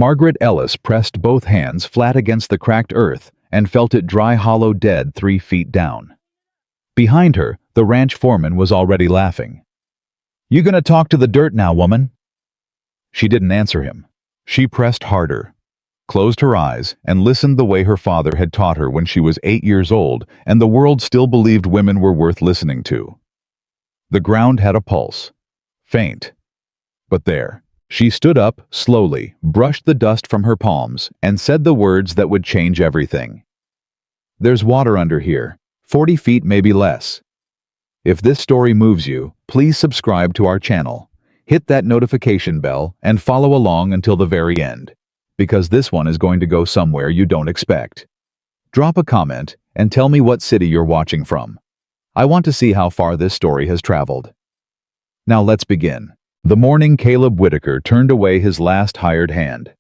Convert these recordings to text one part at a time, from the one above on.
Margaret Ellis pressed both hands flat against the cracked earth and felt it dry, hollow, dead 3 feet down. Behind her, the ranch foreman was already laughing. "You gonna talk to the dirt now, woman?" She didn't answer him. She pressed harder, closed her eyes, and listened the way her father had taught her when she was 8 years old and the world still believed women were worth listening to. The ground had a pulse. Faint. But there. She stood up, slowly, brushed the dust from her palms, and said the words that would change everything. "There's water under here, 40 feet, maybe less. If this story moves you, please subscribe to our channel. Hit that notification bell and follow along until the very end, because this one is going to go somewhere you don't expect. Drop a comment and tell me what city you're watching from. I want to see how far this story has traveled." Now let's begin. The morning Caleb Whitaker turned away his last hired hand.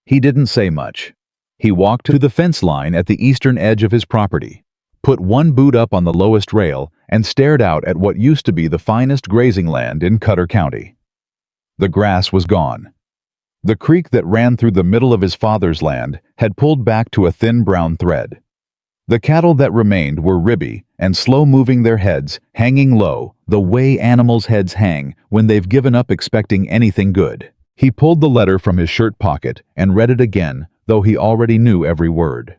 He didn't say much. He walked to the fence line at the eastern edge of his property, put one boot up on the lowest rail, and stared out at what used to be the finest grazing land in Cutter County. The grass was gone. The creek that ran through the middle of his father's land had pulled back to a thin brown thread. The cattle that remained were ribby and slow-moving, their heads hanging low, the way animals' heads hang when they've given up expecting anything good. He pulled the letter from his shirt pocket and read it again, though he already knew every word.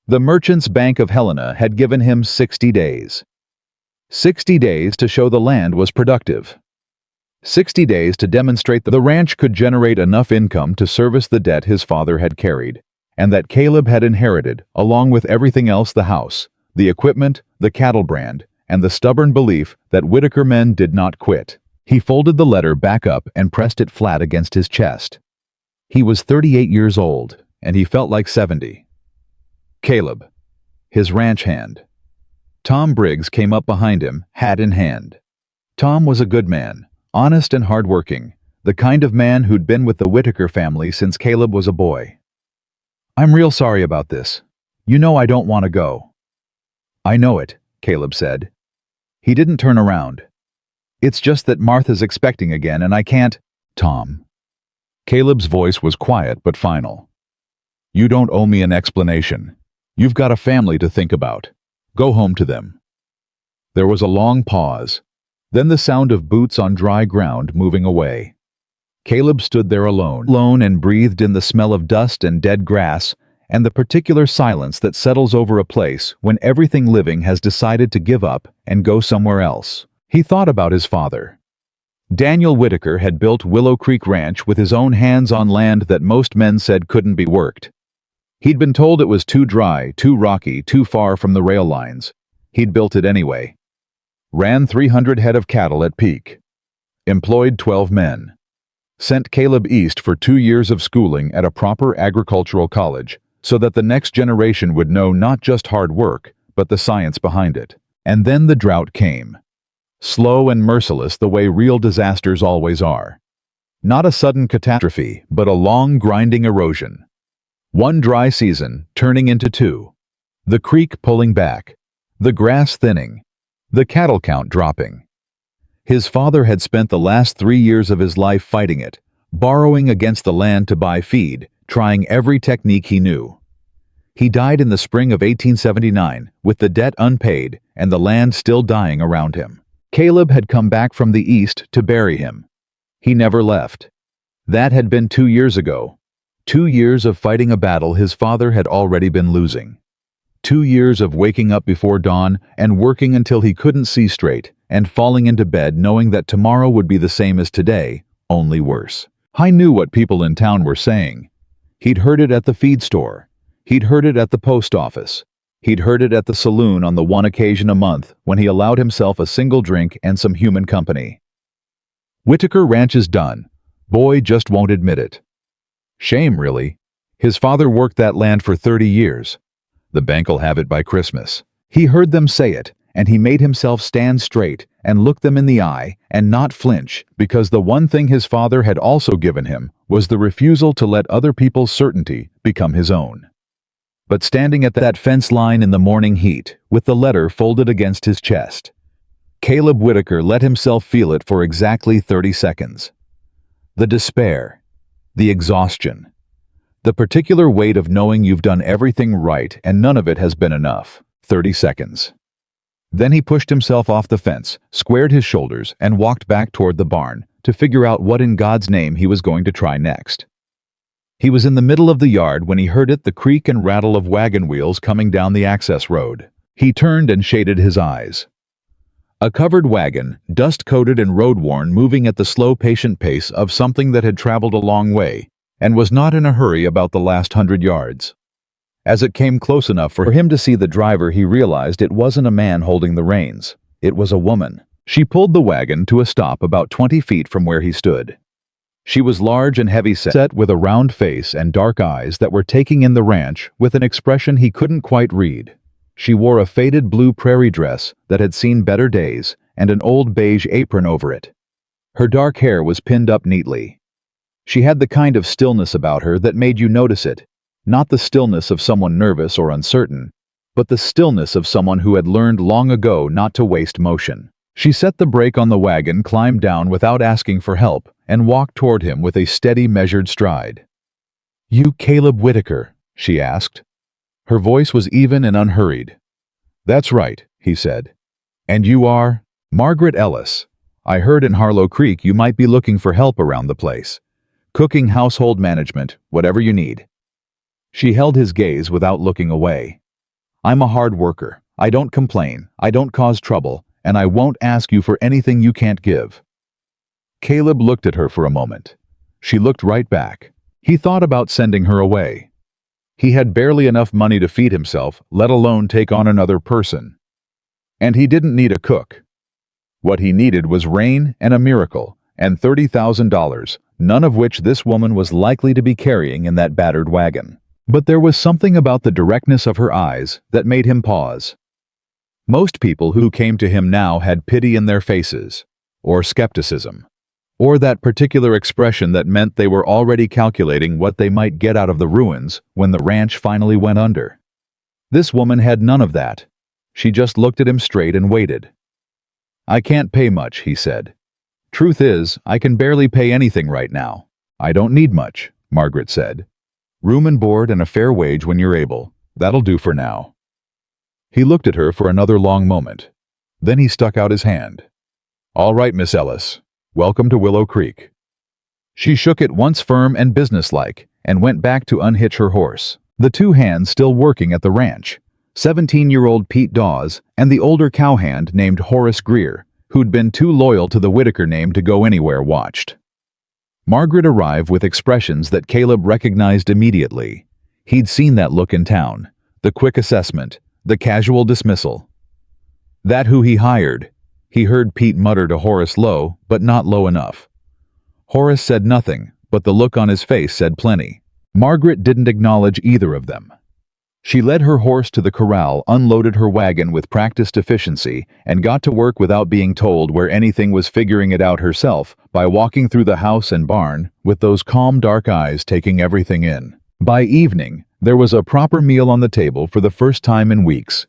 The Merchants Bank of Helena had given him 60 days. 60 days to show the land was productive. 60 days to demonstrate that the ranch could generate enough income to service the debt his father had carried, and that Caleb had inherited, along with everything else: the house, the equipment, the cattle brand, and the stubborn belief that Whitaker men did not quit. He folded the letter back up and pressed it flat against his chest. He was 38 years old, and he felt like 70. Caleb. His ranch hand. Tom Briggs came up behind him, hat in hand. Tom was a good man, honest and hardworking, the kind of man who'd been with the Whitaker family since Caleb was a boy. "I'm real sorry about this. You know I don't want to go." "I know it," Caleb said. He didn't turn around. "It's just that Martha's expecting again and I can't." "Tom." Caleb's voice was quiet but final. "You don't owe me an explanation. You've got a family to think about. Go home to them." There was a long pause, then the sound of boots on dry ground moving away. Caleb stood there alone and breathed in the smell of dust and dead grass and the particular silence that settles over a place when everything living has decided to give up and go somewhere else. He thought about his father. Daniel Whitaker had built Willow Creek Ranch with his own hands on land that most men said couldn't be worked. He'd been told it was too dry, too rocky, too far from the rail lines. He'd built it anyway. Ran 300 head of cattle at peak. Employed 12 men. Sent Caleb east for 2 years of schooling at a proper agricultural college so that the next generation would know not just hard work, but the science behind it. And then the drought came. Slow and merciless, the way real disasters always are. Not a sudden catastrophe, but a long, grinding erosion. One dry season turning into 2. The creek pulling back. The grass thinning. The cattle count dropping. His father had spent the last 3 years of his life fighting it, borrowing against the land to buy feed, trying every technique he knew. He died in the spring of 1879, with the debt unpaid and the land still dying around him. Caleb had come back from the east to bury him. He never left. That had been 2 years ago. 2 years of fighting a battle his father had already been losing. 2 years of waking up before dawn and working until he couldn't see straight, and falling into bed knowing that tomorrow would be the same as today, only worse. I knew what people in town were saying. He'd heard it at the feed store. He'd heard it at the post office. He'd heard it at the saloon on the one occasion a month when he allowed himself a single drink and some human company. Whitaker Ranch is done. Boy just won't admit it. Shame, really. His father worked that land for 30 years. The bank'll have it by Christmas. He heard them say it, and he made himself stand straight and look them in the eye and not flinch, because the one thing his father had also given him was the refusal to let other people's certainty become his own. But standing at that fence line in the morning heat, with the letter folded against his chest, Caleb Whitaker let himself feel it for exactly 30 seconds. The despair. The exhaustion. The particular weight of knowing you've done everything right and none of it has been enough. 30 seconds. Then he pushed himself off the fence, squared his shoulders, and walked back toward the barn to figure out what in God's name he was going to try next. He was in the middle of the yard when he heard the creak and rattle of wagon wheels coming down the access road. He turned and shaded his eyes. A covered wagon, dust-coated and road-worn, moving at the slow, patient pace of something that had traveled a long way and was not in a hurry about the last 100 yards. As it came close enough for him to see the driver, he realized it wasn't a man holding the reins. It was a woman. She pulled the wagon to a stop about 20 feet from where he stood. She was large and heavy-set with a round face and dark eyes that were taking in the ranch with an expression he couldn't quite read. She wore a faded blue prairie dress that had seen better days and an old beige apron over it. Her dark hair was pinned up neatly. She had the kind of stillness about her that made you notice it, not the stillness of someone nervous or uncertain, but the stillness of someone who had learned long ago not to waste motion. She set the brake on the wagon, climbed down without asking for help, and walked toward him with a steady, measured stride. "You Caleb Whitaker?" she asked. Her voice was even and unhurried. "That's right," he said. "And you are?" "Margaret Ellis. I heard in Harlow Creek you might be looking for help around the place. Cooking, household management, whatever you need." She held his gaze without looking away. "I'm a hard worker. I don't complain, I don't cause trouble, and I won't ask you for anything you can't give." Caleb looked at her for a moment. She looked right back. He thought about sending her away. He had barely enough money to feed himself, let alone take on another person. And he didn't need a cook. What he needed was rain and a miracle, and $30,000, none of which this woman was likely to be carrying in that battered wagon. But there was something about the directness of her eyes that made him pause. Most people who came to him now had pity in their faces, or skepticism, or that particular expression that meant they were already calculating what they might get out of the ruins when the ranch finally went under. This woman had none of that. She just looked at him straight and waited. "I can't pay much," he said. "Truth is, I can barely pay anything right now." "I don't need much," Margaret said. "Room and board and a fair wage when you're able. That'll do for now." He looked at her for another long moment. Then he stuck out his hand. "All right, Miss Ellis. Welcome to Willow Creek." She shook it once firm and businesslike and went back to unhitch her horse, the two hands still working at the ranch. 17-year-old Pete Dawes and the older cowhand named Horace Greer, who'd been too loyal to the Whitaker name to go anywhere, watched. Margaret arrived with expressions that Caleb recognized immediately. He'd seen that look in town, the quick assessment, the casual dismissal. "That who he hired?" He heard Pete mutter to Horace low, but not low enough. Horace said nothing, but the look on his face said plenty. Margaret didn't acknowledge either of them. She led her horse to the corral, unloaded her wagon with practiced efficiency, and got to work without being told where anything was, figuring it out herself by walking through the house and barn with those calm dark eyes taking everything in. By evening, there was a proper meal on the table for the first time in weeks.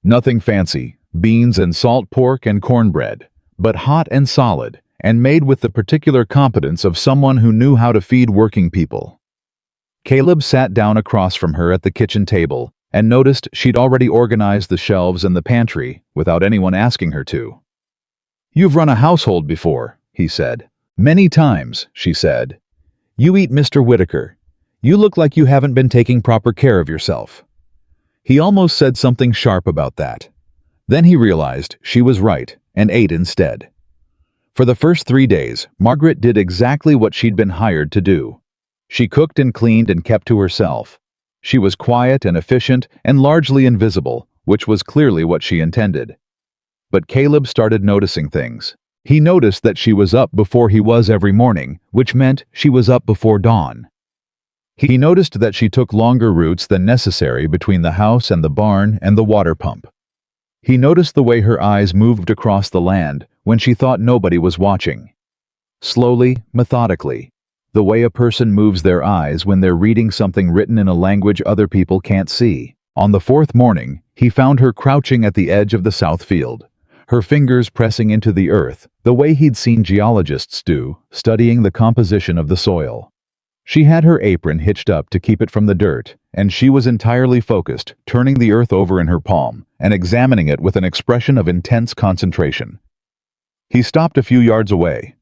Nothing fancy, beans and salt pork and cornbread, but hot and solid, and made with the particular competence of someone who knew how to feed working people. Caleb sat down across from her at the kitchen table and noticed she'd already organized the shelves in the pantry without anyone asking her to. "You've run a household before," he said. "Many times," she said. "You eat Mr. Whitaker. You look like you haven't been taking proper care of yourself." He almost said something sharp about that. Then he realized she was right and ate instead. For the first 3 days, Margaret did exactly what she'd been hired to do. She cooked and cleaned and kept to herself. She was quiet and efficient and largely invisible, which was clearly what she intended. But Caleb started noticing things. He noticed that she was up before he was every morning, which meant she was up before dawn. He noticed that she took longer routes than necessary between the house and the barn and the water pump. He noticed the way her eyes moved across the land when she thought nobody was watching. Slowly, methodically, the way a person moves their eyes when they're reading something written in a language other people can't see. On the 4th morning, he found her crouching at the edge of the south field, her fingers pressing into the earth, the way he'd seen geologists do, studying the composition of the soil. She had her apron hitched up to keep it from the dirt, and she was entirely focused, turning the earth over in her palm and examining it with an expression of intense concentration. He stopped a few yards away.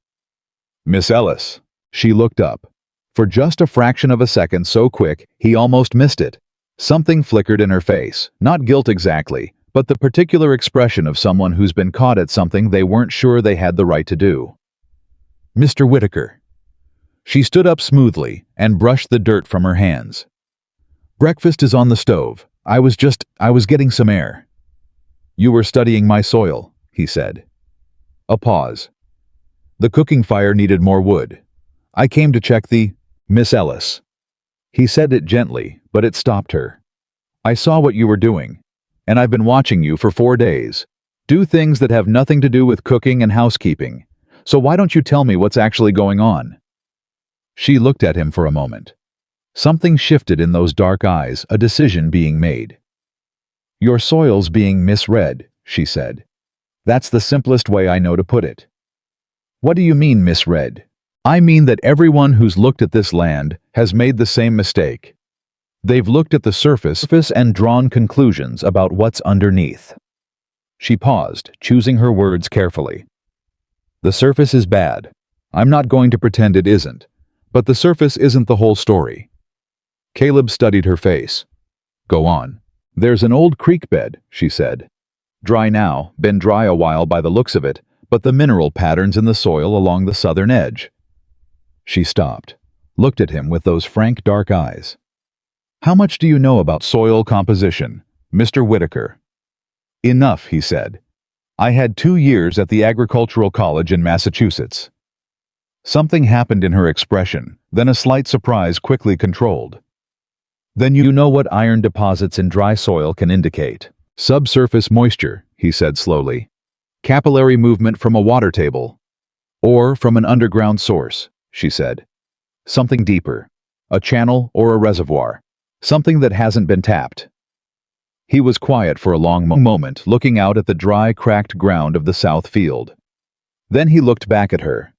"Miss Ellis." She looked up. For just a fraction of a second, so quick, he almost missed it. Something flickered in her face, not guilt exactly, but the particular expression of someone who's been caught at something they weren't sure they had the right to do. "Mr. Whitaker." She stood up smoothly and brushed the dirt from her hands. "Breakfast is on the stove. I was getting some air." "You were studying my soil," he said. A pause. "The cooking fire needed more wood. I came to check the—" "Miss Ellis." He said it gently, but it stopped her. "I saw what you were doing, and I've been watching you for 4 days. Do things that have nothing to do with cooking and housekeeping. So why don't you tell me what's actually going on?" She looked at him for a moment. Something shifted in those dark eyes, a decision being made. "Your soil's being misread," she said. "That's the simplest way I know to put it." "What do you mean misread?" "I mean that everyone who's looked at this land has made the same mistake. They've looked at the surface and drawn conclusions about what's underneath." She paused, choosing her words carefully. "The surface is bad. I'm not going to pretend it isn't. But the surface isn't the whole story." Caleb studied her face. "Go on." "There's an old creek bed," she said. "Dry now, been dry a while by the looks of it, but the mineral patterns in the soil along the southern edge." She stopped, looked at him with those frank dark eyes. "How much do you know about soil composition, Mr. Whitaker?" "Enough," he said. "I had 2 years at the Agricultural College in Massachusetts." Something happened in her expression, then a slight surprise quickly controlled. "Then you know what iron deposits in dry soil can indicate." "Subsurface moisture," he said slowly. "Capillary movement from a water table. Or from an underground source," she said. "Something deeper. A channel or a reservoir. Something that hasn't been tapped." He was quiet for a long moment, looking out at the dry, cracked ground of the south field. Then he looked back at her.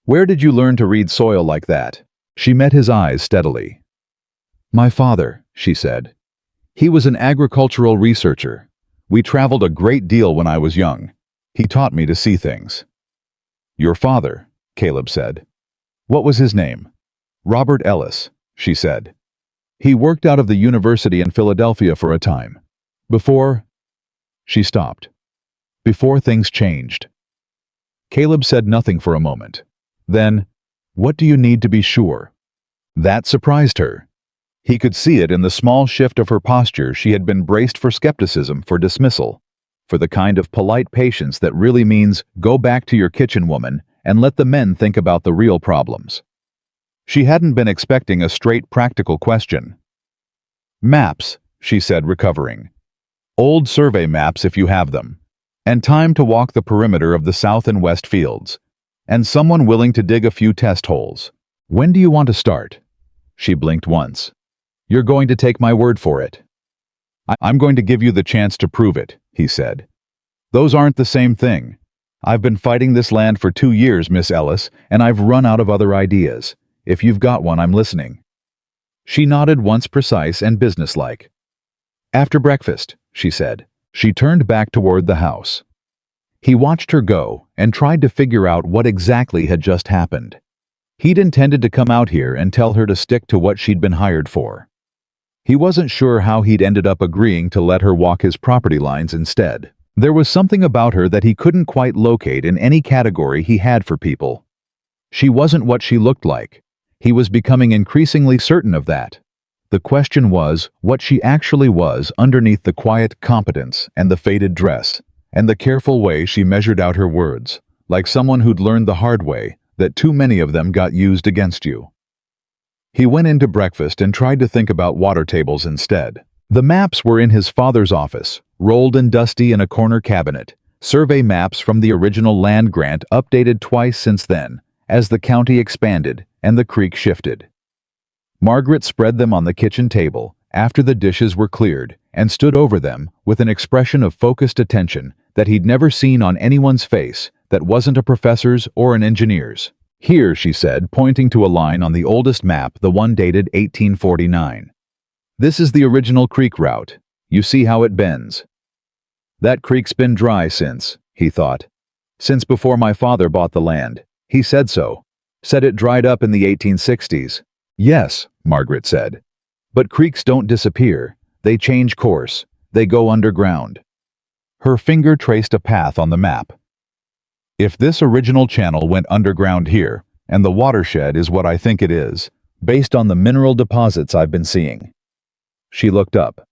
"Where did you learn to read soil like that?" She met his eyes steadily. "My father," she said. "He was an agricultural researcher. We traveled a great deal when I was young. He taught me to see things." "Your father," Caleb said. "What was his name?" "Robert Ellis," she said. "He worked out of the university in Philadelphia for a time. Before—" She stopped. "Before things changed." Caleb said nothing for a moment. Then, "What do you need to be sure?" That surprised her. He could see it in the small shift of her posture. She had been braced for skepticism, for dismissal, for the kind of polite patience that really means, "Go back to your kitchen, woman, and let the men think about the real problems." She hadn't been expecting a straight, practical question. "Maps," she said, recovering. "Old survey maps if you have them. And time to walk the perimeter of the south and west fields. And someone willing to dig a few test holes. When do you want to start?" She blinked once. "You're going to take my word for it." "I'm going to give you the chance to prove it," he said. "Those aren't the same thing. I've been fighting this land for 2 years, Miss Ellis, and I've run out of other ideas. If you've got one, I'm listening." She nodded once, precise and businesslike. "After breakfast," she said. She turned back toward the house. He watched her go and tried to figure out what exactly had just happened. He'd intended to come out here and tell her to stick to what she'd been hired for. He wasn't sure how he'd ended up agreeing to let her walk his property lines instead. There was something about her that he couldn't quite locate in any category he had for people. She wasn't what she looked like. He was becoming increasingly certain of that. The question was what she actually was underneath the quiet competence and the faded dress, and the careful way she measured out her words, like someone who'd learned the hard way that too many of them got used against you. He went into breakfast and tried to think about water tables instead. The maps were in his father's office, rolled and dusty in a corner cabinet, survey maps from the original land grant updated twice since then, as the county expanded and the creek shifted. Margaret spread them on the kitchen table after the dishes were cleared and stood over them with an expression of focused attention that he'd never seen on anyone's face that wasn't a professor's or an engineer's. Here, she said, pointing to a line on the oldest map, the one dated 1849. This is the original creek route. You see how it bends. That creek's been dry since, he thought. Since before my father bought the land. He said so. Said it dried up in the 1860s. Yes, Margaret said. But creeks don't disappear. They change course. They go underground. Her finger traced a path on the map. If this original channel went underground here, and the watershed is what I think it is, based on the mineral deposits I've been seeing. She looked up.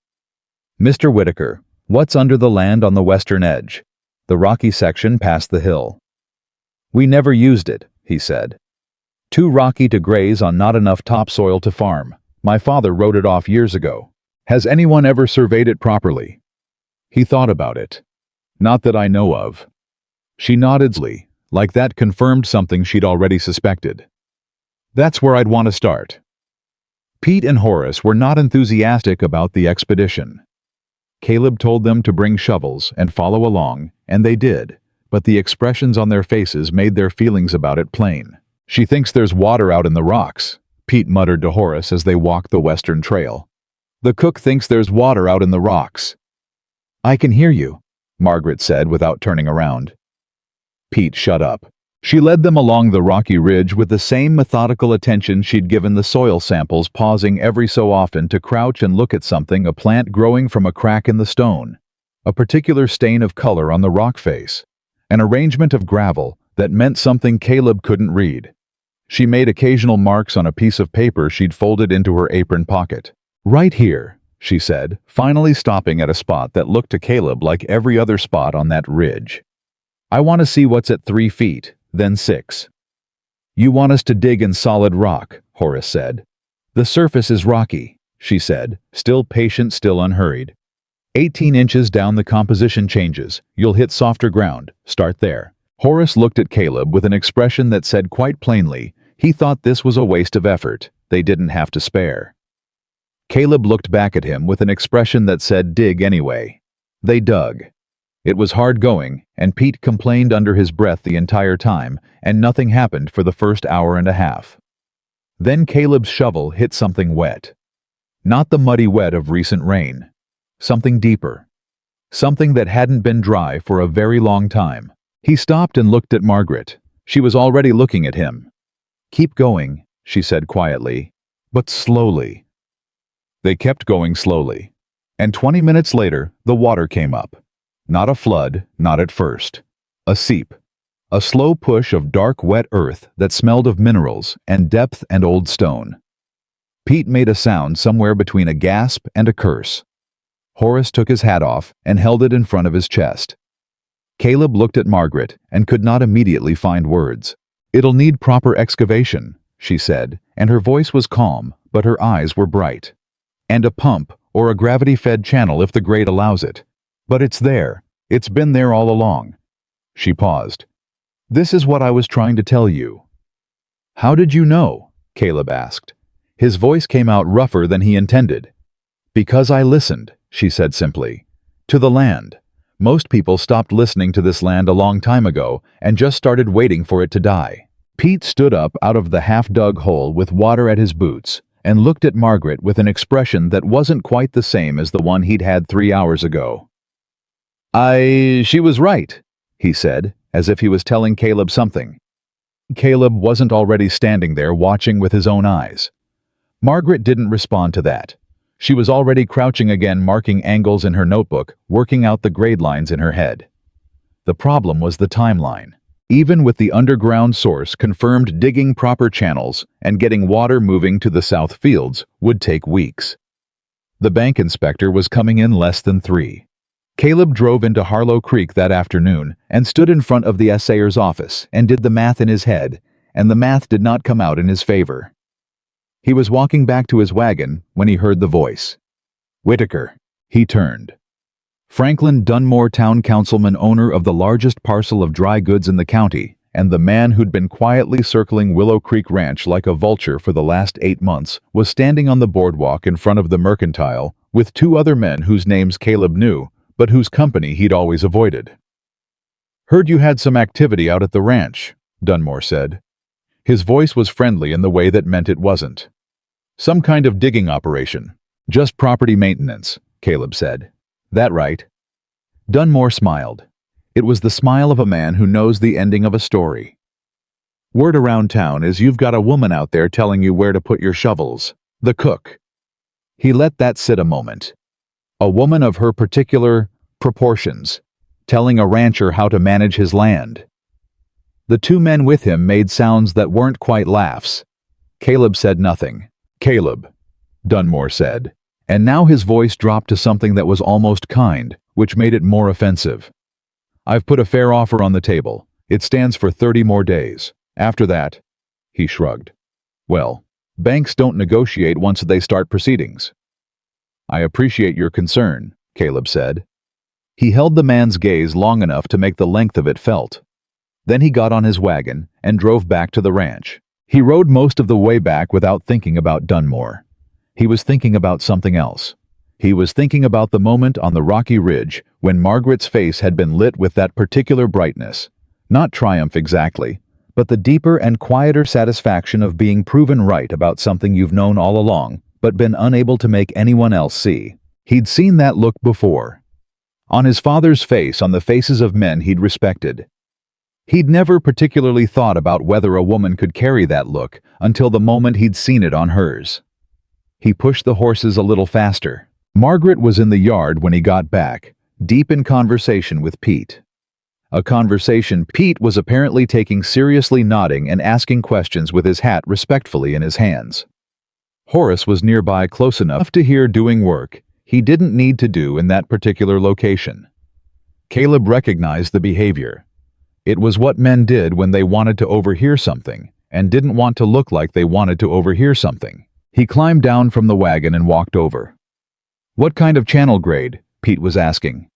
Mr. Whitaker, what's under the land on the western edge? The rocky section past the hill. We never used it, he said. Too rocky to graze on, not enough topsoil to farm. My father wrote it off years ago. Has anyone ever surveyed it properly? He thought about it. Not that I know of. She nodded, like that confirmed something she'd already suspected. That's where I'd want to start. Pete and Horace were not enthusiastic about the expedition. Caleb told them to bring shovels and follow along, and they did, but the expressions on their faces made their feelings about it plain. She thinks there's water out in the rocks, Pete muttered to Horace as they walked the western trail. The cook thinks there's water out in the rocks. I can hear you, Margaret said without turning around. Pete shut up. She led them along the rocky ridge with the same methodical attention she'd given the soil samples, pausing every so often to crouch and look at something, a plant growing from a crack in the stone, a particular stain of color on the rock face, an arrangement of gravel that meant something Caleb couldn't read. She made occasional marks on a piece of paper she'd folded into her apron pocket. Right here, she said, finally stopping at a spot that looked to Caleb like every other spot on that ridge. I want to see what's at 3 feet, then 6. You want us to dig in solid rock, Horace said. The surface is rocky, she said, still patient, still unhurried. 18 inches down the composition changes. You'll hit softer ground. Start there. Horace looked at Caleb with an expression that said quite plainly, he thought this was a waste of effort. They didn't have to spare. Caleb looked back at him with an expression that said dig anyway. They dug. It was hard going, and Pete complained under his breath the entire time, and nothing happened for the first hour and a half. Then Caleb's shovel hit something wet. Not the muddy wet of recent rain. Something deeper. Something that hadn't been dry for a very long time. He stopped and looked at Margaret. She was already looking at him. Keep going, she said quietly, but slowly. They kept going slowly, and 20 minutes later, the water came up. Not a flood, not at first. A seep. A slow push of dark, wet earth that smelled of minerals and depth and old stone. Pete made a sound somewhere between a gasp and a curse. Horace took his hat off and held it in front of his chest. Caleb looked at Margaret and could not immediately find words. It'll need proper excavation, she said, and her voice was calm, but her eyes were bright. And a pump or a gravity-fed channel if the grade allows it. But it's there. It's been there all along. She paused. This is what I was trying to tell you. How did you know? Caleb asked. His voice came out rougher than he intended. Because I listened, she said simply. To the land. Most people stopped listening to this land a long time ago and just started waiting for it to die. Pete stood up out of the half-dug hole with water at his boots and looked at Margaret with an expression that wasn't quite the same as the one he'd had 3 hours ago. She was right, he said, as if he was telling Caleb something. Caleb wasn't already standing there watching with his own eyes. Margaret didn't respond to that. She was already crouching again, marking angles in her notebook, working out the grade lines in her head. The problem was the timeline. Even with the underground source confirmed, digging proper channels and getting water moving to the south fields would take weeks. The bank inspector was coming in less than 3. Caleb drove into Harlow Creek that afternoon and stood in front of the assayer's office and did the math in his head, and the math did not come out in his favor. He was walking back to his wagon when he heard the voice. Whitaker. He turned. Franklin Dunmore, town councilman, owner of the largest parcel of dry goods in the county, and the man who'd been quietly circling Willow Creek Ranch like a vulture for the last 8 months, was standing on the boardwalk in front of the Mercantile with 2 other men whose names Caleb knew, but whose company he'd always avoided. Heard you had some activity out at the ranch, Dunmore said. His voice was friendly in the way that meant it wasn't. Some kind of digging operation. Just property maintenance, Caleb said. That right? Dunmore smiled. It was the smile of a man who knows the ending of a story. Word around town is you've got a woman out there telling you where to put your shovels. The cook. He let that sit a moment. A woman of her particular proportions, telling a rancher how to manage his land. The two men with him made sounds that weren't quite laughs. Caleb said nothing. Caleb, Dunmore said, and now his voice dropped to something that was almost kind, which made it more offensive. I've put a fair offer on the table. It stands for 30 more days. After that, he shrugged. Well, banks don't negotiate once they start proceedings. I appreciate your concern, Caleb said. He held the man's gaze long enough to make the length of it felt. Then he got on his wagon and drove back to the ranch. He rode most of the way back without thinking about Dunmore. He was thinking about something else. He was thinking about the moment on the rocky ridge when Margaret's face had been lit with that particular brightness. Not triumph exactly, but the deeper and quieter satisfaction of being proven right about something you've known all along, but been unable to make anyone else see. He'd seen that look before. On his father's face, on the faces of men he'd respected. He'd never particularly thought about whether a woman could carry that look until the moment he'd seen it on hers. He pushed the horses a little faster. Margaret was in the yard when he got back, deep in conversation with Pete. A conversation Pete was apparently taking seriously, nodding and asking questions with his hat respectfully in his hands. Horace was nearby, close enough to hear, doing work he didn't need to do in that particular location. Caleb recognized the behavior. It was what men did when they wanted to overhear something and didn't want to look like they wanted to overhear something. He climbed down from the wagon and walked over. What kind of channel grade? Pete was asking.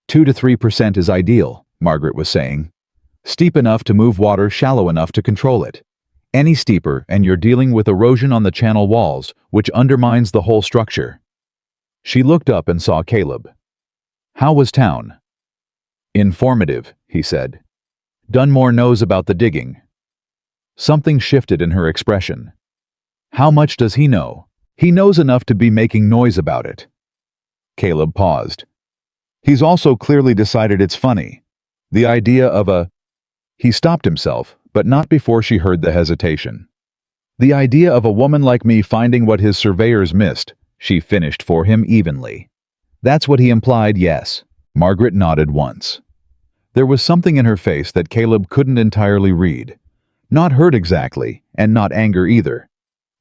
2 to 3% is ideal, Margaret was saying. Steep enough to move water, shallow enough to control it. Any steeper and you're dealing with erosion on the channel walls, which undermines the whole structure. She looked up and saw Caleb. How was town? Informative, he said. Dunmore knows about the digging. Something shifted in her expression. How much does he know? He knows enough to be making noise about it. Caleb paused. He's also clearly decided it's funny. The idea of a... He stopped himself, but not before she heard the hesitation. The idea of a woman like me finding what his surveyors missed, she finished for him evenly. That's what he implied, yes. Margaret nodded once. There was something in her face that Caleb couldn't entirely read. Not hurt exactly, and not anger either,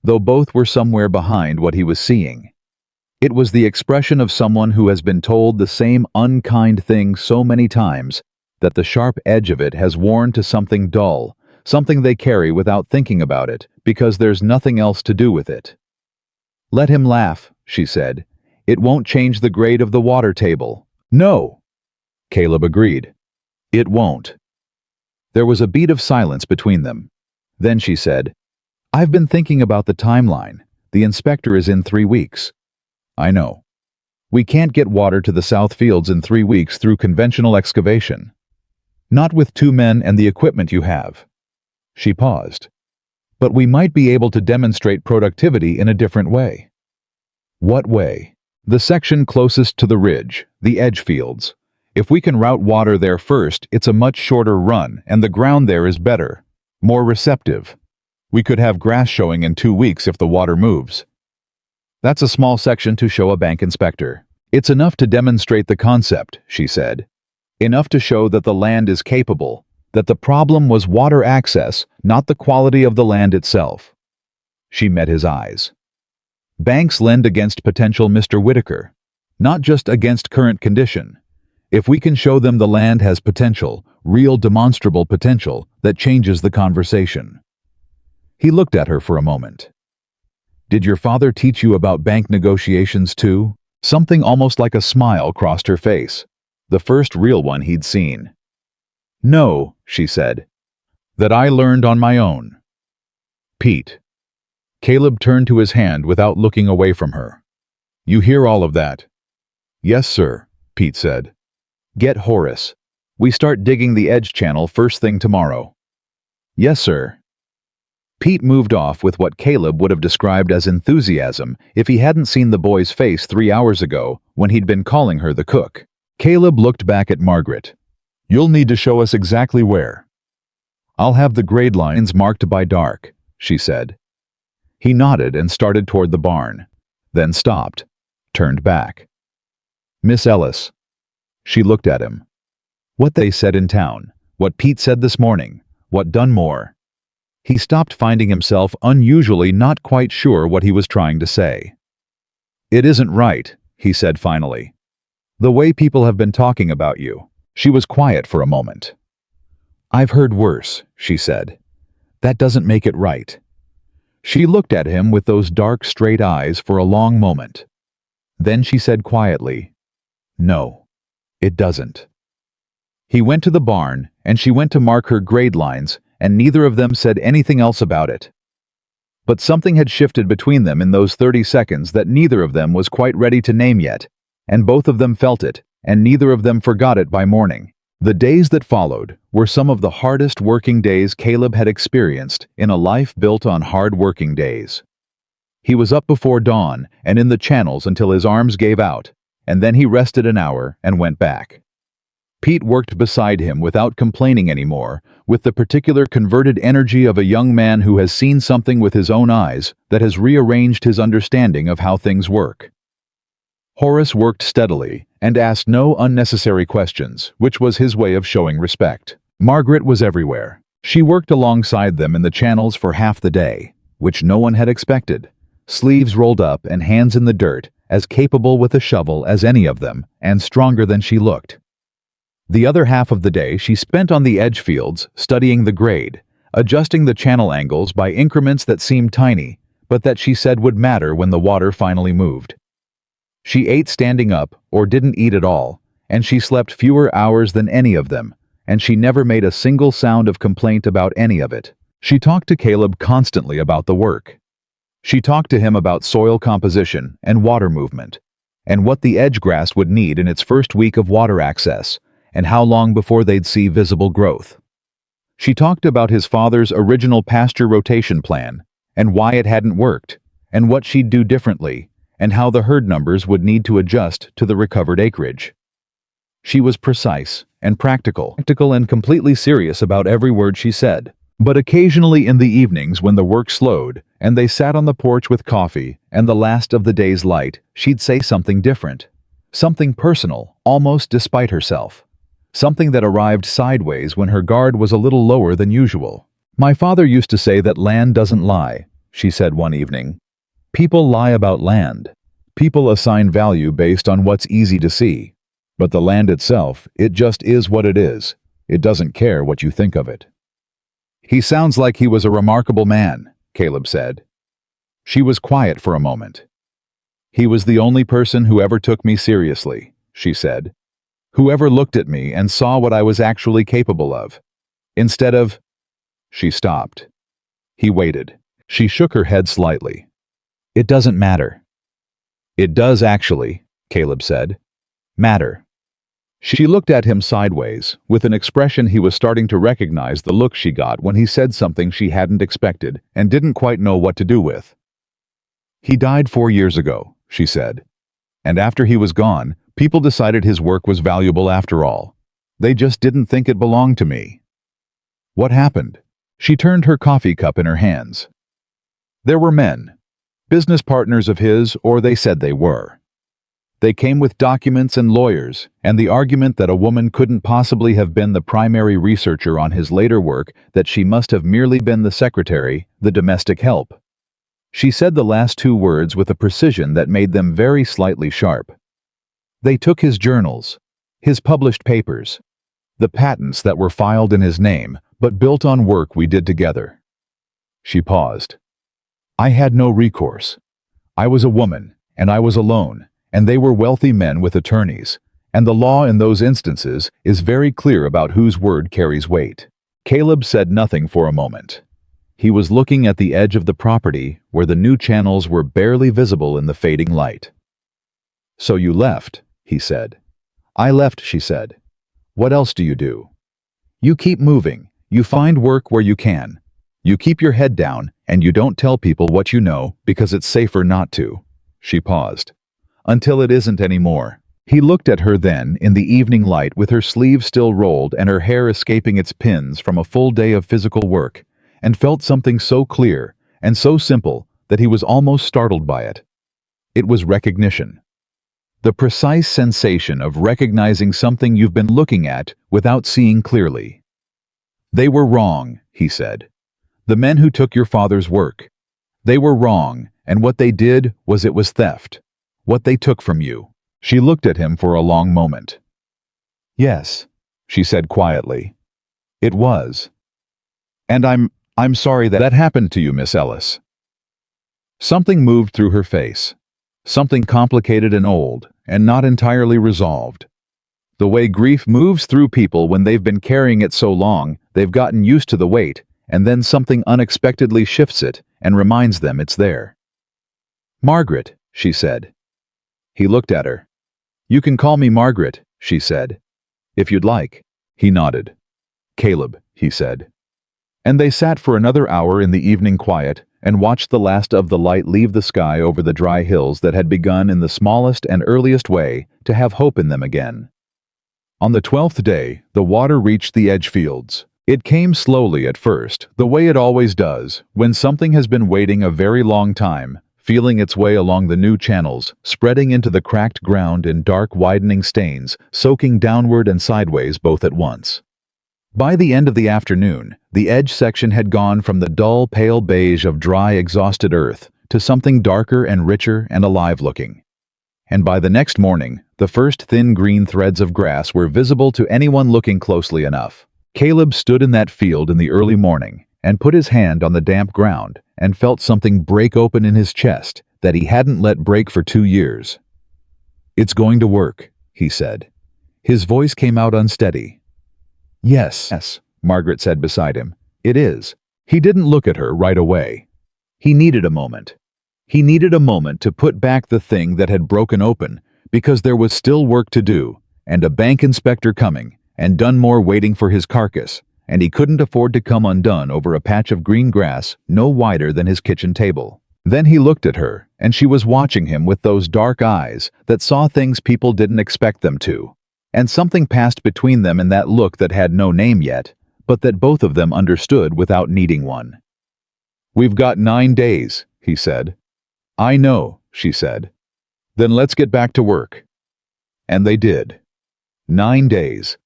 though both were somewhere behind what he was seeing. It was the expression of someone who has been told the same unkind thing so many times that the sharp edge of it has worn to something dull, something they carry without thinking about it, because there's nothing else to do with it. Let him laugh, she said. It won't change the grade of the water table. No, Caleb agreed. It won't. There was a beat of silence between them. Then she said, I've been thinking about the timeline. The inspector is in 3 weeks. I know. We can't get water to the South Fields in 3 weeks through conventional excavation. Not with 2 men and the equipment you have. She paused. But we might be able to demonstrate productivity in a different way. What way? The section closest to the ridge, the edge fields. If we can route water there first, it's a much shorter run, and the ground there is better, more receptive. We could have grass showing in 2 weeks if the water moves. That's a small section to show a bank inspector. It's enough to demonstrate the concept, she said. Enough to show that the land is capable, that the problem was water access, not the quality of the land itself. She met his eyes. Banks lend against potential, Mr. Whitaker, not just against current condition. If we can show them the land has potential, real demonstrable potential, that changes the conversation. He looked at her for a moment. Did your father teach you about bank negotiations too? Something almost like a smile crossed her face, the first real one he'd seen. No, she said. That I learned on my own. Pete. Caleb turned to his hand without looking away from her. You hear all of that? Yes, sir, Pete said. Get Horace. We start digging the edge channel first thing tomorrow. Yes, sir. Pete moved off with what Caleb would have described as enthusiasm if he hadn't seen the boy's face 3 hours ago when he'd been calling her the cook. Caleb looked back at Margaret. "You'll need to show us exactly where." "I'll have the grade lines marked by dark," she said. He nodded and started toward the barn, then stopped, turned back. "Miss Ellis." She looked at him. What they said in town, what Pete said this morning, what Dunmore. He stopped, finding himself unusually not quite sure what he was trying to say. "It isn't right," he said finally. "The way people have been talking about you." She was quiet for a moment. "I've heard worse," she said. "That doesn't make it right." She looked at him with those dark, straight eyes for a long moment. Then she said quietly, "No, it doesn't." He went to the barn, and she went to mark her grade lines, and neither of them said anything else about it. But something had shifted between them in those 30 seconds that neither of them was quite ready to name yet, and both of them felt it, and neither of them forgot it by morning. The days that followed were some of the hardest working days Caleb had experienced in a life built on hard working days. He was up before dawn and in the channels until his arms gave out, and then he rested an hour and went back. Pete worked beside him without complaining anymore, with the particular converted energy of a young man who has seen something with his own eyes that has rearranged his understanding of how things work. Horace worked steadily and asked no unnecessary questions, which was his way of showing respect. Margaret was everywhere. She worked alongside them in the channels for half the day, which no one had expected, sleeves rolled up and hands in the dirt, as capable with a shovel as any of them, and stronger than she looked. The other half of the day she spent on the edge fields, studying the grade, adjusting the channel angles by increments that seemed tiny, but that she said would matter when the water finally moved. She ate standing up, or didn't eat at all, and she slept fewer hours than any of them, and she never made a single sound of complaint about any of it. She talked to Caleb constantly about the work. She talked to him about soil composition and water movement, and what the edge grass would need in its first week of water access, and how long before they'd see visible growth. She talked about his father's original pasture rotation plan, and why it hadn't worked, and what she'd do differently, and how the herd numbers would need to adjust to the recovered acreage. She was precise and practical and completely serious about every word she said. But occasionally in the evenings when the work slowed, and they sat on the porch with coffee and the last of the day's light, she'd say something different. Something personal, almost despite herself. Something that arrived sideways when her guard was a little lower than usual. "My father used to say that land doesn't lie," she said one evening. "People lie about land. People assign value based on what's easy to see. But the land itself, it just is what it is. It doesn't care what you think of it." "He sounds like he was a remarkable man," Caleb said. She was quiet for a moment. "He was the only person who ever took me seriously," she said. "Whoever looked at me and saw what I was actually capable of. Instead of—" She stopped. He waited. She shook her head slightly. "It doesn't matter." "It does actually," Caleb said. "Matter." She looked at him sideways, with an expression he was starting to recognize the look she got when he said something she hadn't expected and didn't quite know what to do with. "He died 4 years ago," she said. "And after he was gone, people decided his work was valuable after all. They just didn't think it belonged to me." "What happened?" She turned her coffee cup in her hands. "There were men. Business partners of his, or they said they were. They came with documents and lawyers, and the argument that a woman couldn't possibly have been the primary researcher on his later work, that she must have merely been the secretary, the domestic help." She said the last 2 words with a precision that made them very slightly sharp. "They took his journals, his published papers, the patents that were filed in his name, but built on work we did together." She paused. "I had no recourse. I was a woman, and I was alone, and they were wealthy men with attorneys, and the law in those instances is very clear about whose word carries weight." Caleb said nothing for a moment. He was looking at the edge of the property where the new channels were barely visible in the fading light. "So you left," he said. "I left," she said. "What else do you do?" "You keep moving. You find work where you can. You keep your head down, and you don't tell people what you know because it's safer not to." She paused. "Until it isn't anymore." He looked at her then in the evening light with her sleeves still rolled and her hair escaping its pins from a full day of physical work, and felt something so clear and so simple that he was almost startled by it. It was recognition. The precise sensation of recognizing something you've been looking at without seeing clearly. "They were wrong," he said. "The men who took your father's work. They were wrong, and what they did was it was theft. What they took from you." She looked at him for a long moment. "Yes," she said quietly. "It was. And I'm sorry that happened to you, Miss Ellis." Something moved through her face. Something complicated and old, and not entirely resolved. The way grief moves through people when they've been carrying it so long, they've gotten used to the weight, and then something unexpectedly shifts it and reminds them it's there. "Margaret," she said. He looked at her. "You can call me Margaret," she said. "If you'd like." He nodded. "Caleb," he said. And they sat for another hour in the evening quiet and watched the last of the light leave the sky over the dry hills that had begun in the smallest and earliest way to have hope in them again. On the 12th day, the water reached the edge fields. It came slowly at first, the way it always does, when something has been waiting a very long time, feeling its way along the new channels, spreading into the cracked ground in dark widening stains, soaking downward and sideways both at once. By the end of the afternoon, the edge section had gone from the dull pale beige of dry exhausted earth to something darker and richer and alive-looking. And by the next morning, the first thin green threads of grass were visible to anyone looking closely enough. Caleb stood in that field in the early morning and put his hand on the damp ground and felt something break open in his chest that he hadn't let break for 2 years. "It's going to work," he said. His voice came out unsteady. Yes, Margaret said beside him. "It is." He didn't look at her right away. He needed a moment. He needed a moment to put back the thing that had broken open, because there was still work to do, and a bank inspector coming, and Dunmore waiting for his carcass, and he couldn't afford to come undone over a patch of green grass no wider than his kitchen table. Then he looked at her, and she was watching him with those dark eyes that saw things people didn't expect them to. And something passed between them in that look that had no name yet, but that both of them understood without needing one. "We've got 9 days, he said. "I know," she said. "Then let's get back to work." And they did. 9 days.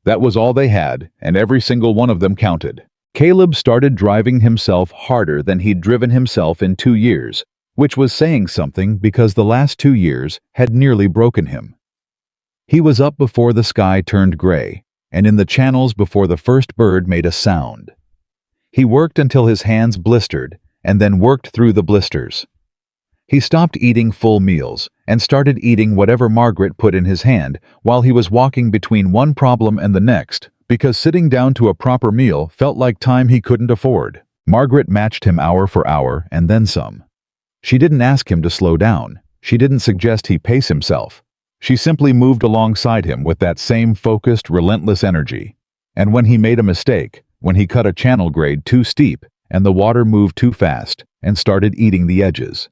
That was all they had, and every single one of them counted. Caleb started driving himself harder than he'd driven himself in 2 years, which was saying something because the last 2 years had nearly broken him. He was up before the sky turned gray, and in the channels before the first bird made a sound. He worked until his hands blistered, and then worked through the blisters. He stopped eating full meals and started eating whatever Margaret put in his hand while he was walking between one problem and the next, because sitting down to a proper meal felt like time he couldn't afford. Margaret matched him hour for hour and then some. She didn't ask him to slow down. She didn't suggest he pace himself. She simply moved alongside him with that same focused, relentless energy. And when he made a mistake, when he cut a channel grade too steep and the water moved too fast and started eating the edges,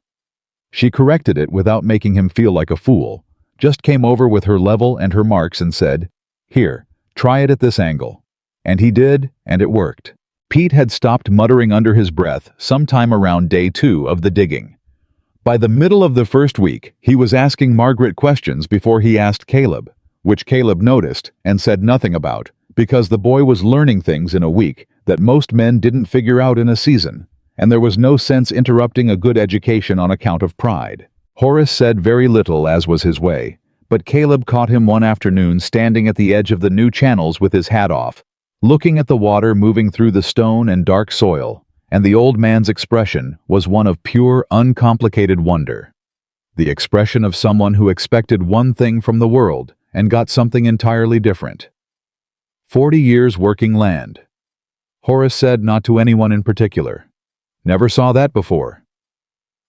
she corrected it without making him feel like a fool, just came over with her level and her marks and said, "Here, try it at this angle." And he did, and it worked. Pete had stopped muttering under his breath sometime around day 2 of the digging. By the middle of the first week, he was asking Margaret questions before he asked Caleb, which Caleb noticed and said nothing about, because the boy was learning things in a week that most men didn't figure out in a season, and there was no sense interrupting a good education on account of pride. Horace said very little, as was his way, but Caleb caught him one afternoon standing at the edge of the new channels with his hat off, looking at the water moving through the stone and dark soil, and the old man's expression was one of pure, uncomplicated wonder. The expression of someone who expected one thing from the world and got something entirely different. 40 years working land. Horace said not to anyone in particular. "Never saw that before."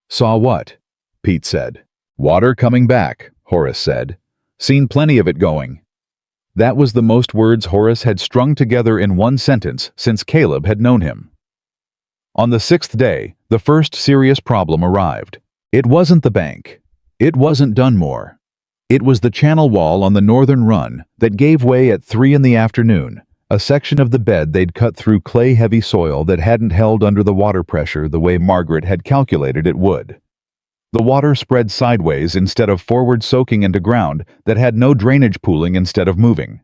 "Saw what?" Pete said. "Water coming back," Horace said. "Seen plenty of it going." That was the most words Horace had strung together in one sentence since Caleb had known him. On the sixth day, the first serious problem arrived. It wasn't the bank. It wasn't Dunmore. It was the channel wall on the northern run that gave way at 3 in the afternoon, a section of the bed they'd cut through clay-heavy soil that hadn't held under the water pressure the way Margaret had calculated it would. The water spread sideways instead of forward, soaking into ground that had no drainage pooling instead of moving.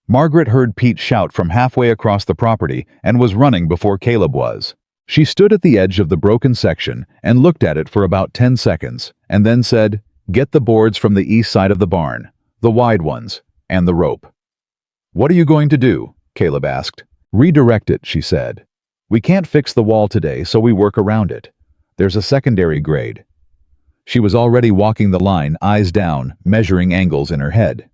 Margaret heard Pete shout from halfway across the property and was running before Caleb was. She stood at the edge of the broken section and looked at it for about 10 seconds, and then said, "Get the boards from the east side of the barn, the wide ones, and the rope." "What are you going to do?" Caleb asked. "Redirect it," she said. "We can't fix the wall today, so we work around it. There's a secondary grade." She was already walking the line, eyes down, measuring angles in her head.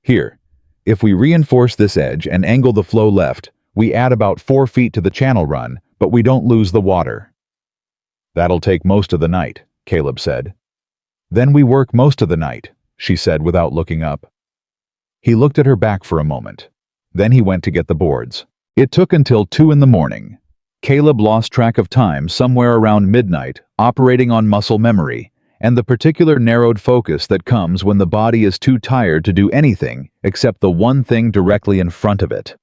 "Here. If we reinforce this edge and angle the flow left, we add about 4 feet to the channel run, but we don't lose the water." "That'll take most of the night," Caleb said. "Then we work most of the night," she said without looking up. He looked at her back for a moment. Then he went to get the boards. It took until 2 in the morning. Caleb lost track of time somewhere around midnight, operating on muscle memory, and the particular narrowed focus that comes when the body is too tired to do anything except the one thing directly in front of it.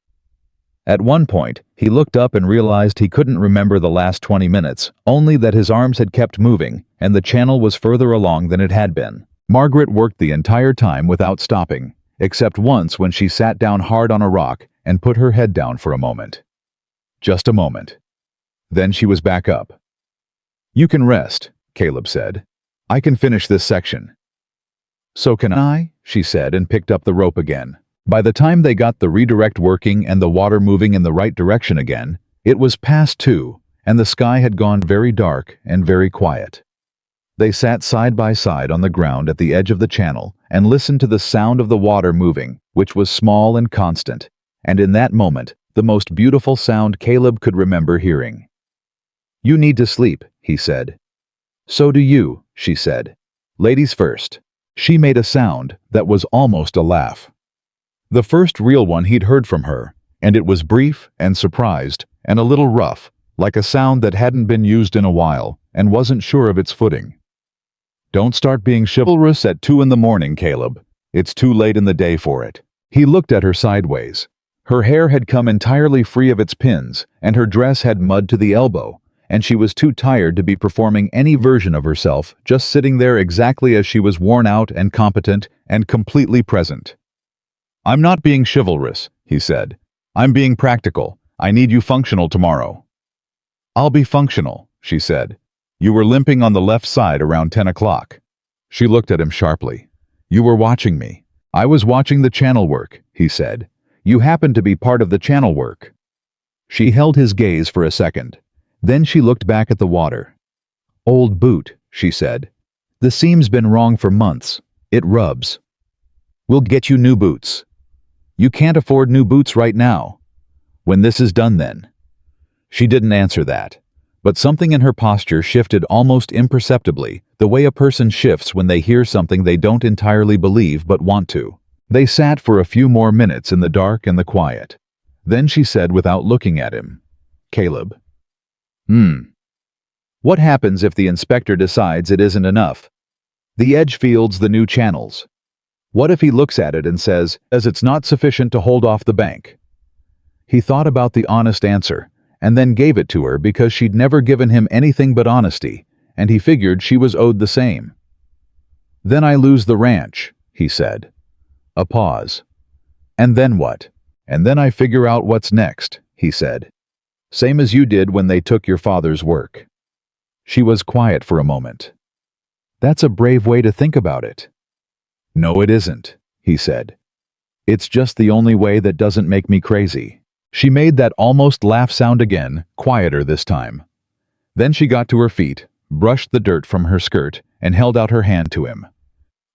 At one point, he looked up and realized he couldn't remember the last 20 minutes, only that his arms had kept moving and the channel was further along than it had been. Margaret worked the entire time without stopping, except once when she sat down hard on a rock and put her head down for a moment. Just a moment. Then she was back up. "You can rest," Caleb said. "I can finish this section." "So can I," she said and picked up the rope again. By the time they got the redirect working and the water moving in the right direction again, it was past 2, and the sky had gone very dark and very quiet. They sat side by side on the ground at the edge of the channel and listened to the sound of the water moving, which was small and constant, and in that moment, the most beautiful sound Caleb could remember hearing. "You need to sleep," he said. "So do you," she said. "Ladies first." She made a sound that was almost a laugh. The first real one he'd heard from her, and it was brief and surprised and a little rough, like a sound that hadn't been used in a while and wasn't sure of its footing. "Don't start being chivalrous at 2 in the morning, Caleb. It's too late in the day for it." He looked at her sideways. Her hair had come entirely free of its pins, and her dress had mud to the elbow, and she was too tired to be performing any version of herself, just sitting there exactly as she was, worn out and competent and completely present. "I'm not being chivalrous," he said. "I'm being practical. I need you functional tomorrow." "I'll be functional," she said. "You were limping on the left side around 10 o'clock. She looked at him sharply. "You were watching me." "I was watching the channel work," he said. "You happened to be part of the channel work." She held his gaze for a second. Then she looked back at the water. "Old boot," she said. "The seam's been wrong for months. It rubs. We'll get you new boots." "You can't afford new boots right now." "When this is done then." She didn't answer that, but something in her posture shifted almost imperceptibly, the way a person shifts when they hear something they don't entirely believe but want to. They sat for a few more minutes in the dark and the quiet. Then she said without looking at him, "Caleb. What happens if the inspector decides it isn't enough? The edge fields the new channels. What if he looks at it and says it's not sufficient to hold off the bank?" He thought about the honest answer, and then gave it to her because she'd never given him anything but honesty, and he figured she was owed the same. "Then I lose the ranch," he said. A pause. "And then what?" "And then I figure out what's next," he said. "Same as you did when they took your father's work." She was quiet for a moment. "That's a brave way to think about it." "No, it isn't," he said. "It's just the only way that doesn't make me crazy." She made that almost laugh sound again, quieter this time. Then she got to her feet, brushed the dirt from her skirt, and held out her hand to him.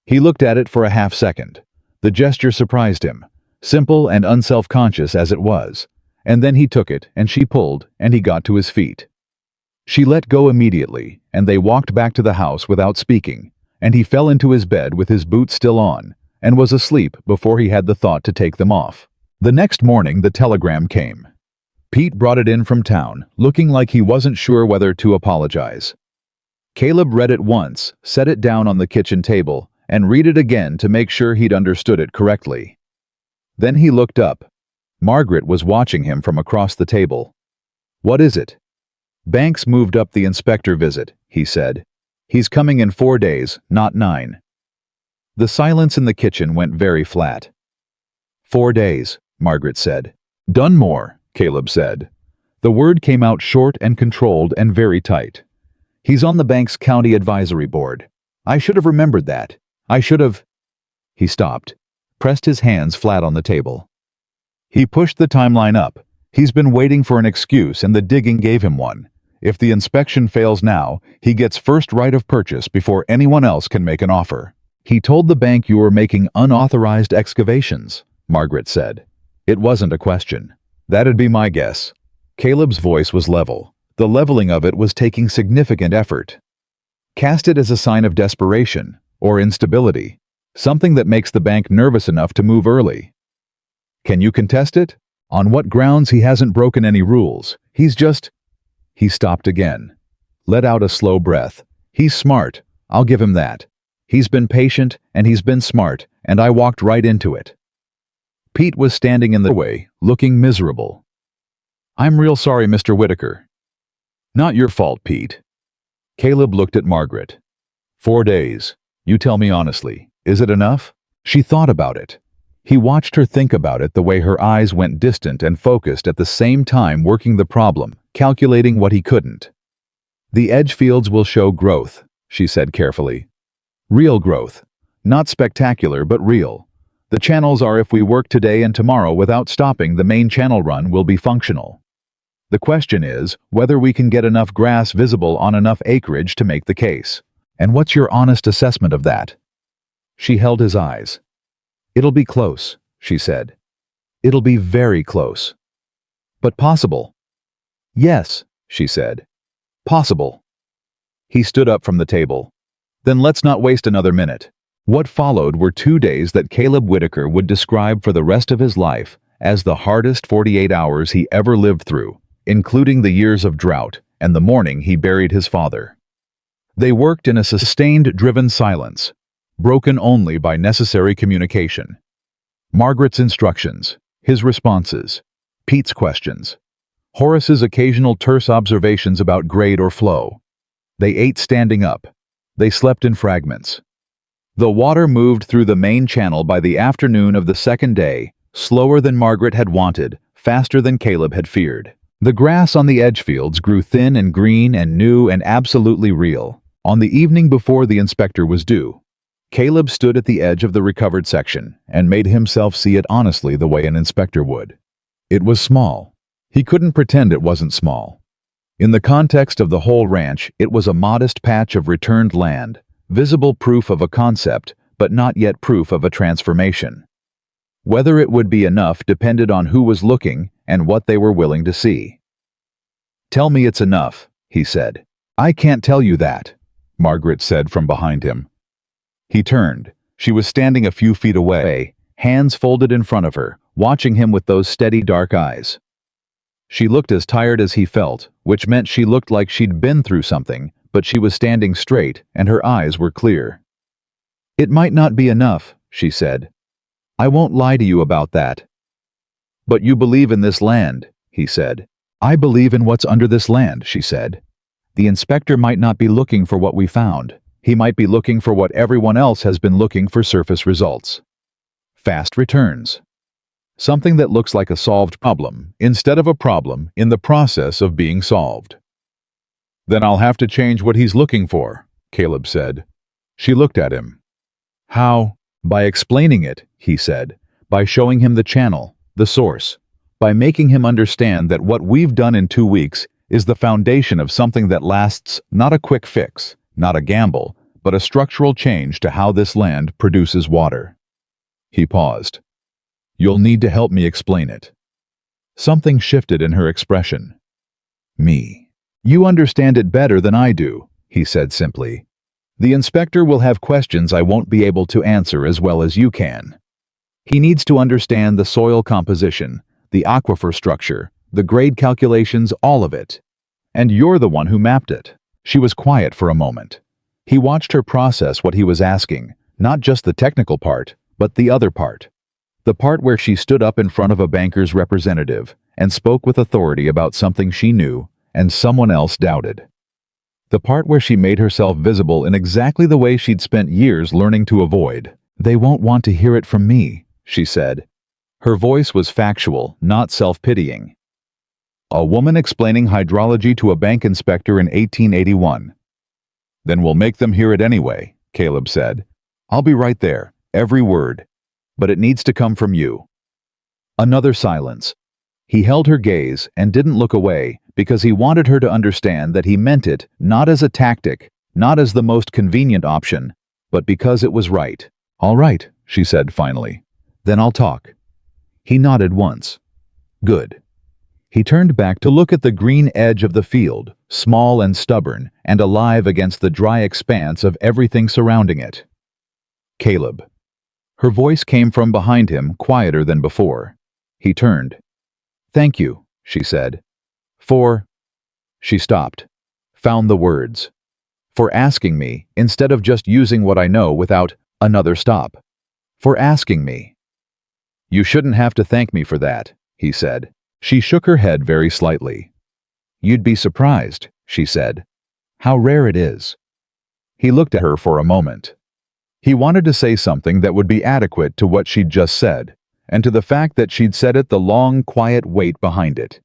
He looked at it for a half-second. The gesture surprised him, simple and unself-conscious as it was, and then he took it, and she pulled, and he got to his feet. She let go immediately, and they walked back to the house without speaking, and he fell into his bed with his boots still on, and was asleep before he had the thought to take them off. The next morning the telegram came. Pete brought it in from town, looking like he wasn't sure whether to apologize. Caleb read it once, set it down on the kitchen table, and read it again to make sure he'd understood it correctly. Then he looked up. Margaret was watching him from across the table. "What is it?" "Banks moved up the inspector visit," he said. "He's coming in 4 days, not 9. The silence in the kitchen went very flat. 4 days, Margaret said. "Done more," Caleb said. The word came out short and controlled and very tight. "He's on the bank's county advisory board. I should have remembered that. I should have—" He stopped, pressed his hands flat on the table. He pushed the timeline up. He's been waiting for an excuse and the digging gave him one. If the inspection fails now, he gets first right of purchase before anyone else can make an offer. "He told the bank you were making unauthorized excavations," Margaret said. It wasn't a question. "That'd be my guess." Caleb's voice was level. The leveling of it was taking significant effort. "Cast it as a sign of desperation, or instability. Something that makes the bank nervous enough to move early." "Can you contest it? On what grounds? He hasn't broken any rules. He's just—" He stopped again. Let out a slow breath. "He's smart. I'll give him that. He's been patient, and he's been smart, and I walked right into it." Pete was standing in the way, looking miserable. "I'm real sorry, Mr. Whitaker." "Not your fault, Pete." Caleb looked at Margaret. 4 days. You tell me honestly, is it enough?" She thought about it. He watched her think about it, the way her eyes went distant and focused at the same time, working the problem, calculating what he couldn't. "The edge fields will show growth," she said carefully. "Real growth. Not spectacular, but real. The channels are, if we work today and tomorrow without stopping, the main channel run will be functional. The question is whether we can get enough grass visible on enough acreage to make the case. And what's your honest assessment of that?" She held his eyes. "It'll be close," she said. "It'll be very close." "But possible." "Yes," she said. "Possible." He stood up from the table. "Then let's not waste another minute." What followed were 2 days that Caleb Whitaker would describe for the rest of his life as the hardest 48 hours he ever lived through, including the years of drought and the morning he buried his father. They worked in a sustained, driven silence, broken only by necessary communication. Margaret's instructions, his responses, Pete's questions, Horace's occasional terse observations about grade or flow. They ate standing up. They slept in fragments. The water moved through the main channel by the afternoon of the second day, slower than Margaret had wanted, faster than Caleb had feared. The grass on the edge fields grew thin and green and new and absolutely real. On the evening before the inspector was due, Caleb stood at the edge of the recovered section and made himself see it honestly the way an inspector would. It was small. He couldn't pretend it wasn't small. In the context of the whole ranch, it was a modest patch of returned land, visible proof of a concept, but not yet proof of a transformation. Whether it would be enough depended on who was looking and what they were willing to see. "Tell me it's enough," he said. "I can't tell you that," Margaret said from behind him. He turned. She was standing a few feet away, hands folded in front of her, watching him with those steady dark eyes. She looked as tired as he felt, which meant she looked like she'd been through something, but she was standing straight and her eyes were clear. "It might not be enough," she said. "I won't lie to you about that." "But you believe in this land," he said. "I believe in what's under this land," she said. "The inspector might not be looking for what we found. He might be looking for what everyone else has been looking for: surface results. Fast returns. Something that looks like a solved problem, instead of a problem in the process of being solved." "Then I'll have to change what he's looking for," Caleb said. She looked at him. "How?" "By explaining it," he said. "By showing him the channel, the source. By making him understand that what we've done in 2 weeks is the foundation of something that lasts, not a quick fix, not a gamble, but a structural change to how this land produces water." He paused. "You'll need to help me explain it." Something shifted in her expression. "Me. You understand it better than I do," he said simply. "The inspector will have questions I won't be able to answer as well as you can. He needs to understand the soil composition, the aquifer structure, The grade calculations, all of it. And you're the one who mapped it. She was quiet for a moment. He watched her process what he was asking, not just the technical part, but the other part. The part where she stood up in front of a banker's representative and spoke with authority about something she knew and someone else doubted. The part where she made herself visible in exactly the way she'd spent years learning to avoid. "They won't want to hear it from me," she said. Her voice was factual, not self-pitying. A woman explaining hydrology to a bank inspector in 1881. "Then we'll make them hear it anyway," Caleb said. "I'll be right there, every word. But it needs to come from you." Another silence. He held her gaze and didn't look away because he wanted her to understand that he meant it not as a tactic, not as the most convenient option, but because it was right. "All right," she said finally. "Then I'll talk." He nodded once. "Good." He turned back to look at the green edge of the field, small and stubborn, and alive against the dry expanse of everything surrounding it. "Caleb." Her voice came from behind him, quieter than before. He turned. "Thank you," she said. "For—" She stopped, found the words. "For asking me, instead of just using what I know without another stop. For asking me." "You shouldn't have to thank me for that," he said. She shook her head very slightly. "You'd be surprised," she said. "How rare it is." He looked at her for a moment. He wanted to say something that would be adequate to what she'd just said, and to the fact that she'd said it, the long, quiet weight behind it.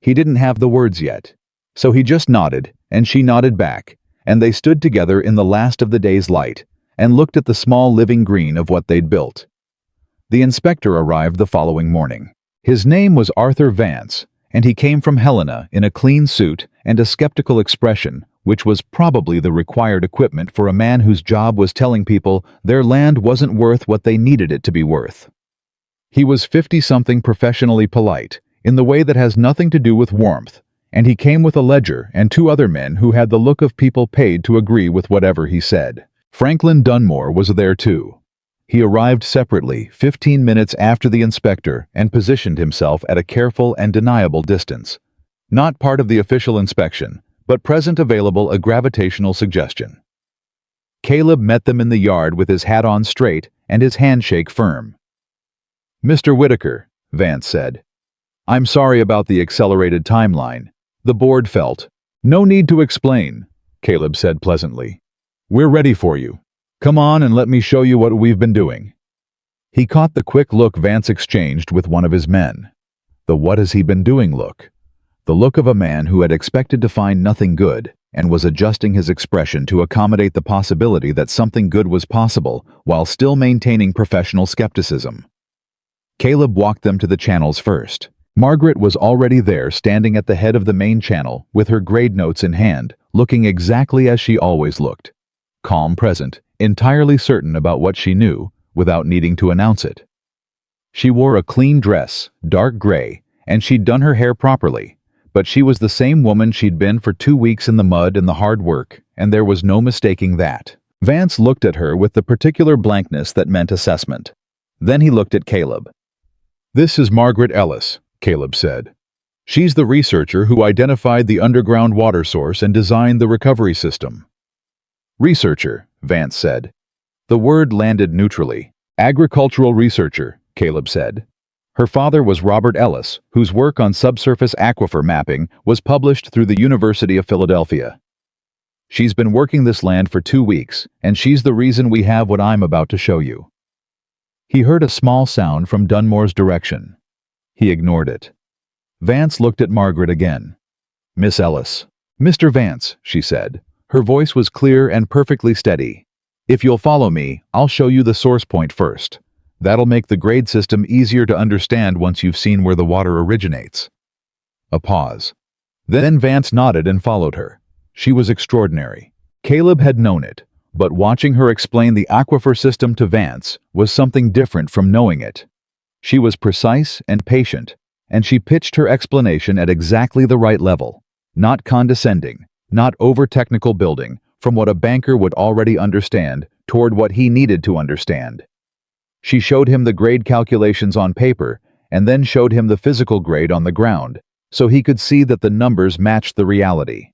He didn't have the words yet, so he just nodded, and she nodded back, and they stood together in the last of the day's light, and looked at the small living green of what they'd built. The inspector arrived the following morning. His name was Arthur Vance, and he came from Helena in a clean suit and a skeptical expression, which was probably the required equipment for a man whose job was telling people their land wasn't worth what they needed it to be worth. He was 50-something, professionally polite, in the way that has nothing to do with warmth, and he came with a ledger and two other men who had the look of people paid to agree with whatever he said. Franklin Dunmore was there too. He arrived separately 15 minutes after the inspector and positioned himself at a careful and deniable distance. Not part of the official inspection, but present, available, a gravitational suggestion. Caleb met them in the yard with his hat on straight and his handshake firm. "Mr. Whitaker," Vance said. "I'm sorry about the accelerated timeline. The board felt." "No need to explain," Caleb said pleasantly. "We're ready for you. Come on and let me show you what we've been doing." He caught the quick look Vance exchanged with one of his men. The "what has he been doing" look. The look of a man who had expected to find nothing good and was adjusting his expression to accommodate the possibility that something good was possible while still maintaining professional skepticism. Caleb walked them to the channels first. Margaret was already there, standing at the head of the main channel with her grade notes in hand, looking exactly as she always looked. Calm, present, entirely certain about what she knew, without needing to announce it. She wore a clean dress, dark gray, and she'd done her hair properly, but she was the same woman she'd been for 2 weeks in the mud and the hard work, and there was no mistaking that. Vance looked at her with the particular blankness that meant assessment. Then he looked at Caleb. "This is Margaret Ellis," Caleb said. "She's the researcher who identified the underground water source and designed the recovery system." "Researcher," Vance said. The word landed neutrally. "Agricultural researcher," Caleb said. Her father was Robert Ellis, whose work on subsurface aquifer mapping was published through the University of Philadelphia. "She's been working this land for 2 weeks, and she's the reason we have what I'm about to show you." He heard a small sound from Dunmore's direction. He ignored it. Vance looked at Margaret again. "Miss Ellis." "Mr. Vance," she said. Her voice was clear and perfectly steady. "If you'll follow me, I'll show you the source point first. That'll make the grade system easier to understand once you've seen where the water originates." A pause. Then Vance nodded and followed her. She was extraordinary. Caleb had known it, but watching her explain the aquifer system to Vance was something different from knowing it. She was precise and patient, and she pitched her explanation at exactly the right level, not condescending, not over-technical, building from what a banker would already understand toward what he needed to understand. She showed him the grade calculations on paper and then showed him the physical grade on the ground, so he could see that the numbers matched the reality.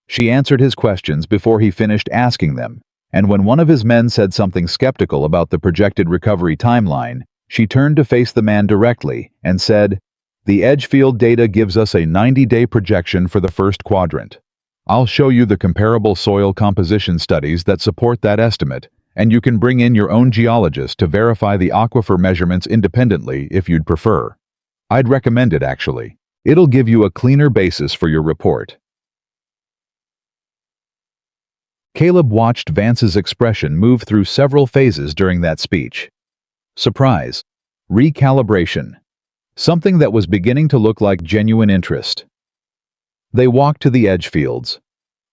She answered his questions before he finished asking them, and when one of his men said something skeptical about the projected recovery timeline, she turned to face the man directly and said, "The Edgefield data gives us a 90-day projection for the first quadrant. I'll show you the comparable soil composition studies that support that estimate, and you can bring in your own geologist to verify the aquifer measurements independently if you'd prefer. I'd recommend it, actually. It'll give you a cleaner basis for your report." Caleb watched Vance's expression move through several phases during that speech. Surprise, recalibration, something that was beginning to look like genuine interest. They walked to the edge fields.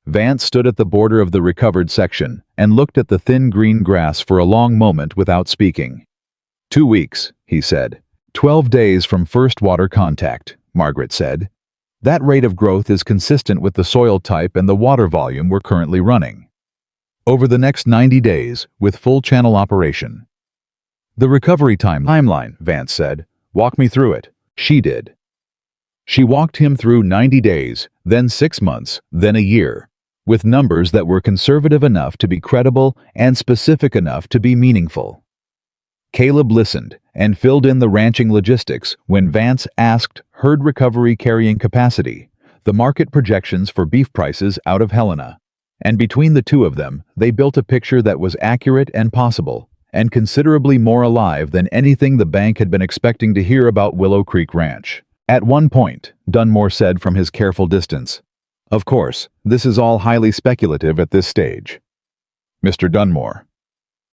Vance stood at the border of the recovered section and looked at the thin green grass for a long moment without speaking. 2 weeks, he said. 12 days from first water contact, Margaret said. That rate of growth is consistent with the soil type and the water volume we're currently running. Over the next 90 days, with full channel operation. The recovery timeline, Vance said. Walk me through it. She did. She walked him through 90 days, then 6 months, then a year, with numbers that were conservative enough to be credible and specific enough to be meaningful. Caleb listened and filled in the ranching logistics when Vance asked herd recovery carrying capacity, the market projections for beef prices out of Helena, and between the two of them, they built a picture that was accurate and possible, and considerably more alive than anything the bank had been expecting to hear about Willow Creek Ranch. At one point, Dunmore said from his careful distance, "Of course, this is all highly speculative at this stage." "Mr. Dunmore."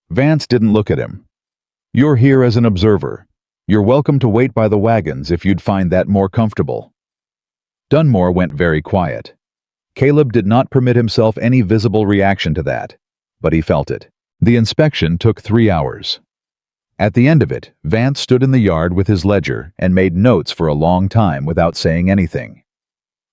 Vance didn't look at him. "You're here as an observer. You're welcome to wait by the wagons if you'd find that more comfortable." Dunmore went very quiet. Caleb did not permit himself any visible reaction to that, but he felt it. The inspection took 3 hours. At the end of it, Vance stood in the yard with his ledger and made notes for a long time without saying anything.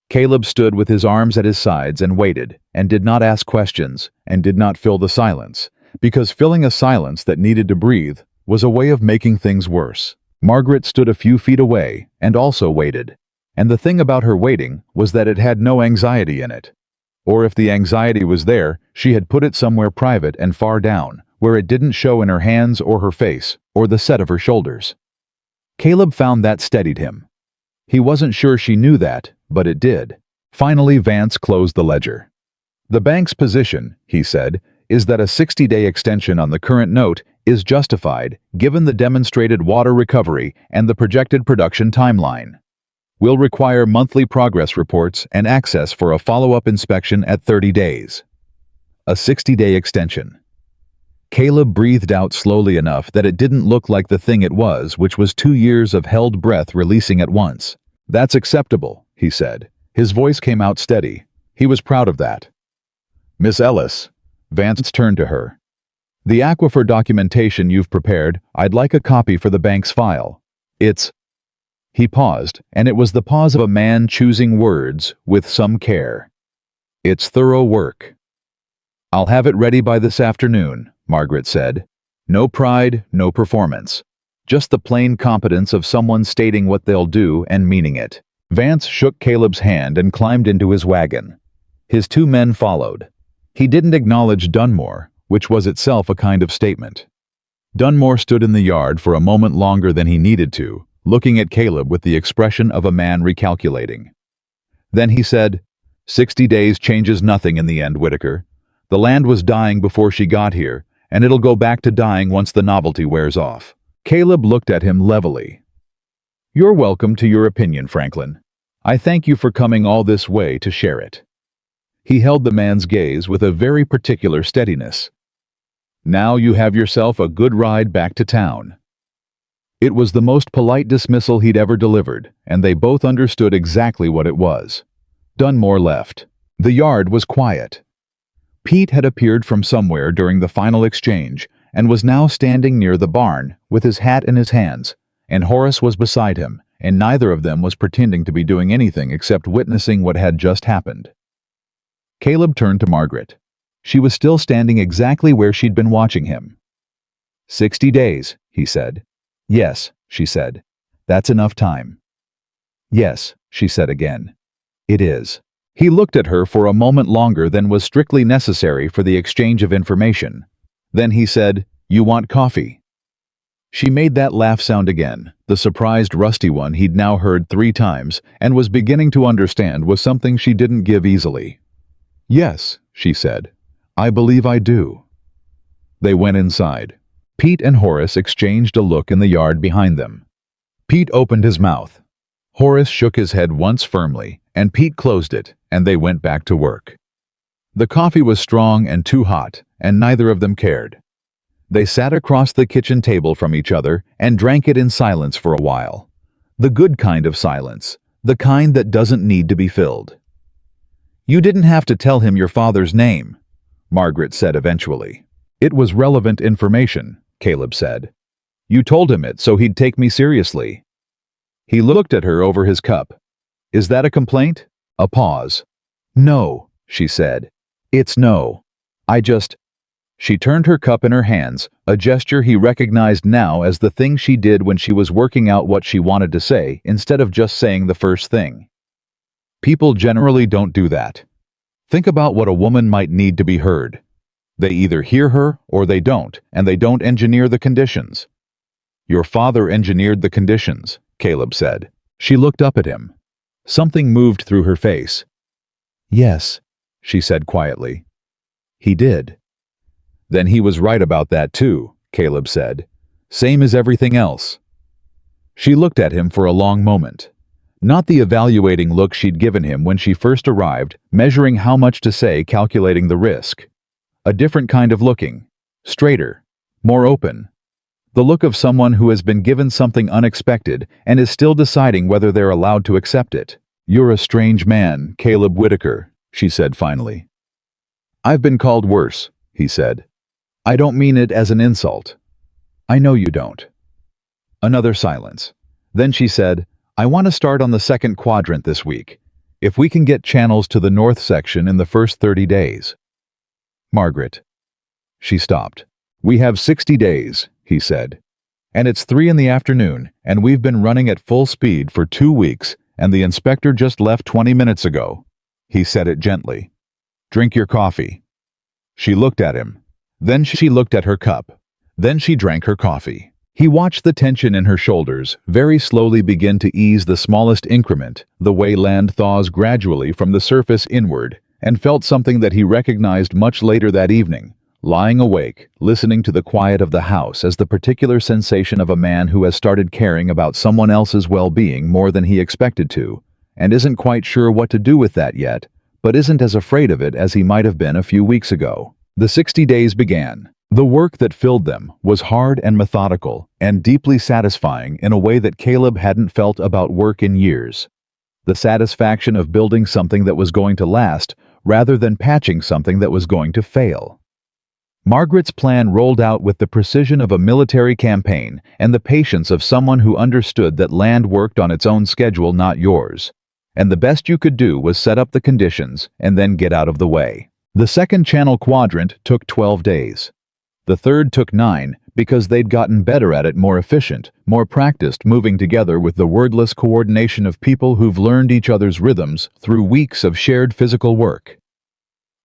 Caleb stood with his arms at his sides and waited, and did not ask questions, and did not fill the silence, because filling a silence that needed to breathe was a way of making things worse. Margaret stood a few feet away and also waited, and the thing about her waiting was that it had no anxiety in it. Or if the anxiety was there, she had put it somewhere private and far down, where it didn't show in her hands or her face, or the set of her shoulders. Caleb found that steadied him. He wasn't sure she knew that, but it did. Finally, Vance closed the ledger. "The bank's position," he said, "is that a 60-day extension on the current note is justified given the demonstrated water recovery and the projected production timeline. We'll require monthly progress reports and access for a follow-up inspection at 30 days. A 60-day extension." Caleb breathed out slowly enough that it didn't look like the thing it was, which was 2 years of held breath releasing at once. "That's acceptable," he said. His voice came out steady. He was proud of that. "Miss Ellis," Vance turned to her. "The aquifer documentation you've prepared, I'd like a copy for the bank's file. It's..." He paused, and it was the pause of a man choosing words with some care. "It's thorough work." "I'll have it ready by this afternoon," Margaret said. "No pride, no performance. Just the plain competence of someone stating what they'll do and meaning it." Vance shook Caleb's hand and climbed into his wagon. His 2 men followed. He didn't acknowledge Dunmore, which was itself a kind of statement. Dunmore stood in the yard for a moment longer than he needed to, looking at Caleb with the expression of a man recalculating. Then he said, 60 days changes nothing in the end, Whitaker. The land was dying before she got here, and it'll go back to dying once the novelty wears off." Caleb looked at him levelly. "You're welcome to your opinion, Franklin. I thank you for coming all this way to share it." He held the man's gaze with a very particular steadiness. "Now you have yourself a good ride back to town." It was the most polite dismissal he'd ever delivered, and they both understood exactly what it was. Dunmore left. The yard was quiet. Pete had appeared from somewhere during the final exchange and was now standing near the barn with his hat in his hands, and Horace was beside him, and neither of them was pretending to be doing anything except witnessing what had just happened. Caleb turned to Margaret. She was still standing exactly where she'd been watching him. 60 days, he said. "Yes," she said. "That's enough time." Yes, she said again. It is. He looked at her for a moment longer than was strictly necessary for the exchange of information. Then he said, "You want coffee?" She made that laugh sound again, the surprised rusty one he'd now heard 3 times and was beginning to understand was something she didn't give easily. "Yes," she said. "I believe I do." They went inside. Pete and Horace exchanged a look in the yard behind them. Pete opened his mouth. Horace shook his head once firmly, and Pete closed it, and they went back to work. The coffee was strong and too hot, and neither of them cared. They sat across the kitchen table from each other and drank it in silence for a while. The good kind of silence, the kind that doesn't need to be filled. "You didn't have to tell him your father's name," Margaret said eventually. "It was relevant information," Caleb said. "You told him it so he'd take me seriously." He looked at her over his cup. "Is that a complaint?" A pause. "No," she said. "It's no. I just—" She turned her cup in her hands, a gesture he recognized now as the thing she did when she was working out what she wanted to say instead of just saying the first thing. People generally don't do that. Think about what a woman might need to be heard. They either hear her or they don't, and they don't engineer the conditions. "Your father engineered the conditions," Caleb said. She looked up at him. Something moved through her face. "Yes," she said quietly. "He did." "Then he was right about that too," Caleb said. "Same as everything else." She looked at him for a long moment. Not the evaluating look she'd given him when she first arrived, measuring how much to say, calculating the risk. A different kind of looking. Straighter. More open. The look of someone who has been given something unexpected and is still deciding whether they're allowed to accept it. "You're a strange man, Caleb Whitaker," she said finally. "I've been called worse," he said. "I don't mean it as an insult." "I know you don't." Another silence. Then she said, "I want to start on the second quadrant this week. If we can get channels to the north section in the first 30 days. Margaret. She stopped. "We have 60 days, he said. "And it's 3 in the afternoon, and we've been running at full speed for 2 weeks, and the inspector just left 20 minutes ago." He said it gently. "Drink your coffee." She looked at him. Then she looked at her cup. Then she drank her coffee. He watched the tension in her shoulders very slowly begin to ease the smallest increment, the way land thaws gradually from the surface inward, and felt something that he recognized much later that evening, lying awake, listening to the quiet of the house as the particular sensation of a man who has started caring about someone else's well-being more than he expected to, and isn't quite sure what to do with that yet, but isn't as afraid of it as he might have been a few weeks ago. The 60 days began. The work that filled them was hard and methodical and deeply satisfying in a way that Caleb hadn't felt about work in years. The satisfaction of building something that was going to last rather than patching something that was going to fail. Margaret's plan rolled out with the precision of a military campaign and the patience of someone who understood that land worked on its own schedule, not yours. And the best you could do was set up the conditions and then get out of the way. The second channel quadrant took 12 days. The third took 9 because they'd gotten better at it, more efficient, more practiced moving together with the wordless coordination of people who've learned each other's rhythms through weeks of shared physical work.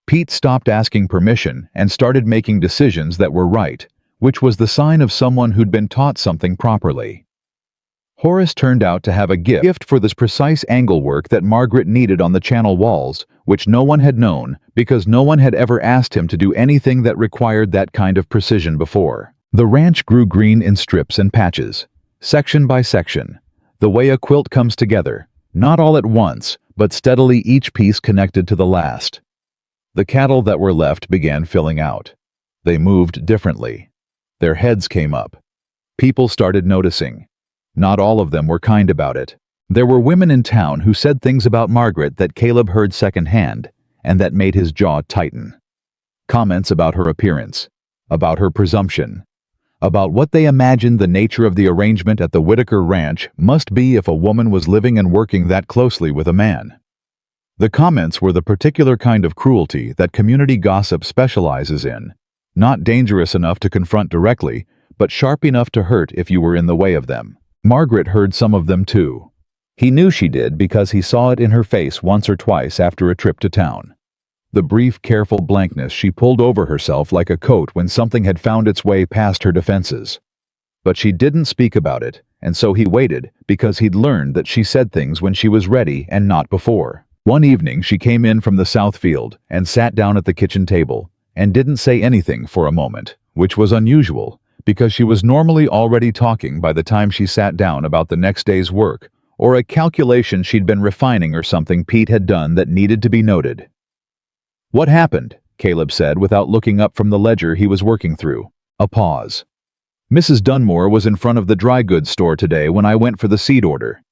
Pete stopped asking permission and started making decisions that were right, which was the sign of someone who'd been taught something properly. Horace turned out to have a gift for this precise angle work that Margaret needed on the channel walls, which no one had known because no one had ever asked him to do anything that required that kind of precision before. The ranch grew green in strips and patches, section by section, the way a quilt comes together, not all at once, but steadily each piece connected to the last. The cattle that were left began filling out. They moved differently. Their heads came up. People started noticing. Not all of them were kind about it. There were women in town who said things about Margaret that Caleb heard secondhand, and that made his jaw tighten. Comments about her appearance, about her presumption, about what they imagined the nature of the arrangement at the Whitaker Ranch must be if a woman was living and working that closely with a man. The comments were the particular kind of cruelty that community gossip specializes in, not dangerous enough to confront directly, but sharp enough to hurt if you were in the way of them. Margaret heard some of them too. He knew she did because he saw it in her face once or twice after a trip to town. The brief, careful blankness she pulled over herself like a coat when something had found its way past her defenses. But she didn't speak about it, and so he waited because he'd learned that she said things when she was ready and not before. One evening she came in from the south field and sat down at the kitchen table and didn't say anything for a moment, which was unusual because she was normally already talking by the time she sat down about the next day's work or a calculation she'd been refining or something Pete had done that needed to be noted. "What happened?" Caleb said without looking up from the ledger he was working through. A pause. "Mrs. Dunmore was in front of the dry goods store today when I went for the seed order."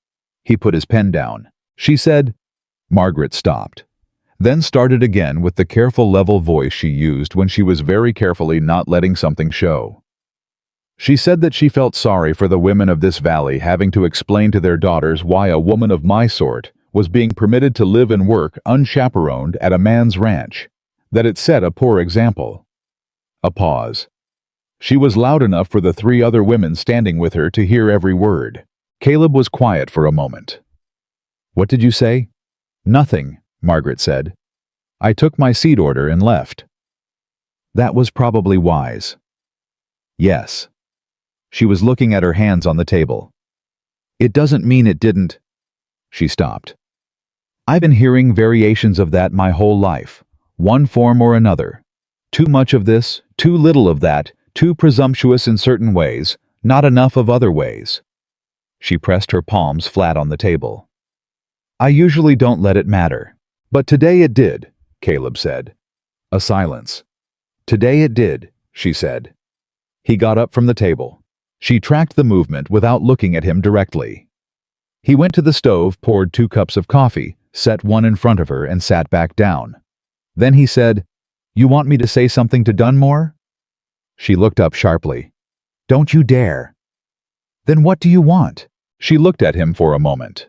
He put his pen down. "She said—" Margaret stopped, then started again with the careful level voice she used when she was very carefully not letting something show. "She said that she felt sorry for the women of this valley having to explain to their daughters why a woman of my sort was being permitted to live and work unchaperoned at a man's ranch, that it set a poor example." A pause. She was loud enough for the 3 other women standing with her to hear every word. Caleb was quiet for a moment. "What did you say?" "Nothing," Margaret said. "I took my seed order and left." "That was probably wise." "Yes." She was looking at her hands on the table. "It doesn't mean it didn't—" She stopped. "I've been hearing variations of that my whole life, one form or another. Too much of this, too little of that, too presumptuous in certain ways, not enough of other ways." She pressed her palms flat on the table. "I usually don't let it matter. But today it did," Caleb said. A silence. "Today it did," she said. He got up from the table. She tracked the movement without looking at him directly. He went to the stove, poured 2 cups of coffee, set one in front of her, and sat back down. Then he said, "You want me to say something to Dunmore?" She looked up sharply. "Don't you dare." "Then what do you want?" She looked at him for a moment.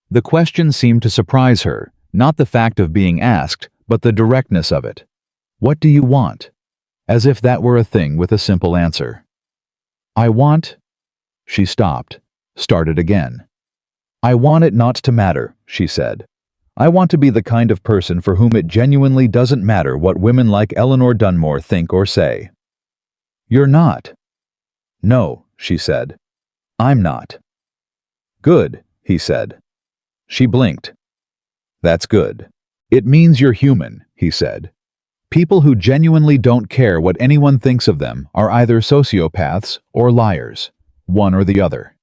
The question seemed to surprise her, not the fact of being asked, but the directness of it. "What do you want?" As if that were a thing with a simple answer. "I want—" She stopped, started again. "I want it not to matter," she said. "I want to be the kind of person for whom it genuinely doesn't matter what women like Eleanor Dunmore think or say." "You're not." "No," she said. "I'm not." "Good," he said. She blinked. "That's good. It means you're human," he said. "People who genuinely don't care what anyone thinks of them are either sociopaths or liars, one or the other."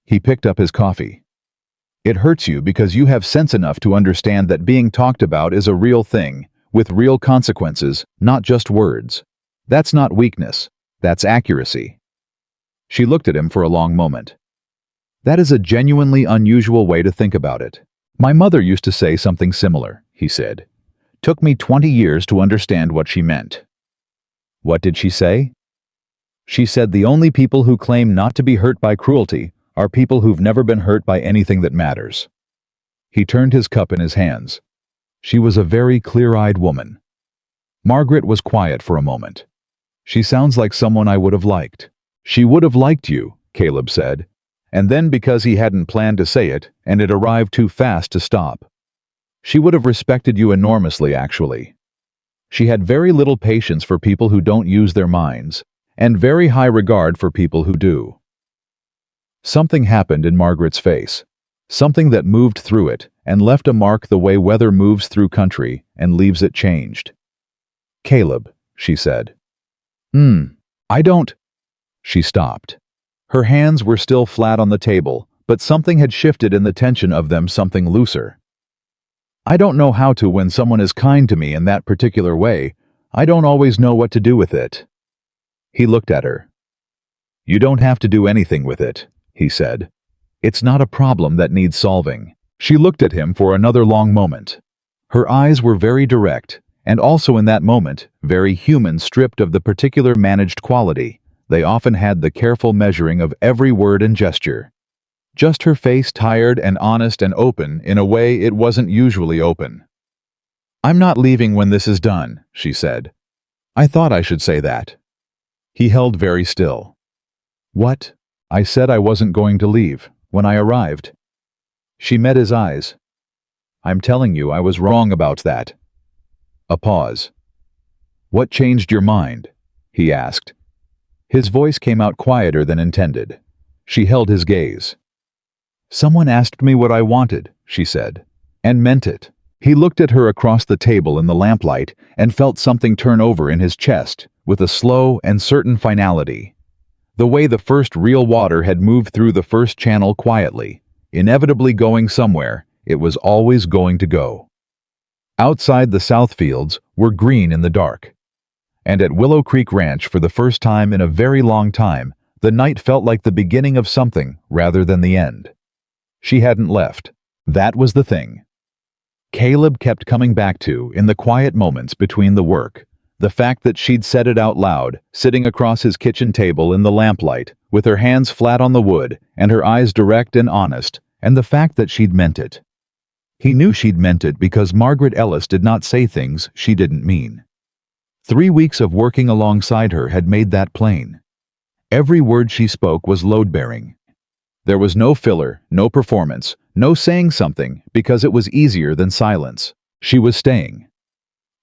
He picked up his coffee. "It hurts you because you have sense enough to understand that being talked about is a real thing, with real consequences, not just words. That's not weakness, that's accuracy." She looked at him for a long moment. "That is a genuinely unusual way to think about it. My mother used to say something similar," he said. "Took me 20 years to understand what she meant." "What did she say?" "She said the only people who claim not to be hurt by cruelty are people who've never been hurt by anything that matters." He turned his cup in his hands. She was a very clear-eyed woman. Margaret was quiet for a moment. "She sounds like someone I would have liked." "She would have liked you," Caleb said. And then, because he hadn't planned to say it, and it arrived too fast to stop, "She would have respected you enormously, actually. She had very little patience for people who don't use their minds, and very high regard for people who do." Something happened in Margaret's face, something that moved through it and left a mark the way weather moves through country and leaves it changed. "Caleb," she said. I don't—" She stopped. Her hands were still flat on the table, but something had shifted in the tension of them, something looser. "I don't know how to when someone is kind to me in that particular way. I don't always know what to do with it." He looked at her. "You don't have to do anything with it," he said. "It's not a problem that needs solving." She looked at him for another long moment. Her eyes were very direct, and also in that moment, very human, stripped of the particular managed quality. They often had the careful measuring of every word and gesture. Just her face, tired and honest and open in a way it wasn't usually open. "I'm not leaving when this is done," she said. "I thought I should say that." He held very still. "What?" "I said I wasn't going to leave when I arrived." She met his eyes. "I'm telling you, I was wrong about that." A pause. "What changed your mind?" he asked. His voice came out quieter than intended. She held his gaze. "Someone asked me what I wanted," she said, "and meant it." He looked at her across the table in the lamplight and felt something turn over in his chest with a slow and certain finality. The way the first real water had moved through the first channel quietly, inevitably going somewhere, it was always going to go. Outside, the south fields were green in the dark. And at Willow Creek Ranch, for the first time in a very long time, the night felt like the beginning of something rather than the end. She hadn't left. That was the thing. Caleb kept coming back to, in the quiet moments between the work, the fact that she'd said it out loud, sitting across his kitchen table in the lamplight, with her hands flat on the wood and her eyes direct and honest, and the fact that she'd meant it. He knew she'd meant it because Margaret Ellis did not say things she didn't mean. 3 weeks of working alongside her had made that plain. Every word she spoke was load-bearing. There was no filler, no performance, no saying something because it was easier than silence. She was staying.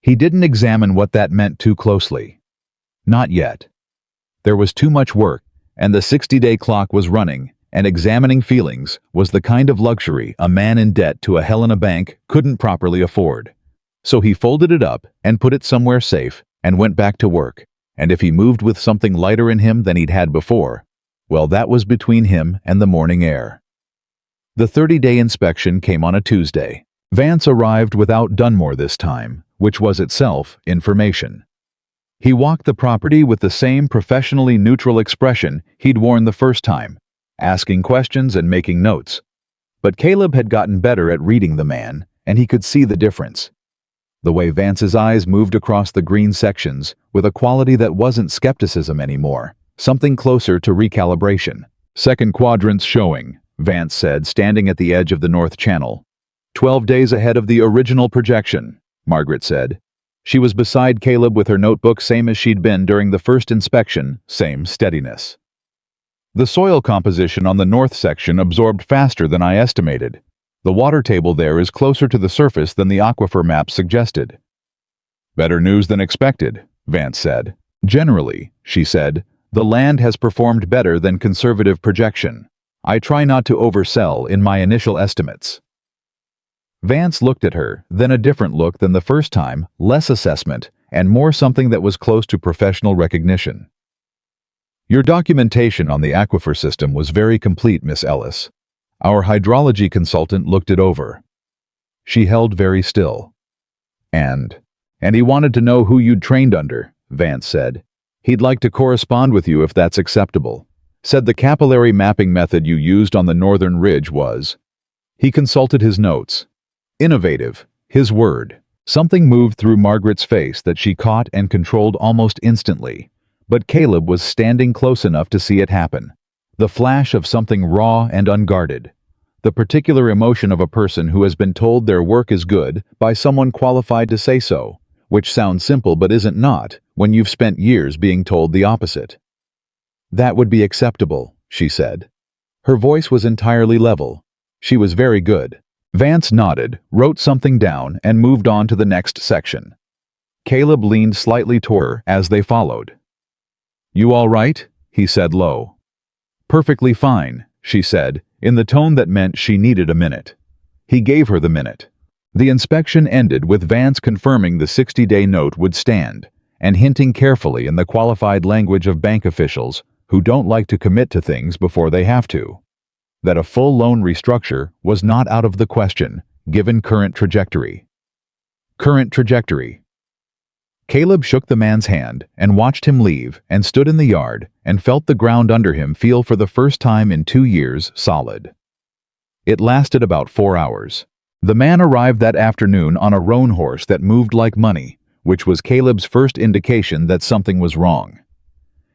He didn't examine what that meant too closely. Not yet. There was too much work, and the 60-day clock was running, and examining feelings was the kind of luxury a man in debt to a Helena bank couldn't properly afford. So he folded it up and put it somewhere safe and went back to work, and if he moved with something lighter in him than he'd had before, well, that was between him and the morning air. The 30-day inspection came on a Tuesday. Vance arrived without Dunmore this time, which was itself information. He walked the property with the same professionally neutral expression he'd worn the first time, asking questions and making notes. But Caleb had gotten better at reading the man, and he could see the difference. The way Vance's eyes moved across the green sections with a quality that wasn't skepticism anymore, something closer to recalibration. "Second quadrant's showing," Vance said, standing at the edge of the North Channel. 12 days ahead of the original projection, Margaret said. She was beside Caleb with her notebook, same as she'd been during the first inspection, same steadiness. "The soil composition on the north section absorbed faster than I estimated. The water table there is closer to the surface than the aquifer map suggested." "Better news than expected," Vance said. "Generally," she said, "the land has performed better than conservative projection. I try not to oversell in my initial estimates." Vance looked at her, then a different look than the first time, less assessment, and more something that was close to professional recognition. "Your documentation on the aquifer system was very complete, Miss Ellis. Our hydrology consultant looked it over." She held very still. And he wanted to know who you'd trained under," Vance said. "He'd like to correspond with you if that's acceptable. Said the capillary mapping method you used on the northern ridge was—" He consulted his notes. "Innovative," his word. Something moved through Margaret's face that she caught and controlled almost instantly, but Caleb was standing close enough to see it happen. The flash of something raw and unguarded. The particular emotion of a person who has been told their work is good by someone qualified to say so, which sounds simple but isn't not when you've spent years being told the opposite. "That would be acceptable," she said. Her voice was entirely level. She was very good. Vance nodded, wrote something down, and moved on to the next section. Caleb leaned slightly toward her as they followed. "You all right?" he said low. "Perfectly fine," she said, in the tone that meant she needed a minute. He gave her the minute. The inspection ended with Vance confirming the 60-day note would stand, and hinting carefully in the qualified language of bank officials who don't like to commit to things before they have to, that a full loan restructure was not out of the question, given current trajectory. Current trajectory. Caleb shook the man's hand and watched him leave and stood in the yard and felt the ground under him feel for the first time in 2 years solid. It lasted about 4 hours. The man arrived that afternoon on a roan horse that moved like money, which was Caleb's first indication that something was wrong.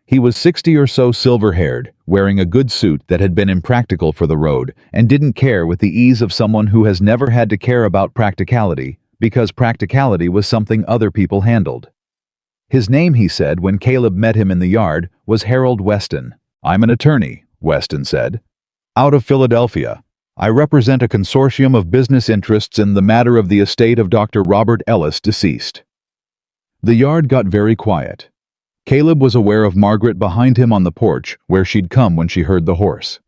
He was 60 or so, silver-haired, wearing a good suit that had been impractical for the road and didn't care with the ease of someone who has never had to care about practicality, because practicality was something other people handled. His name, he said when Caleb met him in the yard, was Harold Weston. "I'm an attorney," Weston said. "Out of Philadelphia. I represent a consortium of business interests in the matter of the estate of Dr. Robert Ellis, deceased. The yard got very quiet. Caleb was aware of Margaret behind him on the porch, where she'd come when she heard the horse.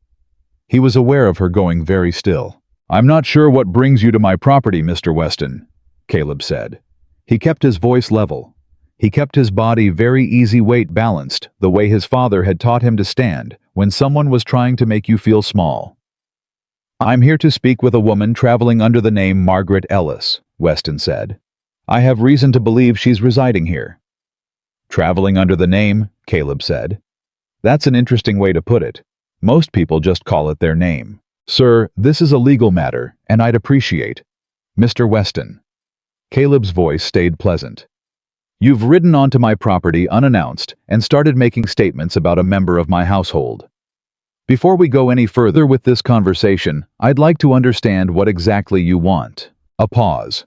He was aware of her going very still. "I'm not sure what brings you to my property, Mr. Weston," Caleb said. He kept his voice level. He kept his body very easy weight balanced, the way his father had taught him to stand when someone was trying to make you feel small. "I'm here to speak with a woman traveling under the name Margaret Ellis," Weston said. "I have reason to believe she's residing here." "Traveling under the name," Caleb said. "That's an interesting way to put it. Most people just call it their name." "Sir, this is a legal matter, and I'd appreciate—" "Mr. Weston." Caleb's voice stayed pleasant. "You've ridden onto my property unannounced and started making statements about a member of my household. Before we go any further with this conversation, I'd like to understand what exactly you want." A pause.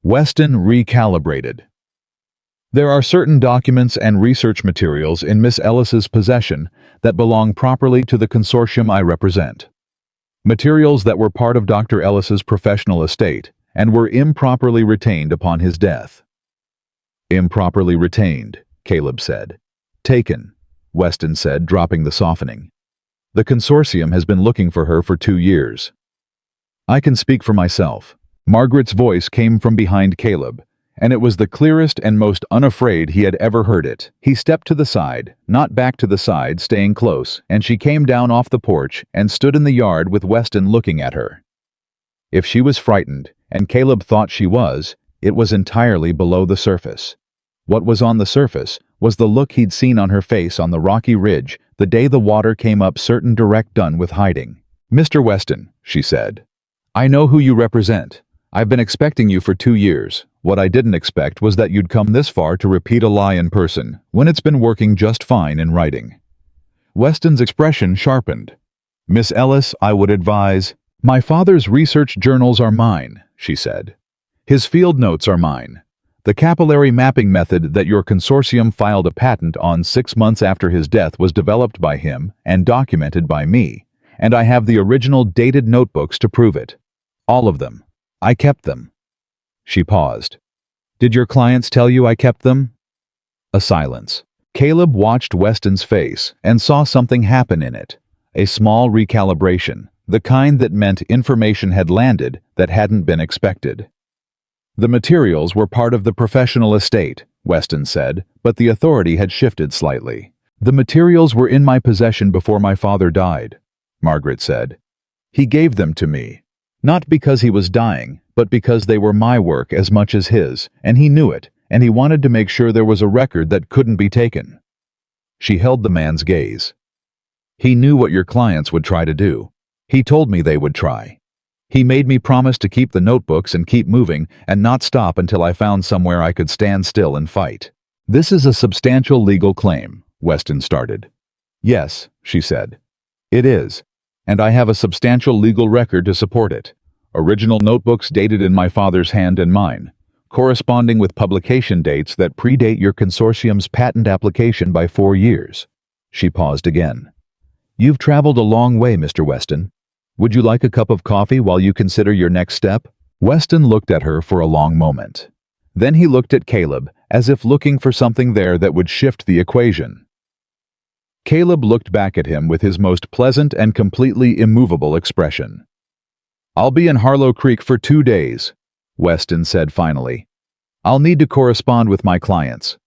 Weston recalibrated. "There are certain documents and research materials in Miss Ellis's possession that belong properly to the consortium I represent. Materials that were part of Dr. Ellis's professional estate and were improperly retained upon his death." "Improperly retained," Caleb said. "Taken," Weston said, dropping the softening. "The consortium has been looking for her for 2 years. I can speak for myself." Margaret's voice came from behind Caleb, and it was the clearest and most unafraid he had ever heard it. He stepped to the side, not back to the side, staying close, and she came down off the porch and stood in the yard with Weston looking at her. If she was frightened, and Caleb thought she was, it was entirely below the surface. What was on the surface was the look he'd seen on her face on the rocky ridge the day the water came up certain direct done with hiding. "Mr. Weston," she said, "I know who you represent. I've been expecting you for 2 years. What I didn't expect was that you'd come this far to repeat a lie in person, when it's been working just fine in writing." Weston's expression sharpened. "Miss Ellis, I would advise—" "My father's research journals are mine," she said. "His field notes are mine. The capillary mapping method that your consortium filed a patent on 6 months after his death was developed by him and documented by me, and I have the original dated notebooks to prove it. All of them. I kept them." She paused. "Did your clients tell you I kept them?" A silence. Caleb watched Weston's face and saw something happen in it. A small recalibration, the kind that meant information had landed that hadn't been expected. "The materials were part of the professional estate," Weston said, but the authority had shifted slightly. "The materials were in my possession before my father died," Margaret said. "He gave them to me. Not because he was dying, but because they were my work as much as his, and he knew it, and he wanted to make sure there was a record that couldn't be taken." She held the man's gaze. "He knew what your clients would try to do. He told me they would try. He made me promise to keep the notebooks and keep moving and not stop until I found somewhere I could stand still and fight." "This is a substantial legal claim," Weston started. "Yes," she said. "It is. And I have a substantial legal record to support it. Original notebooks dated in my father's hand and mine, corresponding with publication dates that predate your consortium's patent application by 4 years." She paused again. "You've traveled a long way, Mr. Weston. Would you like a cup of coffee while you consider your next step?" Weston looked at her for a long moment. Then he looked at Caleb, as if looking for something there that would shift the equation. Caleb looked back at him with his most pleasant and completely immovable expression. "I'll be in Harlow Creek for 2 days," Weston said finally. "I'll need to correspond with my clients."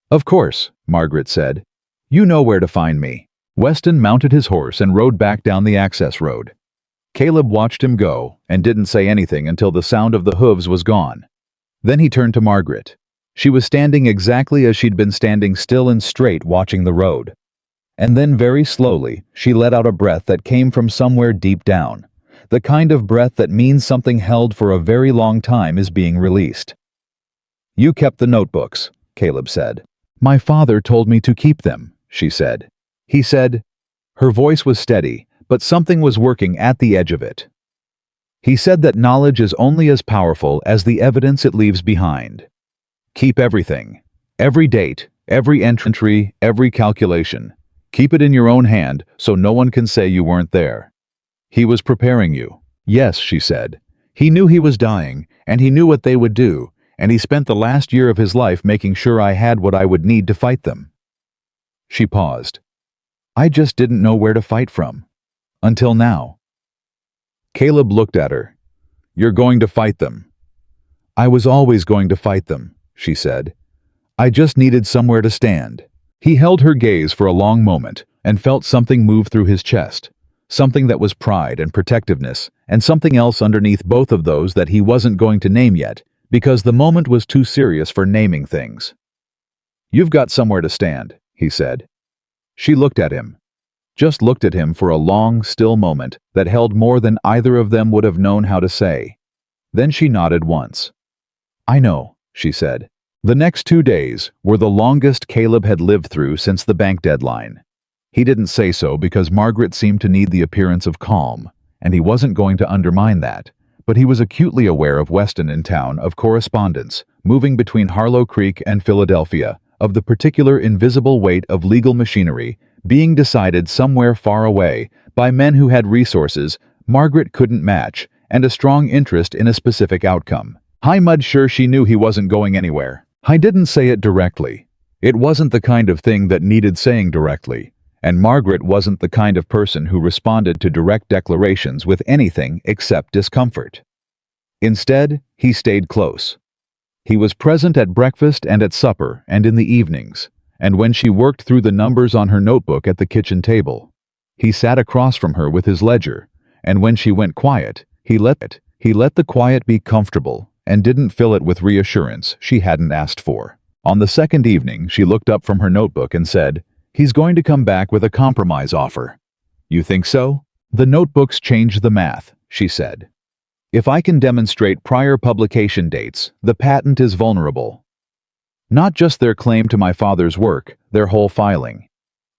"Of course," Margaret said. "You know where to find me." Weston mounted his horse and rode back down the access road. Caleb watched him go and didn't say anything until the sound of the hooves was gone. Then he turned to Margaret. She was standing exactly as she'd been standing, still and straight, watching the road. And then very slowly, she let out a breath that came from somewhere deep down, the kind of breath that means something held for a very long time is being released. "You kept the notebooks," Caleb said. "My father told me to keep them," she said. "He said—" Her voice was steady, but something was working at the edge of it. "He said that knowledge is only as powerful as the evidence it leaves behind. Keep everything. Every date, every entry, every calculation. Keep it in your own hand so no one can say you weren't there. He was preparing you. Yes, she said. He knew he was dying, and he knew what they would do, and he spent the last year of his life making sure I had what I would need to fight them. She paused. I just didn't know where to fight from. Until now. Caleb looked at her. You're going to fight them. I was always going to fight them, she said. I just needed somewhere to stand. He held her gaze for a long moment and felt something move through his chest, something that was pride and protectiveness, and something else underneath both of those that he wasn't going to name yet, because the moment was too serious for naming things. You've got somewhere to stand, he said. She looked at him. Just looked at him for a long, still moment that held more than either of them would have known how to say. Then she nodded once. I know, she said. The next 2 days were the longest Caleb had lived through since the bank deadline. He didn't say so because Margaret seemed to need the appearance of calm, and he wasn't going to undermine that, but he was acutely aware of Weston in town, of correspondence, moving between Harlow Creek and Philadelphia, of the particular invisible weight of legal machinery being decided somewhere far away by men who had resources Margaret couldn't match and a strong interest in a specific outcome. Hi Mud sure she knew he wasn't going anywhere. I didn't say it directly. It wasn't the kind of thing that needed saying directly, and Margaret wasn't the kind of person who responded to direct declarations with anything except discomfort. Instead, he stayed close. He was present at breakfast and at supper and in the evenings, and when she worked through the numbers on her notebook at the kitchen table. He sat across from her with his ledger, and when she went quiet, he let the quiet be comfortable and didn't fill it with reassurance she hadn't asked for. On the second evening, she looked up from her notebook and said, He's going to come back with a compromise offer. You think so? The notebooks change the math, she said. If I can demonstrate prior publication dates, the patent is vulnerable. Not just their claim to my father's work, their whole filing.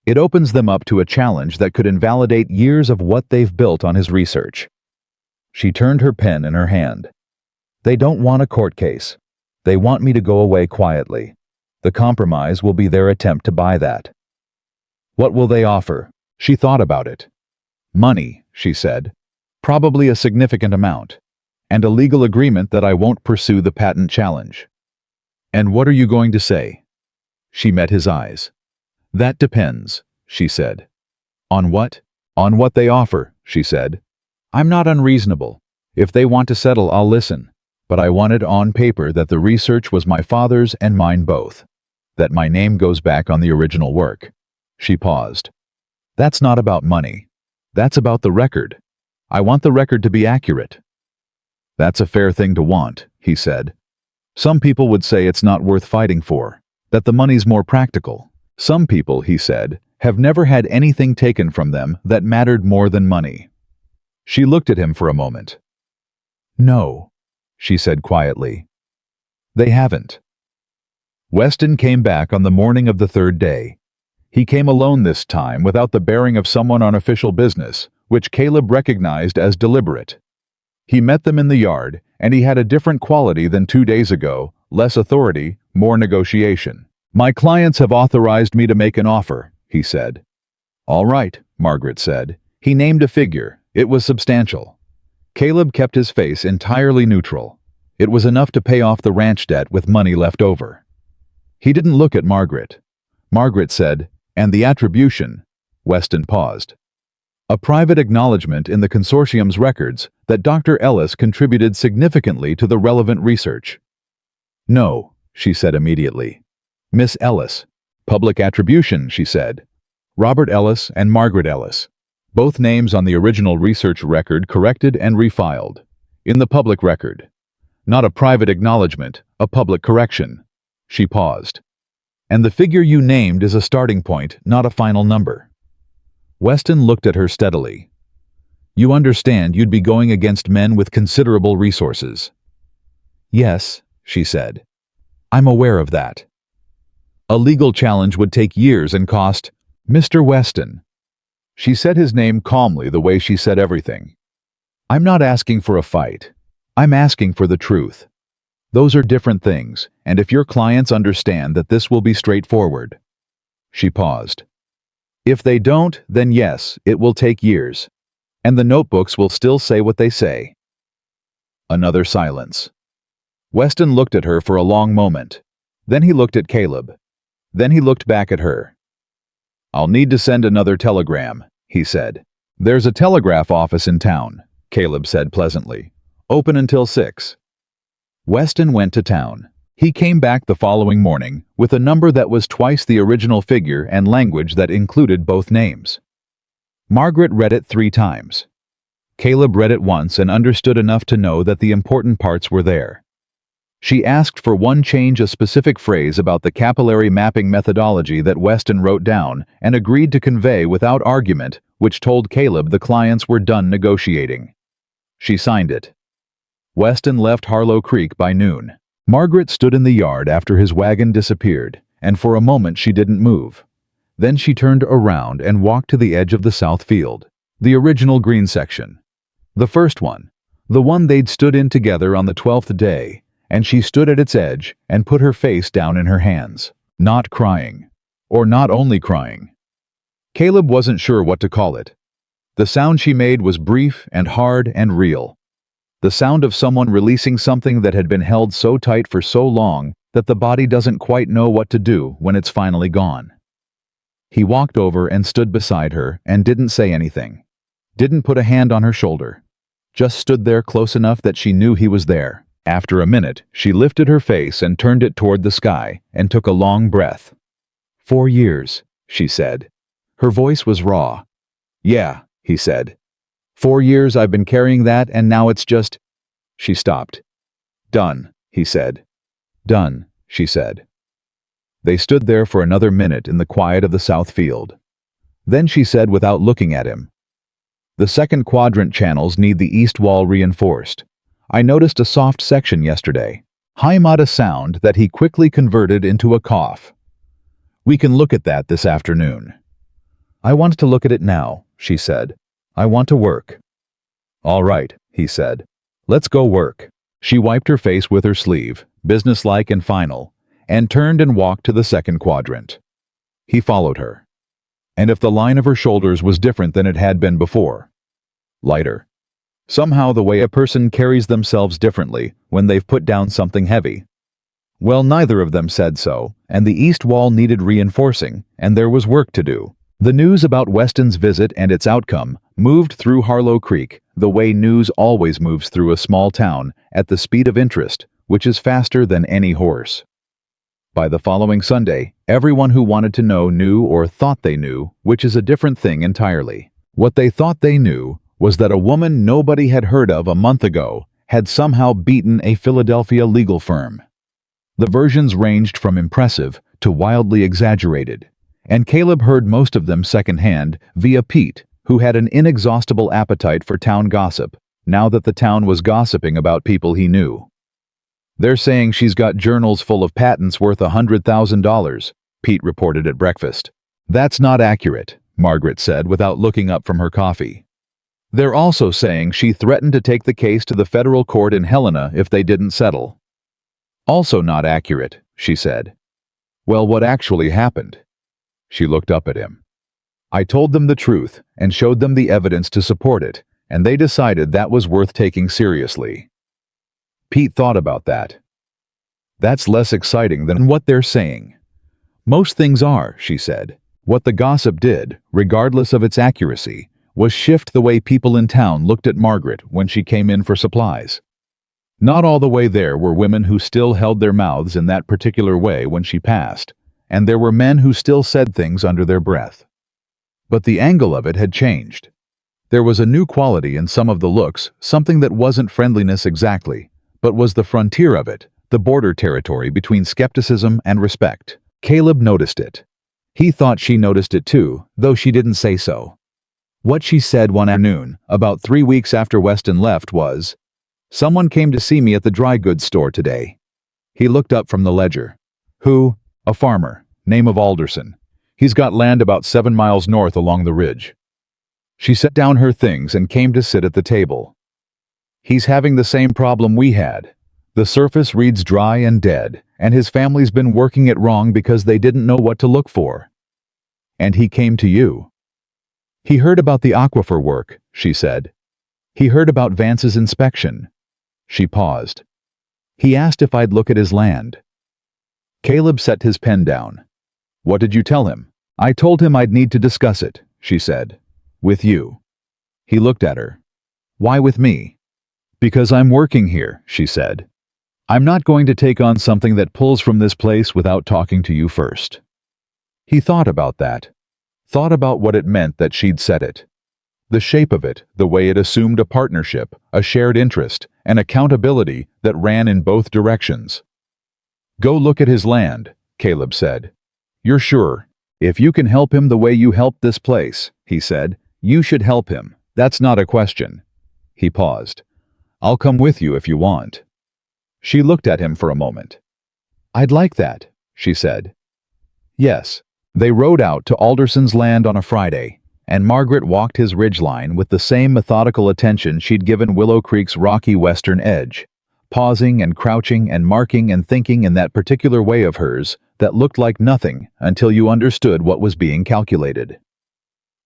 It opens them up to a challenge that could invalidate years of what they've built on his research. She turned her pen in her hand. They don't want a court case. They want me to go away quietly. The compromise will be their attempt to buy that. What will they offer? She thought about it. Money, she said. Probably a significant amount. And a legal agreement that I won't pursue the patent challenge. And what are you going to say? She met his eyes. That depends, she said. On what? On what they offer, she said. I'm not unreasonable. If they want to settle, I'll listen. But I wanted on paper that the research was my father's and mine both. That my name goes back on the original work. She paused. That's not about money. That's about the record. I want the record to be accurate. That's a fair thing to want, he said. Some people would say it's not worth fighting for, that the money's more practical. Some people, he said, have never had anything taken from them that mattered more than money. She looked at him for a moment. No, she said quietly. They haven't. Weston came back on the morning of the third day. He came alone this time without the bearing of someone on official business, which Caleb recognized as deliberate. He met them in the yard, and he had a different quality than 2 days ago, less authority, more negotiation. My clients have authorized me to make an offer, he said. All right, Margaret said. He named a figure. It was substantial. Caleb kept his face entirely neutral. It was enough to pay off the ranch debt with money left over. He didn't look at Margaret. Margaret said, and the attribution. Weston paused. A private acknowledgement in the consortium's records that Dr. Ellis contributed significantly to the relevant research. No, she said immediately. Miss Ellis. Public attribution, she said. Robert Ellis and Margaret Ellis. Both names on the original research record corrected and refiled. In the public record. Not a private acknowledgement, a public correction. She paused. And the figure you named is a starting point, not a final number. Weston looked at her steadily. You understand you'd be going against men with considerable resources. Yes, she said. I'm aware of that. A legal challenge would take years and cost, Mr. Weston. She said his name calmly the way she said everything. I'm not asking for a fight. I'm asking for the truth. Those are different things, and if your clients understand that this will be straightforward. She paused. If they don't, then yes, it will take years. And the notebooks will still say what they say. Another silence. Weston looked at her for a long moment. Then he looked at Caleb. Then he looked back at her. "I'll need to send another telegram," he said. "There's a telegraph office in town," Caleb said pleasantly. "Open until 6. Weston went to town. He came back the following morning with a number that was twice the original figure and language that included both names. Margaret read it 3 times. Caleb read it once and understood enough to know that the important parts were there. She asked for one change, a specific phrase about the capillary mapping methodology that Weston wrote down and agreed to convey without argument, which told Caleb the clients were done negotiating. She signed it. Weston left Harlow Creek by noon. Margaret stood in the yard after his wagon disappeared, and for a moment she didn't move. Then she turned around and walked to the edge of the south field, the original green section. The first one, the one they'd stood in together on the 12th day, and she stood at its edge and put her face down in her hands, not crying, or not only crying. Caleb wasn't sure what to call it. The sound she made was brief and hard and real. The sound of someone releasing something that had been held so tight for so long that the body doesn't quite know what to do when it's finally gone. He walked over and stood beside her and didn't say anything. Didn't put a hand on her shoulder. Just stood there close enough that she knew he was there. After a minute, she lifted her face and turned it toward the sky and took a long breath. 4 years, she said. Her voice was raw. "Yeah," he said. 4 years I've been carrying that, and now it's just—" She stopped. "Done," he said. "Done," she said. They stood there for another minute in the quiet of the south field. Then she said without looking at him, "The second quadrant channels need the east wall reinforced. I noticed a soft section yesterday." Haimad a sound that he quickly converted into a cough. "We can look at that this afternoon." "I want to look at it now," she said. "I want to work." "All right," he said. "Let's go work." She wiped her face with her sleeve, businesslike and final, and turned and walked to the second quadrant. He followed her. And if the line of her shoulders was different than it had been before, lighter. Somehow the way a person carries themselves differently when they've put down something heavy. Well, neither of them said so, and the east wall needed reinforcing, and there was work to do. The news about Weston's visit and its outcome moved through Harlow Creek the way news always moves through a small town, at the speed of interest, which is faster than any horse. By the following Sunday, everyone who wanted to know knew or thought they knew, which is a different thing entirely. What they thought they knew was that a woman nobody had heard of a month ago had somehow beaten a Philadelphia legal firm. The versions ranged from impressive to wildly exaggerated, and Caleb heard most of them secondhand via Pete, who had an inexhaustible appetite for town gossip, now that the town was gossiping about people he knew. "They're saying she's got journals full of patents worth $100,000, Pete reported at breakfast. "That's not accurate," Margaret said without looking up from her coffee. "They're also saying she threatened to take the case to the federal court in Helena if they didn't settle." "Also not accurate," she said. "Well, what actually happened?" She looked up at him. "I told them the truth and showed them the evidence to support it, and they decided that was worth taking seriously." Pete thought about that. "That's less exciting than what they're saying." "Most things are," she said. What the gossip did, regardless of its accuracy, was shift the way people in town looked at Margaret when she came in for supplies. Not all the way there were women who still held their mouths in that particular way when she passed, and there were men who still said things under their breath. But the angle of it had changed. There was a new quality in some of the looks, something that wasn't friendliness exactly, but was the frontier of it, the border territory between skepticism and respect. Caleb noticed it. He thought she noticed it too, though she didn't say so. What she said one afternoon, about 3 weeks after Weston left, was, "Someone came to see me at the dry goods store today." He looked up from the ledger. "Who?" "A farmer, name of Alderson. He's got land about 7 miles north along the ridge." She set down her things and came to sit at the table. "He's having the same problem we had. The surface reads dry and dead, and his family's been working it wrong because they didn't know what to look for." "And he came to you." He heard about the aquifer work, she said. He heard about Vance's inspection. She paused. He asked if I'd look at his land. Caleb set his pen down. What did you tell him? I told him I'd need to discuss it, she said. With you. He looked at her. Why with me? Because I'm working here, she said. I'm not going to take on something that pulls from this place without talking to you first. He thought about that. Thought about what it meant that she'd said it. The shape of it, the way it assumed a partnership, a shared interest, and accountability that ran in both directions. Go look at his land, Caleb said. You're sure? If you can help him the way you helped this place, he said, you should help him. That's not a question. He paused. I'll come with you if you want. She looked at him for a moment. I'd like that, she said. Yes. They rode out to Alderson's land on a Friday, and Margaret walked his ridgeline with the same methodical attention she'd given Willow Creek's rocky western edge, pausing and crouching and marking and thinking in that particular way of hers that looked like nothing until you understood what was being calculated.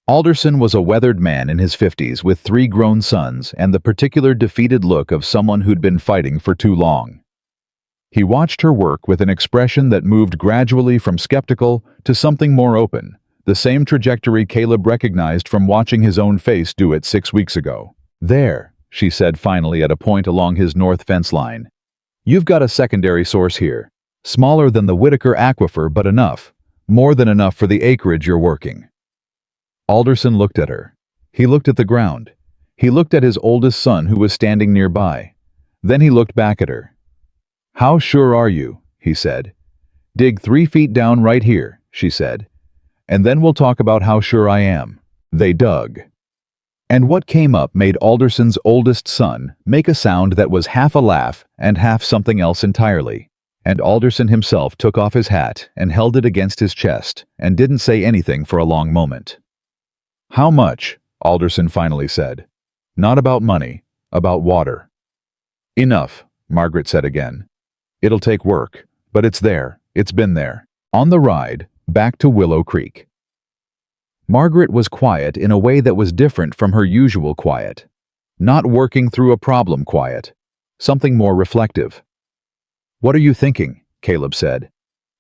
Alderson was a weathered man in his 50s with 3 grown sons and the particular defeated look of someone who'd been fighting for too long. He watched her work with an expression that moved gradually from skeptical to something more open, the same trajectory Caleb recognized from watching his own face do it 6 weeks ago. There, she said finally at a point along his north fence line. You've got a secondary source here, smaller than the Whitaker aquifer but enough, more than enough for the acreage you're working. Alderson looked at her. He looked at the ground. He looked at his oldest son who was standing nearby. Then he looked back at her. How sure are you? He said. Dig 3 feet down right here, she said. And then we'll talk about how sure I am. They dug. And what came up made Alderson's oldest son make a sound that was half a laugh and half something else entirely. And Alderson himself took off his hat and held it against his chest and didn't say anything for a long moment. How much? Alderson finally said. Not about money, about water. Enough, Margaret said again. It'll take work, but it's there, it's been there. On the ride, back to Willow Creek. Margaret was quiet in a way that was different from her usual quiet. Not working through a problem quiet. Something more reflective. What are you thinking? Caleb said.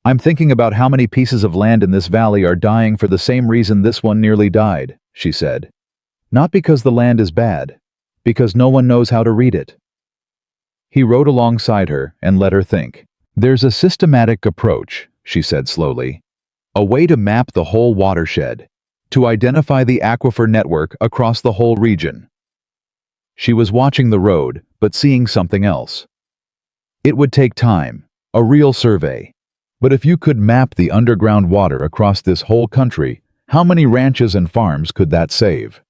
I'm thinking about how many pieces of land in this valley are dying for the same reason this one nearly died, she said. Not because the land is bad, because no one knows how to read it. He rode alongside her and let her think. There's a systematic approach, she said slowly. A way to map the whole watershed, to identify the aquifer network across the whole region. She was watching the road, but seeing something else. It would take time, a real survey. But if you could map the underground water across this whole country, how many ranches and farms could that save?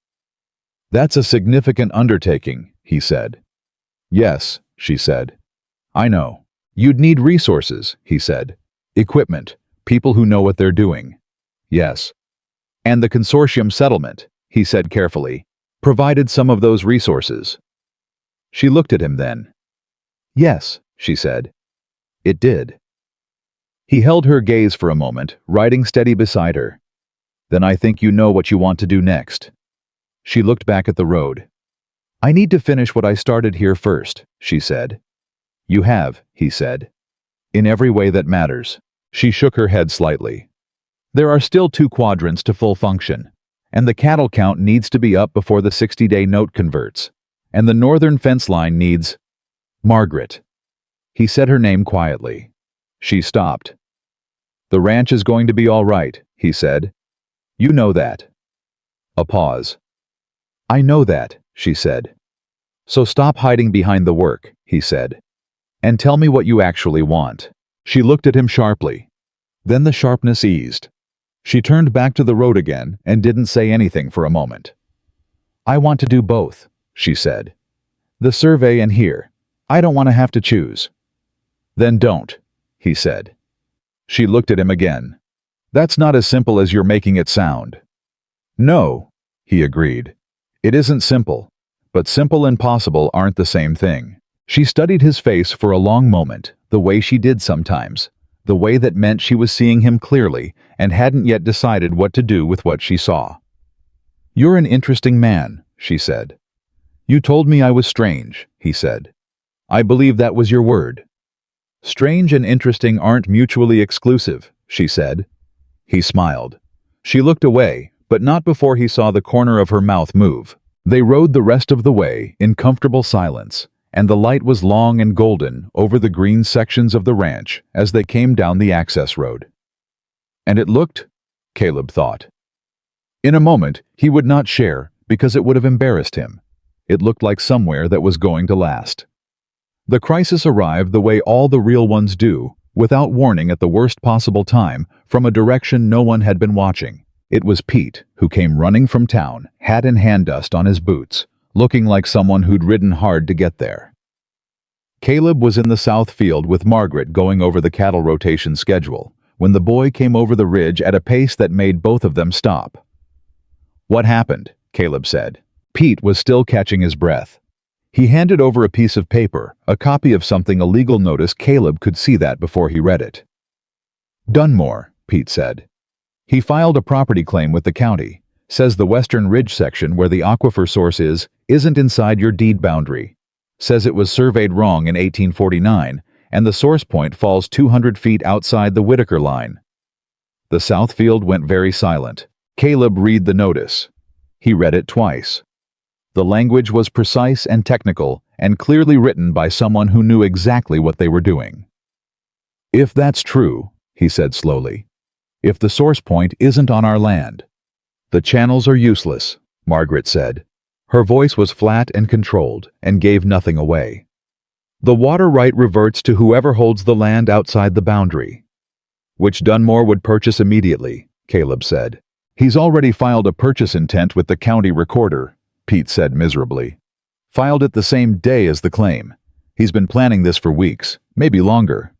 That's a significant undertaking, he said. Yes, she said. I know. You'd need resources, he said. Equipment, people who know what they're doing. Yes. And the consortium settlement, he said carefully, provided some of those resources. She looked at him then. Yes, she said. It did. He held her gaze for a moment, riding steady beside her. Then I think you know what you want to do next. She looked back at the road. I need to finish what I started here first, she said. You have, he said. In every way that matters. She shook her head slightly. There are still 2 quadrants to full function, and the cattle count needs to be up before the 60-day note converts, and the northern fence line needs... Margaret. He said her name quietly. She stopped. The ranch is going to be all right, he said. You know that. A pause. I know that, she said. So stop hiding behind the work, he said. And tell me what you actually want. She looked at him sharply. Then the sharpness eased. She turned back to the road again and didn't say anything for a moment. I want to do both, she said. The survey and here. I don't want to have to choose. Then don't, he said. She looked at him again. That's not as simple as you're making it sound. No, he agreed. It isn't simple, but simple and possible aren't the same thing. She studied his face for a long moment, the way she did sometimes, the way that meant she was seeing him clearly and hadn't yet decided what to do with what she saw. "You're an interesting man," she said. "You told me I was strange," he said. "I believe that was your word." "Strange and interesting aren't mutually exclusive," she said. He smiled. She looked away, but not before he saw the corner of her mouth move. They rode the rest of the way in comfortable silence, and the light was long and golden over the green sections of the ranch as they came down the access road. And it looked, Caleb thought. In a moment, he would not share because it would have embarrassed him. It looked like somewhere that was going to last. The crisis arrived the way all the real ones do, without warning at the worst possible time, from a direction no one had been watching. It was Pete, who came running from town, hat and hand dust on his boots, looking like someone who'd ridden hard to get there. Caleb was in the south field with Margaret going over the cattle rotation schedule, when the boy came over the ridge at a pace that made both of them stop. "What happened?" Caleb said. Pete was still catching his breath. He handed over a piece of paper, a copy of something, a legal notice. Caleb could see that before he read it. "Dunmore," Pete said. "He filed a property claim with the county. Says the western ridge section where the aquifer source isn't inside your deed boundary. Says it was surveyed wrong in 1849, and the source point falls 200 feet outside the Whitaker line." The south field went very silent. Caleb read the notice. He read it twice. The language was precise and technical, and clearly written by someone who knew exactly what they were doing. "If that's true," he said slowly, "if the source point isn't on our land, the channels are useless," Margaret said. Her voice was flat and controlled, and gave nothing away. "The water right reverts to whoever holds the land outside the boundary." "Which Dunmore would purchase immediately," Caleb said. "He's already filed a purchase intent with the county recorder," Pete said miserably. "Filed it the same day as the claim. He's been planning this for weeks, maybe longer."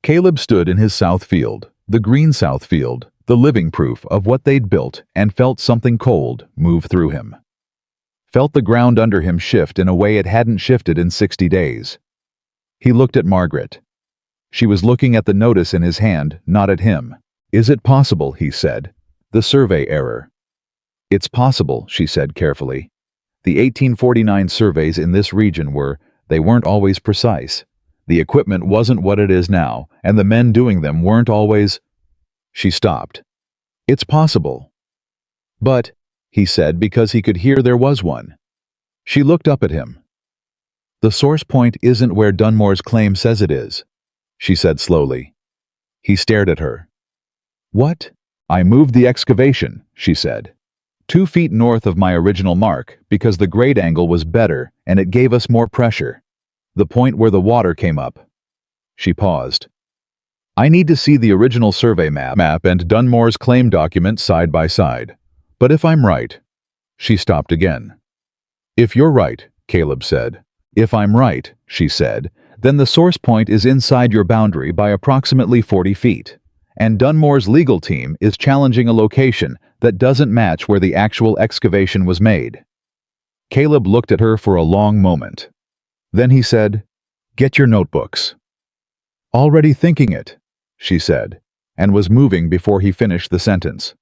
Caleb stood in his south field, the green south field, the living proof of what they'd built, and felt something cold move through him. Felt the ground under him shift in a way it hadn't shifted in 60 days. He looked at Margaret. She was looking at the notice in his hand, not at him. "Is it possible," he said, "the survey error?" "It's possible," she said carefully. "The 1849 surveys in this region they weren't always precise. The equipment wasn't what it is now, and the men doing them weren't always—" She stopped. "It's possible." "But," he said, because he could hear there was one. She looked up at him. "The source point isn't where Dunmore's claim says it is," she said slowly. He stared at her. "What?" "I moved the excavation," she said. 2 feet north of my original mark because the grade angle was better and it gave us more pressure. The point where the water came up." She paused. "I need to see the original survey map and Dunmore's claim document side by side. But if I'm right—" She stopped again. "If you're right," Caleb said. "If I'm right," she said, "then the source point is inside your boundary by approximately 40 feet. And Dunmore's legal team is challenging a location that doesn't match where the actual excavation was made." Caleb looked at her for a long moment. Then he said, "Get your notebooks." "Already thinking it," she said, and was moving before he finished the sentence.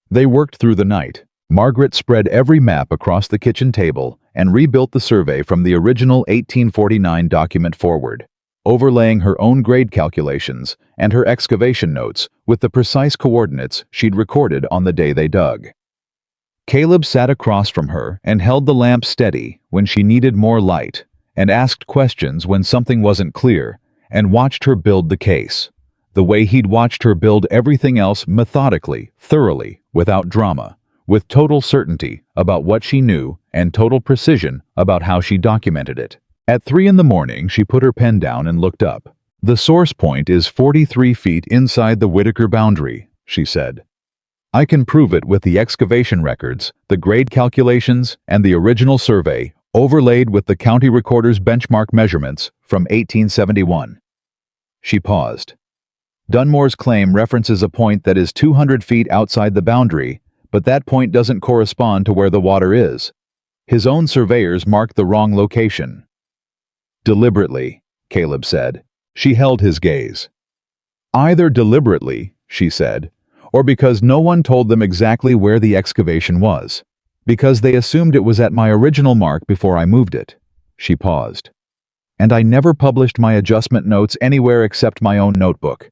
They worked through the night. Margaret spread every map across the kitchen table and rebuilt the survey from the original 1849 document forward, overlaying her own grade calculations and her excavation notes with the precise coordinates she'd recorded on the day they dug. Caleb sat across from her and held the lamp steady when she needed more light, and asked questions when something wasn't clear, and watched her build the case, the way he'd watched her build everything else, methodically, thoroughly, without drama, with total certainty about what she knew and total precision about how she documented it. At 3 in the morning, she put her pen down and looked up. "The source point is 43 feet inside the Whitaker boundary," she said. "I can prove it with the excavation records, the grade calculations, and the original survey, overlaid with the county recorder's benchmark measurements from 1871. She paused. "Dunmore's claim references a point that is 200 feet outside the boundary, but that point doesn't correspond to where the water is. His own surveyors marked the wrong location." "Deliberately," Caleb said. She held his gaze. "Either deliberately," she said, or because no one told them exactly where the excavation was, because they assumed it was at my original mark before I moved it. She paused. And I never published my adjustment notes anywhere except my own notebook.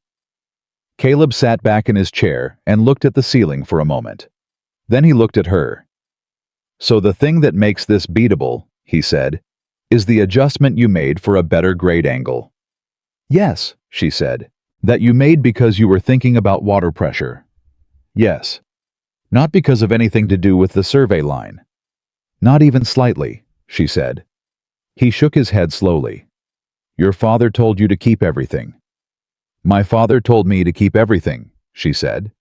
Caleb sat back in his chair and looked at the ceiling for a moment. Then he looked at her. So the thing that makes this beatable, he said, is the adjustment you made for a better grade angle. Yes, she said. That you made because you were thinking about water pressure. Yes. Not because of anything to do with the survey line. Not even slightly, she said. He shook his head slowly. Your father told you to keep everything. My father told me to keep everything, she said.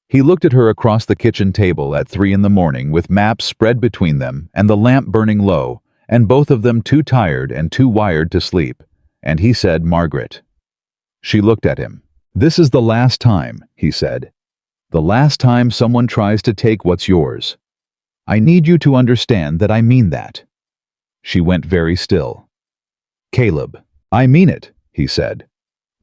He looked at her across the kitchen table at 3 a.m. with maps spread between them and the lamp burning low, and both of them too tired and too wired to sleep, and he said, Margaret. She looked at him. This is the last time, he said. The last time someone tries to take what's yours. I need you to understand that I mean that. She went very still. Caleb, I mean it, he said.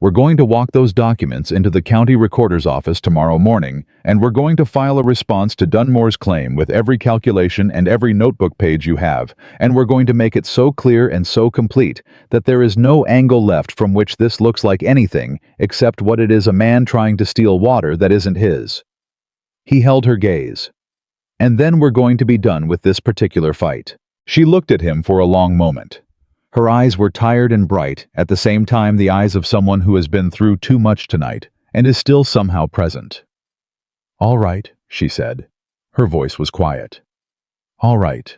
We're going to walk those documents into the county recorder's office tomorrow morning, and we're going to file a response to Dunmore's claim with every calculation and every notebook page you have, and we're going to make it so clear and so complete that there is no angle left from which this looks like anything except what it is a man trying to steal water that isn't his. He held her gaze. And then we're going to be done with this particular fight. She looked at him for a long moment. Her eyes were tired and bright, at the same time the eyes of someone who has been through too much tonight and is still somehow present. All right, she said. Her voice was quiet. All right.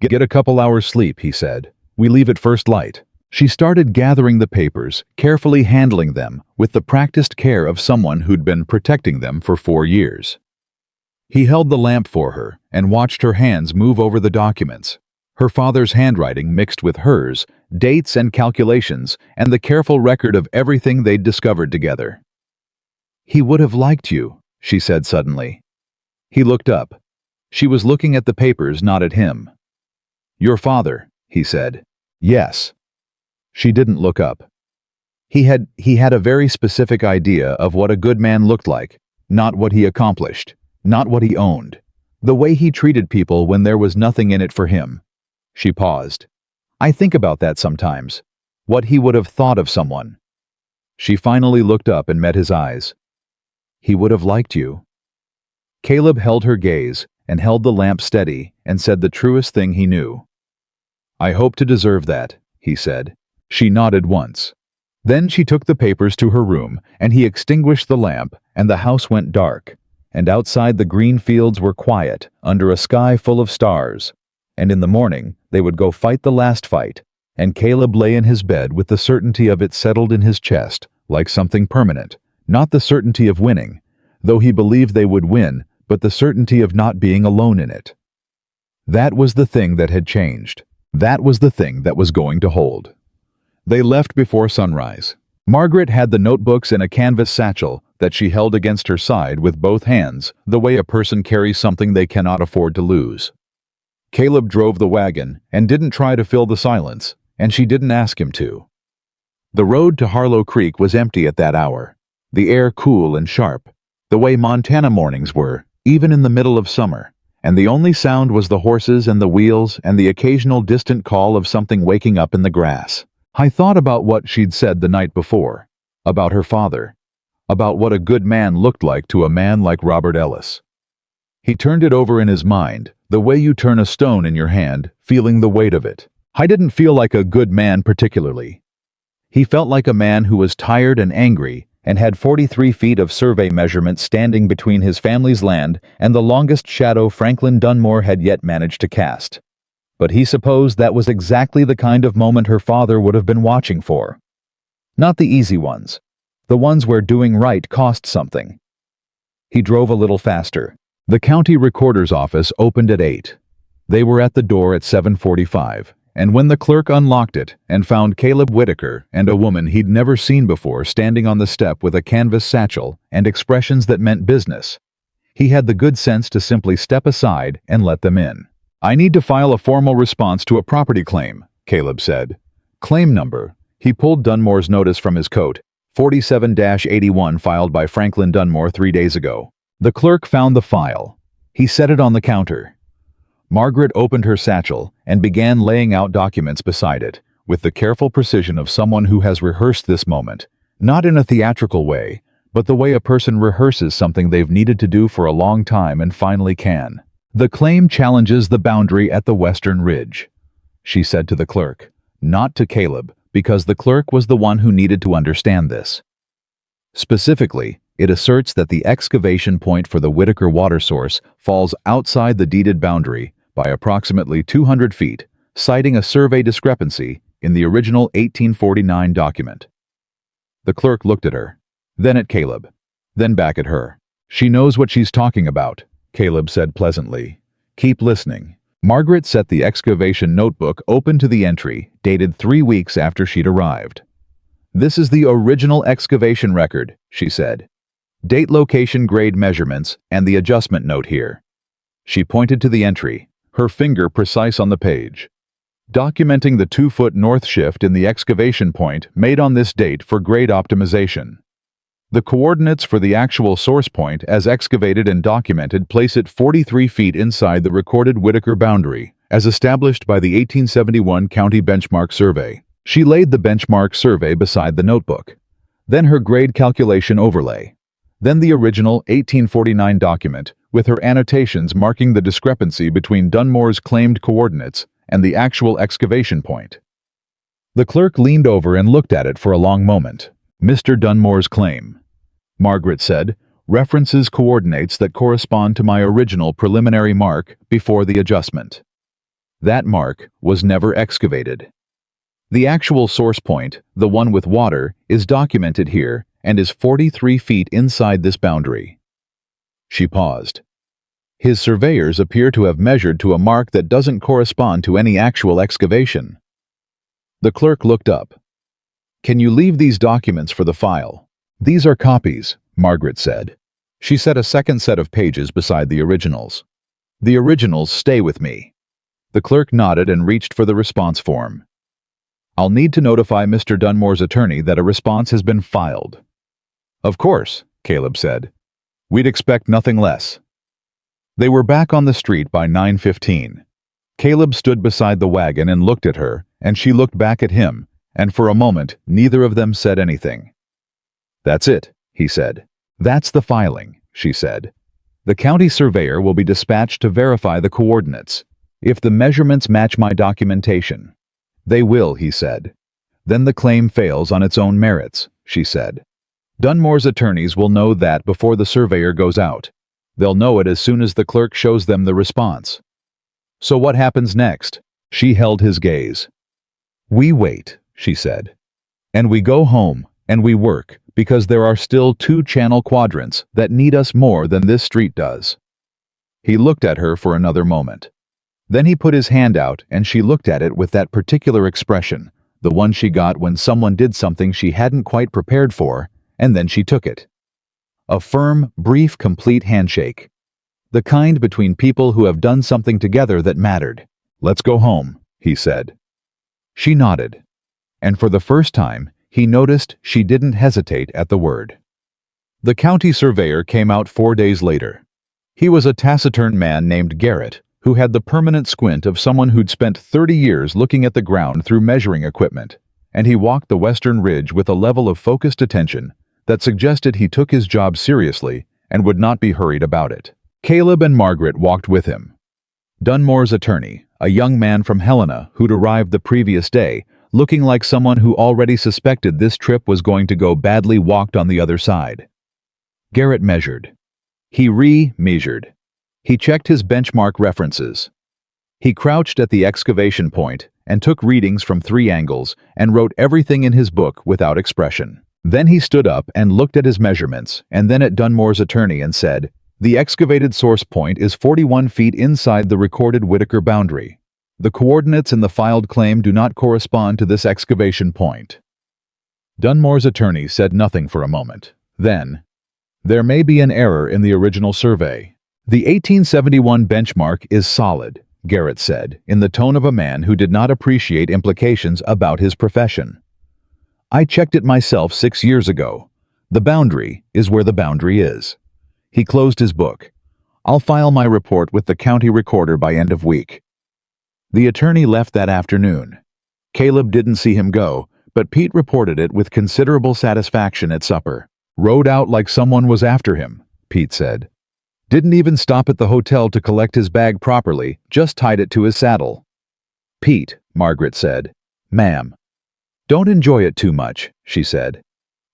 Get a couple hours sleep, he said. We leave at first light. She started gathering the papers, carefully handling them with the practiced care of someone who'd been protecting them for 4 years. He held the lamp for her and watched her hands move over the documents. Her father's handwriting mixed with hers, dates and calculations, and the careful record of everything they'd discovered together. He would have liked you, she said suddenly. He looked up. She was looking at the papers, not at him. Your father, he said. Yes. She didn't look up. He had a very specific idea of what a good man looked like, not what he accomplished, not what he owned, the way he treated people when there was nothing in it for him. She paused. I think about that sometimes. What he would have thought of someone. She finally looked up and met his eyes. He would have liked you. Caleb held her gaze and held the lamp steady and said the truest thing he knew. I hope to deserve that, he said. She nodded once. Then she took the papers to her room and he extinguished the lamp and the house went dark, and outside the green fields were quiet under a sky full of stars. And in the morning, they would go fight the last fight, and Caleb lay in his bed with the certainty of it settled in his chest, like something permanent, not the certainty of winning, though he believed they would win, but the certainty of not being alone in it. That was the thing that had changed. That was the thing that was going to hold. They left before sunrise. Margaret had the notebooks in a canvas satchel that she held against her side with both hands, the way a person carries something they cannot afford to lose. Caleb drove the wagon and didn't try to fill the silence, and she didn't ask him to. The road to Harlow Creek was empty at that hour, the air cool and sharp, the way Montana mornings were, even in the middle of summer, and the only sound was the horses and the wheels and the occasional distant call of something waking up in the grass. I thought about what she'd said the night before, about her father, about what a good man looked like to a man like Robert Ellis. He turned it over in his mind, the way you turn a stone in your hand, feeling the weight of it. I didn't feel like a good man particularly. He felt like a man who was tired and angry and had 43 feet of survey measurement standing between his family's land and the longest shadow Franklin Dunmore had yet managed to cast. But he supposed that was exactly the kind of moment her father would have been watching for. Not the easy ones, the ones where doing right cost something. He drove a little faster. The county recorder's office opened at 8. They were at the door at 7:45, and when the clerk unlocked it and found Caleb Whitaker and a woman he'd never seen before standing on the step with a canvas satchel and expressions that meant business, he had the good sense to simply step aside and let them in. I need to file a formal response to a property claim, Caleb said. Claim number. He pulled Dunmore's notice from his coat. 47-81 filed by Franklin Dunmore 3 days ago. The clerk found the file. He set it on the counter. Margaret opened her satchel and began laying out documents beside it, with the careful precision of someone who has rehearsed this moment, not in a theatrical way, but the way a person rehearses something they've needed to do for a long time and finally can. The claim challenges the boundary at the western ridge, she said to the clerk, not to Caleb, because the clerk was the one who needed to understand this. Specifically, it asserts that the excavation point for the Whitaker water source falls outside the deeded boundary by approximately 200 feet, citing a survey discrepancy in the original 1849 document. The clerk looked at her, then at Caleb, then back at her. "She knows what she's talking about," Caleb said pleasantly. "Keep listening." Margaret set the excavation notebook open to the entry, dated 3 weeks after she'd arrived. "This is the original excavation record," she said. "Date, location, grade measurements, and the adjustment note here." She pointed to the entry, her finger precise on the page. "Documenting the 2-foot north shift in the excavation point made on this date for grade optimization. The coordinates for the actual source point as excavated and documented place it 43 feet inside the recorded Whitaker boundary, as established by the 1871 County Benchmark Survey." She laid the benchmark survey beside the notebook, then her grade calculation overlay, then the original 1849 document with her annotations marking the discrepancy between Dunmore's claimed coordinates and the actual excavation point. The clerk leaned over and looked at it for a long moment. "Mr. Dunmore's claim," Margaret said, "references coordinates that correspond to my original preliminary mark before the adjustment. That mark was never excavated. The actual source point, the one with water, is documented here and is 43 feet inside this boundary." She paused. "His surveyors appear to have measured to a mark that doesn't correspond to any actual excavation." The clerk looked up. "Can you leave these documents for the file?" "These are copies," Margaret said. She set a second set of pages beside the originals. "The originals stay with me." The clerk nodded and reached for the response form. "I'll need to notify Mr. Dunmore's attorney that a response has been filed." "Of course," Caleb said. "We'd expect nothing less." They were back on the street by 9:15. Caleb stood beside the wagon and looked at her, and she looked back at him, and for a moment neither of them said anything. "That's it," he said. "That's the filing," she said. "The county surveyor will be dispatched to verify the coordinates. If the measurements match my documentation." "They will," he said. "Then the claim fails on its own merits," she said. "Dunmore's attorneys will know that before the surveyor goes out. They'll know it as soon as the clerk shows them the response." "So what happens next?" She held his gaze. "We wait," she said. "And we go home, and we work, because there are still 2 channel quadrants that need us more than this street does." He looked at her for another moment. Then he put his hand out and she looked at it with that particular expression, the one she got when someone did something she hadn't quite prepared for, and then she took it. A firm, brief, complete handshake. The kind between people who have done something together that mattered. "Let's go home," he said. She nodded. And for the first time, he noticed she didn't hesitate at the word. The county surveyor came out 4 days later. He was a taciturn man named Garrett, who had the permanent squint of someone who'd spent 30 years looking at the ground through measuring equipment, and he walked the western ridge with a level of focused attention that suggested he took his job seriously and would not be hurried about it. Caleb and Margaret walked with him. Dunmore's attorney, a young man from Helena who'd arrived the previous day, looking like someone who already suspected this trip was going to go badly, walked on the other side. Garrett measured. He re-measured. He checked his benchmark references. He crouched at the excavation point and took readings from 3 angles and wrote everything in his book without expression. Then he stood up and looked at his measurements and then at Dunmore's attorney and said, "The excavated source point is 41 feet inside the recorded Whitaker boundary. The coordinates in the filed claim do not correspond to this excavation point." Dunmore's attorney said nothing for a moment. Then, "There may be an error in the original survey. The 1871 benchmark is solid," Garrett said, in the tone of a man who did not appreciate implications about his profession. I checked it myself 6 years ago. The boundary is where the boundary is. He closed his book. I'll file my report with the county recorder by end of week. The attorney left that afternoon. Caleb didn't see him go, but Pete reported it with considerable satisfaction at supper. Rode out like someone was after him, Pete said. Didn't even stop at the hotel to collect his bag properly, just tied it to his saddle. Pete, Margaret said. Ma'am. Don't enjoy it too much, she said.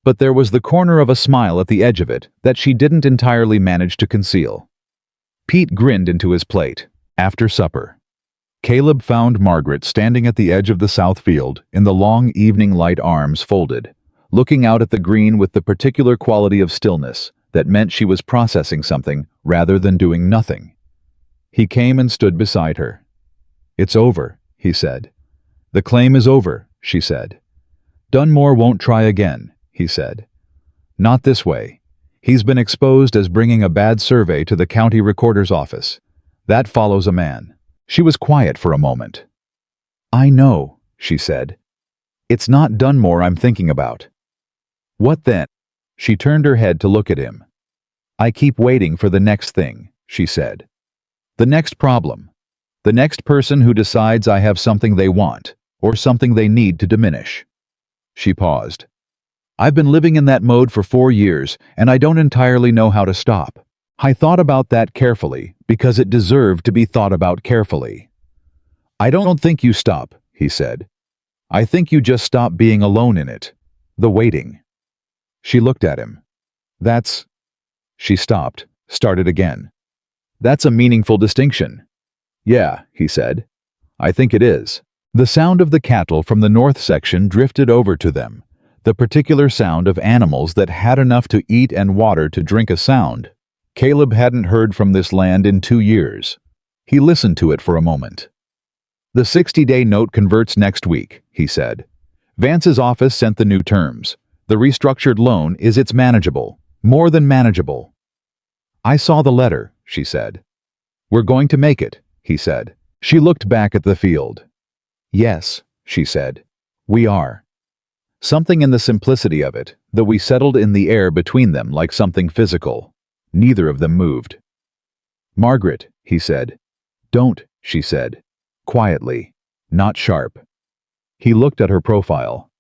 But there was the corner of a smile at the edge of it that she didn't entirely manage to conceal. Pete grinned into his plate. After supper, Caleb found Margaret standing at the edge of the south field in the long evening light, arms folded, looking out at the green with the particular quality of stillness that meant she was processing something rather than doing nothing. He came and stood beside her. It's over, he said. The claim is over, she said. Dunmore won't try again, he said. Not this way. He's been exposed as bringing a bad survey to the county recorder's office. That follows a man. She was quiet for a moment. I know, she said. It's not Dunmore I'm thinking about. What then? She turned her head to look at him. I keep waiting for the next thing, she said. The next problem. The next person who decides I have something they want, or something they need to diminish. She paused. I've been living in that mode for 4 years, and I don't entirely know how to stop. I thought about that carefully, because it deserved to be thought about carefully. I don't think you stop, he said. I think you just stop being alone in it. The waiting. She looked at him. That's... She stopped, started again. That's a meaningful distinction. Yeah, he said. I think it is. The sound of the cattle from the north section drifted over to them, the particular sound of animals that had enough to eat and water to drink, a sound Caleb hadn't heard from this land in 2 years. He listened to it for a moment. The 60-day note converts next week, he said. Vance's office sent the new terms. The restructured loan is it's manageable, more than manageable. I saw the letter, she said. We're going to make it, he said. She looked back at the field. Yes, she said. We are. Something in the simplicity of it, though we settled in the air between them like something physical. Neither of them moved. Margaret, he said. Don't, she said. Quietly, not sharp. He looked at her profile.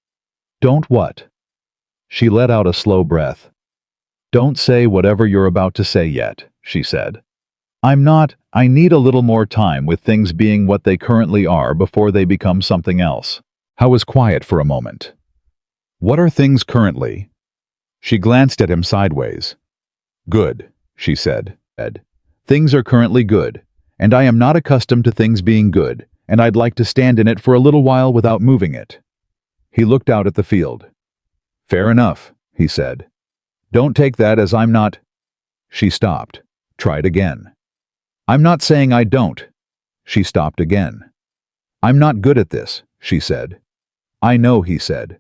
Don't what? She let out a slow breath. Don't say whatever you're about to say yet, she said. I need a little more time with things being what they currently are before they become something else. I was quiet for a moment. What are things currently? She glanced at him sideways. Good, she said. Things are currently good, and I am not accustomed to things being good, and I'd like to stand in it for a little while without moving it. He looked out at the field. Fair enough, he said. Don't take that as I'm not... She stopped. Tried again. I'm not saying I don't. She stopped again. I'm not good at this, she said. I know, he said.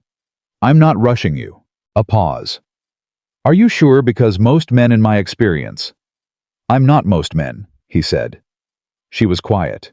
I'm not rushing you. A pause. Are you sure? Because most men in my experience... I'm not most men, he said. She was quiet.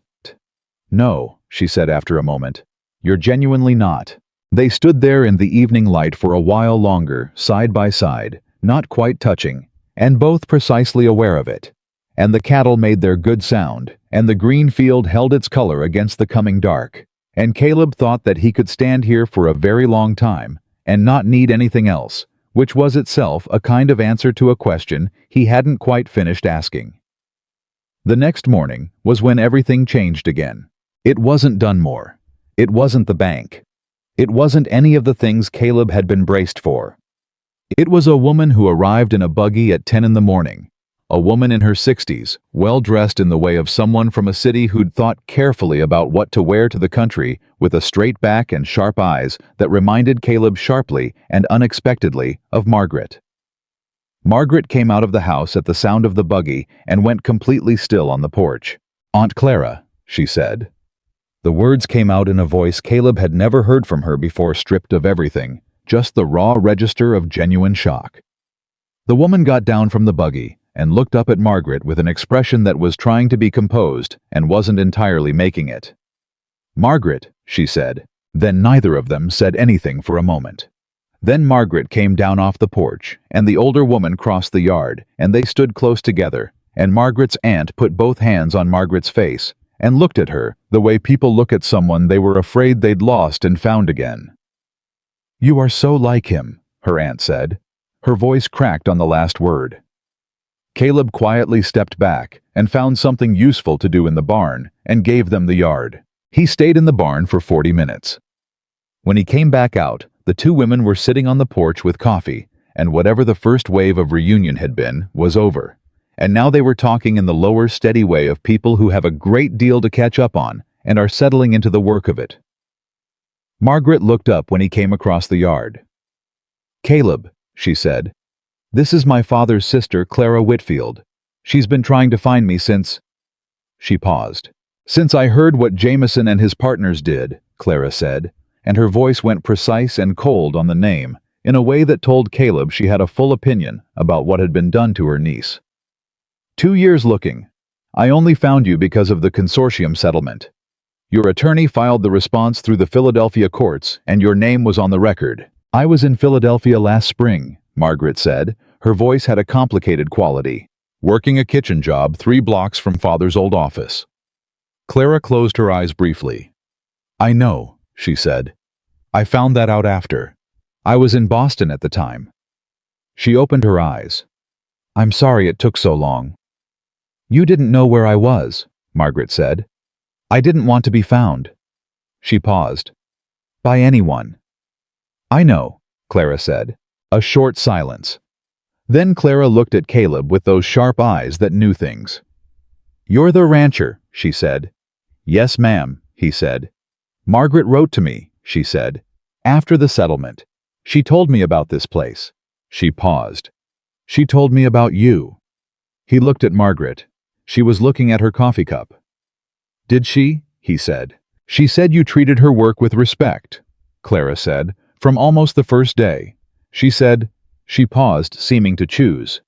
No, she said after a moment. You're genuinely not. They stood there in the evening light for a while longer, side by side, not quite touching, and both precisely aware of it. And the cattle made their good sound, and the green field held its color against the coming dark. And Caleb thought that he could stand here for a very long time, and not need anything else, which was itself a kind of answer to a question he hadn't quite finished asking. The next morning was when everything changed again. It wasn't Dunmore. It wasn't the bank. It wasn't any of the things Caleb had been braced for. It was a woman who arrived in a buggy at 10 in the morning. A woman in her 60s, well-dressed in the way of someone from a city who'd thought carefully about what to wear to the country, with a straight back and sharp eyes that reminded Caleb sharply and unexpectedly of Margaret. Margaret came out of the house at the sound of the buggy and went completely still on the porch. Aunt Clara, she said. The words came out in a voice Caleb had never heard from her before, stripped of everything, just the raw register of genuine shock. The woman got down from the buggy and looked up at Margaret with an expression that was trying to be composed and wasn't entirely making it. Margaret, she said. Then neither of them said anything for a moment. Then Margaret came down off the porch, and the older woman crossed the yard, and they stood close together, and Margaret's aunt put both hands on Margaret's face and looked at her the way people look at someone they were afraid they'd lost and found again. "You are so like him," her aunt said. Her voice cracked on the last word. Caleb quietly stepped back and found something useful to do in the barn and gave them the yard. He stayed in the barn for 40 minutes. When he came back out, the two women were sitting on the porch with coffee, and whatever the first wave of reunion had been was over. And now they were talking in the lower, steady way of people who have a great deal to catch up on and are settling into the work of it. Margaret looked up when he came across the yard. "Caleb," she said, "this is my father's sister, Clara Whitfield. She's been trying to find me since—" She paused. "Since I heard what Jameson and his partners did," Clara said, and her voice went precise and cold on the name, in a way that told Caleb she had a full opinion about what had been done to her niece. 2 years looking. I only found you because of the consortium settlement. Your attorney filed the response through the Philadelphia courts, and your name was on the record. I was in Philadelphia last spring," Margaret said. Her voice had a complicated quality. "Working a kitchen job 3 blocks from Father's old office." Clara closed her eyes briefly. "I know," she said. "I found that out after. I was in Boston at the time." She opened her eyes. "I'm sorry it took so long." "You didn't know where I was," Margaret said. "I didn't want to be found." She paused. "By anyone." "I know," Clara said. A short silence. Then Clara looked at Caleb with those sharp eyes that knew things. "You're the rancher," she said. "Yes, ma'am," he said. "Margaret wrote to me," she said. "After the settlement. She told me about this place." She paused. "She told me about you." He looked at Margaret. She was looking at her coffee cup. "Did she?" he said. "She said you treated her work with respect," Clara said, "from almost the first day. She said—" She paused, seeming to choose.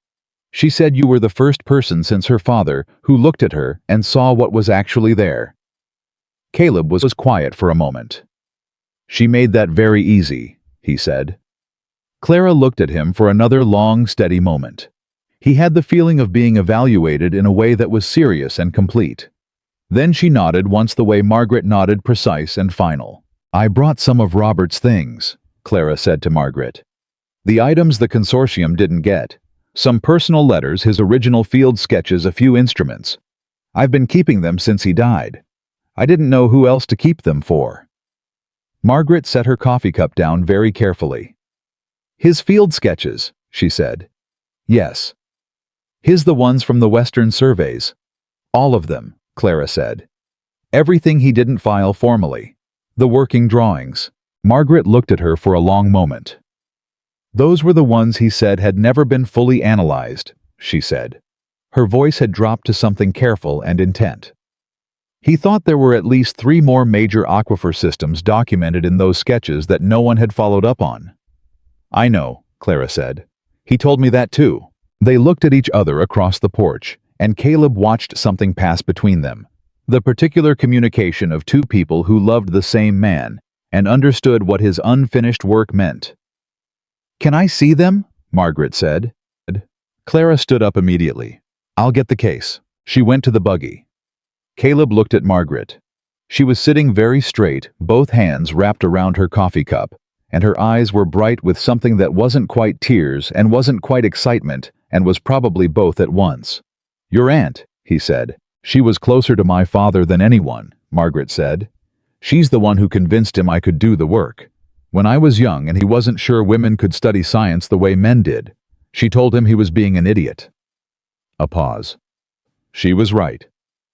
"She said you were the first person since her father who looked at her and saw what was actually there." Caleb was quiet for a moment. "She made that very easy," he said. Clara looked at him for another long, steady moment. He had the feeling of being evaluated in a way that was serious and complete. Then she nodded once the way Margaret nodded, precise and final. "I brought some of Robert's things," Clara said to Margaret. "The items the consortium didn't get. Some personal letters, his original field sketches, a few instruments. I've been keeping them since he died. I didn't know who else to keep them for." Margaret set her coffee cup down very carefully. "His field sketches," she said. "Yes." "His the ones from the Western surveys." "All of them," Clara said. "Everything he didn't file formally. The working drawings." Margaret looked at her for a long moment. "Those were the ones he said had never been fully analyzed," she said. Her voice had dropped to something careful and intent. "He thought there were at least 3 more major aquifer systems documented in those sketches that no one had followed up on." "I know," Clara said. "He told me that too." They looked at each other across the porch, and Caleb watched something pass between them. The particular communication of 2 people who loved the same man and understood what his unfinished work meant. "Can I see them?" Margaret said. Clara stood up immediately. "I'll get the case." She went to the buggy. Caleb looked at Margaret. She was sitting very straight, both hands wrapped around her coffee cup, and her eyes were bright with something that wasn't quite tears and wasn't quite excitement and was probably both at once. "Your aunt," he said. "She was closer to my father than anyone," Margaret said. "She's the one who convinced him I could do the work. When I was young and he wasn't sure women could study science the way men did, she told him he was being an idiot." A pause. "She was right.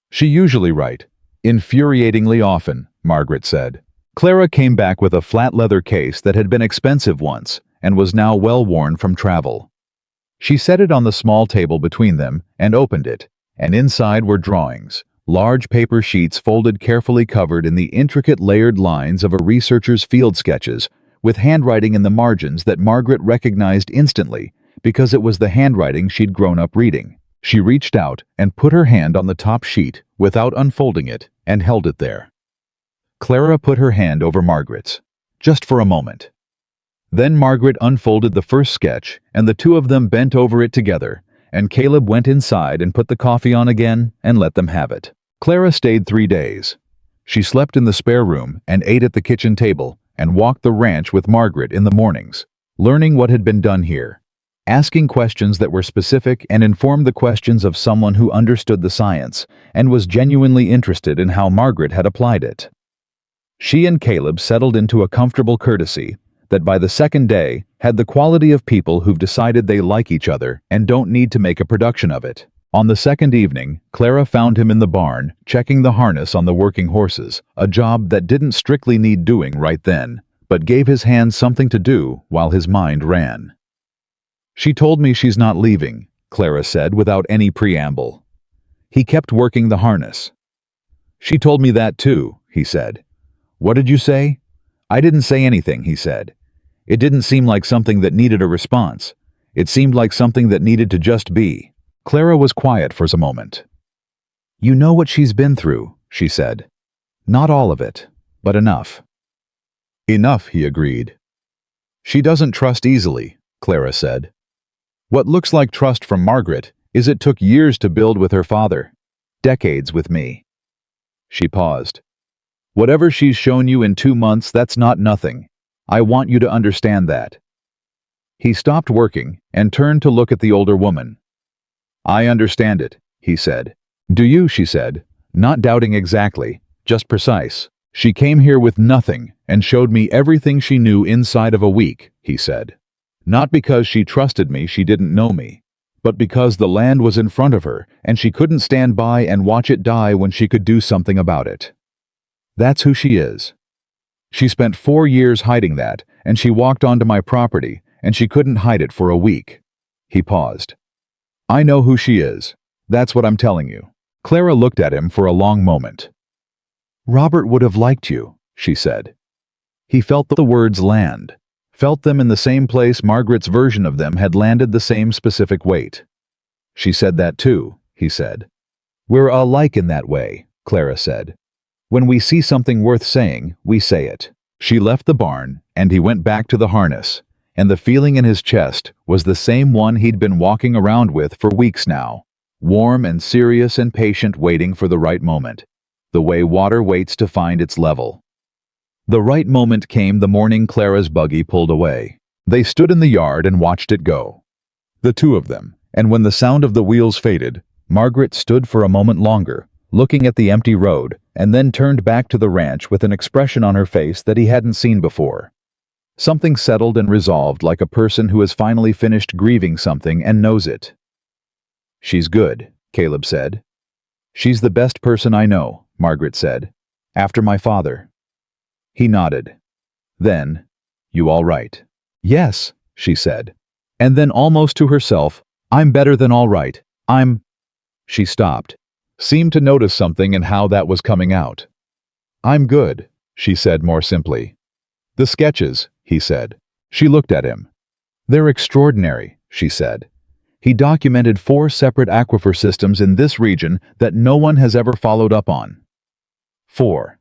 She usually right. Infuriatingly often," Margaret said. Clara came back with a flat leather case that had been expensive once and was now well worn from travel. She set it on the small table between them and opened it, and inside were drawings, large paper sheets folded carefully covered in the intricate layered lines of a researcher's field sketches, with handwriting in the margins that Margaret recognized instantly because it was the handwriting she'd grown up reading. She reached out and put her hand on the top sheet without unfolding it and held it there. Clara put her hand over Margaret's, just for a moment. Then Margaret unfolded the first sketch, and the two of them bent over it together, and Caleb went inside and put the coffee on again and let them have it. Clara stayed 3 days. She slept in the spare room and ate at the kitchen table and walked the ranch with Margaret in the mornings, learning what had been done here, asking questions that were specific and informed the questions of someone who understood the science and was genuinely interested in how Margaret had applied it. She and Caleb settled into a comfortable courtesy that by the second day had the quality of people who've decided they like each other and don't need to make a production of it. On the second evening, Clara found him in the barn, checking the harness on the working horses, a job that didn't strictly need doing right then, but gave his hands something to do while his mind ran. "She told me she's not leaving," Clara said without any preamble. He kept working the harness. "She told me that too," he said. "What did you say?" "I didn't say anything," he said. "It didn't seem like something that needed a response. It seemed like something that needed to just be." Clara was quiet for a moment. "You know what she's been through," she said. "Not all of it, but enough." "Enough," he agreed. "She doesn't trust easily," Clara said. "What looks like trust from Margaret is it took years to build with her father, decades with me." She paused. "Whatever she's shown you in 2 months, that's not nothing. I want you to understand that." He stopped working and turned to look at the older woman. "I understand it," he said. "Do you?" she said, not doubting exactly, just precise. "She came here with nothing and showed me everything she knew inside of a week," he said. "Not because she trusted me, she didn't know me, but because the land was in front of her and she couldn't stand by and watch it die when she could do something about it. That's who she is. She spent 4 years hiding that, and she walked onto my property, and she couldn't hide it for a week." He paused. "I know who she is. That's what I'm telling you." Clara looked at him for a long moment. "Robert would have liked you," she said. He felt the words land, felt them in the same place Margaret's version of them had landed the same specific weight. "She said that too," he said. "We're alike in that way," Clara said. "When we see something worth saying, we say it." She left the barn, and he went back to the harness, and the feeling in his chest was the same one he'd been walking around with for weeks now, warm and serious and patient, waiting for the right moment, the way water waits to find its level. The right moment came the morning Clara's buggy pulled away. They stood in the yard and watched it go, the two of them, and when the sound of the wheels faded, Margaret stood for a moment longer, looking at the empty road, and then turned back to the ranch with an expression on her face that he hadn't seen before. Something settled and resolved, like a person who has finally finished grieving something and knows it. "She's good," Caleb said. "She's the best person I know," Margaret said, "after my father." He nodded. Then, "You all right?" "Yes," she said. And then almost to herself, "I'm better than all right. I'm—" She stopped, seemed to notice something in how that was coming out. "I'm good," she said more simply. "The sketches," he said. She looked at him. "They're extraordinary," she said. "He documented 4 separate aquifer systems in this region that no one has ever followed up on. 4.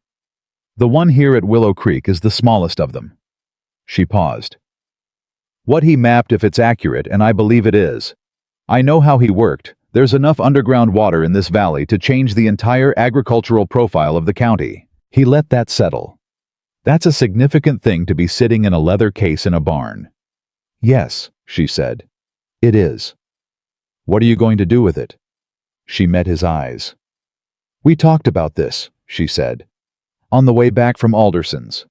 The one here at Willow Creek is the smallest of them." She paused. "What he mapped, if it's accurate, and I believe it is. I know how he worked. There's enough underground water in this valley to change the entire agricultural profile of the county." He let that settle. "That's a significant thing to be sitting in a leather case in a barn." "Yes," she said. "It is." "What are you going to do with it?" She met his eyes. "We talked about this," she said, "on the way back from Alderson's."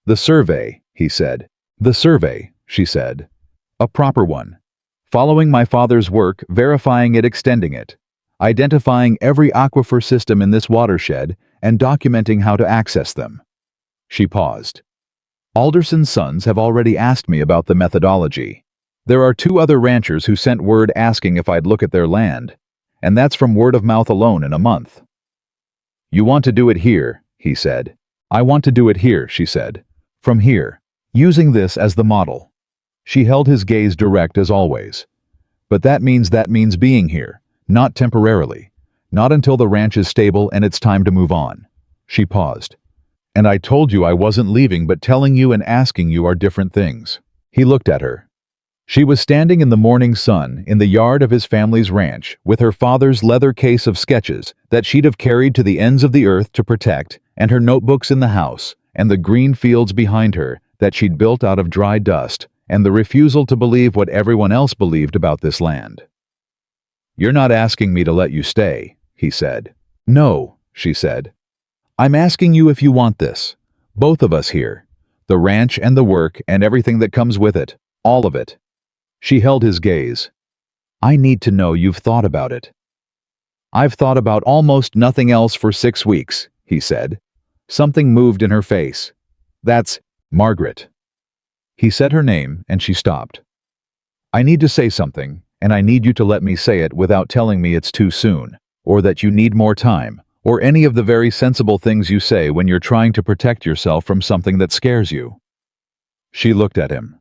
"The survey," he said. "The survey," she said. "A proper one. Following my father's work, verifying it, extending it, identifying every aquifer system in this watershed, and documenting how to access them." She paused. "Alderson's sons have already asked me about the methodology. There are 2 other ranchers who sent word asking if I'd look at their land, and that's from word of mouth alone in a month." "You want to do it here," he said. "I want to do it here," she said. "From here, using this as the model." She held his gaze direct as always. "But that means being here, not temporarily, not until the ranch is stable and it's time to move on." She paused. "And I told you I wasn't leaving, but telling you and asking you are different things." He looked at her. She was standing in the morning sun in the yard of his family's ranch with her father's leather case of sketches that she'd have carried to the ends of the earth to protect, and her notebooks in the house, and the green fields behind her that she'd built out of dry dust, and the refusal to believe what everyone else believed about this land. "You're not asking me to let you stay," he said. "No," she said. "I'm asking you if you want this. Both of us here. The ranch and the work and everything that comes with it. All of it." She held his gaze. "I need to know you've thought about it." "I've thought about almost nothing else for 6 weeks," he said. Something moved in her face. "That's Margaret." He said her name, and she stopped. "I need to say something, and I need you to let me say it without telling me it's too soon, or that you need more time, or any of the very sensible things you say when you're trying to protect yourself from something that scares you." She looked at him.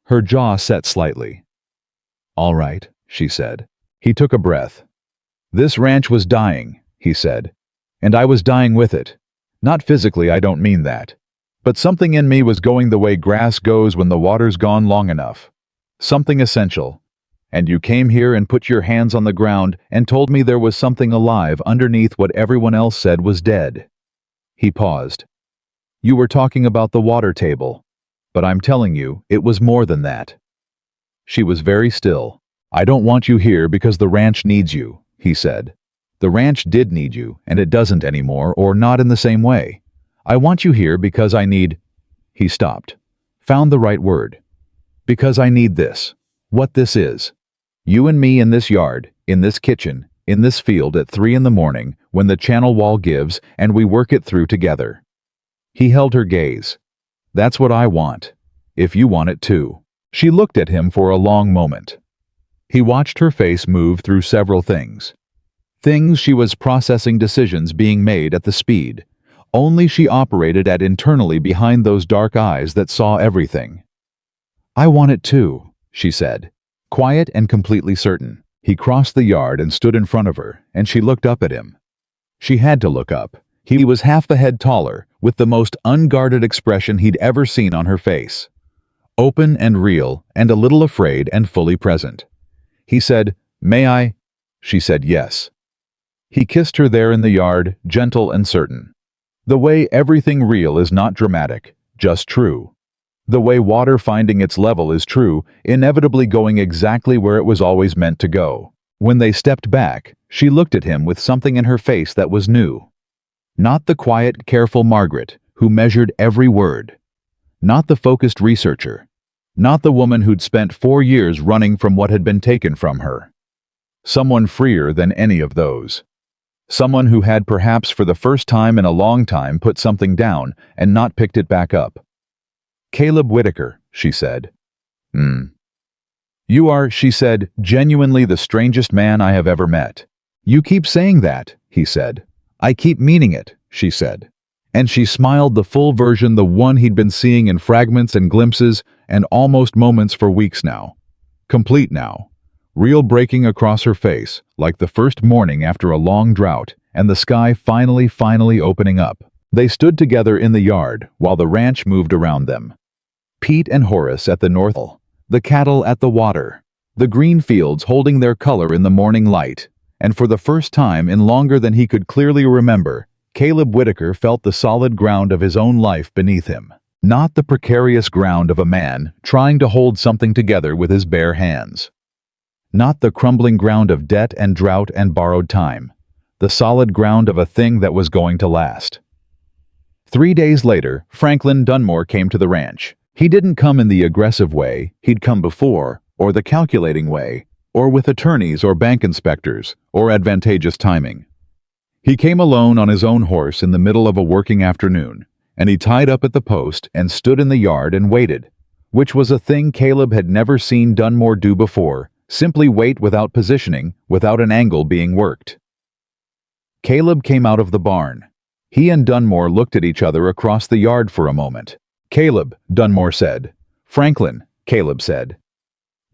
Her jaw set slightly. "All right," she said. He took a breath. "This ranch was dying," he said. "And I was dying with it. Not physically, I don't mean that. But something in me was going the way grass goes when the water's gone long enough. Something essential. And you came here and put your hands on the ground and told me there was something alive underneath what everyone else said was dead." He paused. "You were talking about the water table. But I'm telling you, it was more than that." She was very still. "I don't want you here because the ranch needs you," he said. "The ranch did need you, and it doesn't anymore, or not in the same way. I want you here because I need—" He stopped. Found the right word. "Because I need this. What this is. You and me in this yard, in this kitchen, in this field at 3 in the morning, when the channel wall gives, and we work it through together." He held her gaze. "That's what I want. If you want it too." She looked at him for a long moment. He watched her face move through several things. Things she was processing, decisions being made at the speed. Only she operated at internally behind those dark eyes that saw everything. "I want it too," she said, quiet and completely certain. He crossed the yard and stood in front of her, and she looked up at him. She had to look up. He was half a head taller, with the most unguarded expression he'd ever seen on her face. Open and real, and a little afraid and fully present. He said, "May I?" She said yes. He kissed her there in the yard, gentle and certain. The way everything real is not dramatic, just true. The way water finding its level is true, inevitably going exactly where it was always meant to go. When they stepped back, she looked at him with something in her face that was new. Not the quiet, careful Margaret, who measured every word. Not the focused researcher. Not the woman who'd spent 4 years running from what had been taken from her. Someone freer than any of those. Someone who had perhaps for the first time in a long time put something down and not picked it back up. "Caleb Whitaker," she said. "You are," she said, "genuinely the strangest man I have ever met." "You keep saying that," he said. "I keep meaning it," she said. And she smiled, the full version, the one he'd been seeing in fragments and glimpses and almost moments for weeks now. Complete now. Real breaking across her face, like the first morning after a long drought, and the sky finally opening up. They stood together in the yard while the ranch moved around them. Pete and Horace at the north, the cattle at the water, the green fields holding their color in the morning light. And for the first time in longer than he could clearly remember, Caleb Whitaker felt the solid ground of his own life beneath him. Not the precarious ground of a man trying to hold something together with his bare hands. Not the crumbling ground of debt and drought and borrowed time. The solid ground of a thing that was going to last. 3 days later, Franklin Dunmore came to the ranch. He didn't come in the aggressive way he'd come before, or the calculating way, or with attorneys or bank inspectors, or advantageous timing. He came alone on his own horse in the middle of a working afternoon, and he tied up at the post and stood in the yard and waited, which was a thing Caleb had never seen Dunmore do before, simply wait without positioning, without an angle being worked. Caleb came out of the barn. He and Dunmore looked at each other across the yard for a moment. "Caleb," Dunmore said. "Franklin," Caleb said.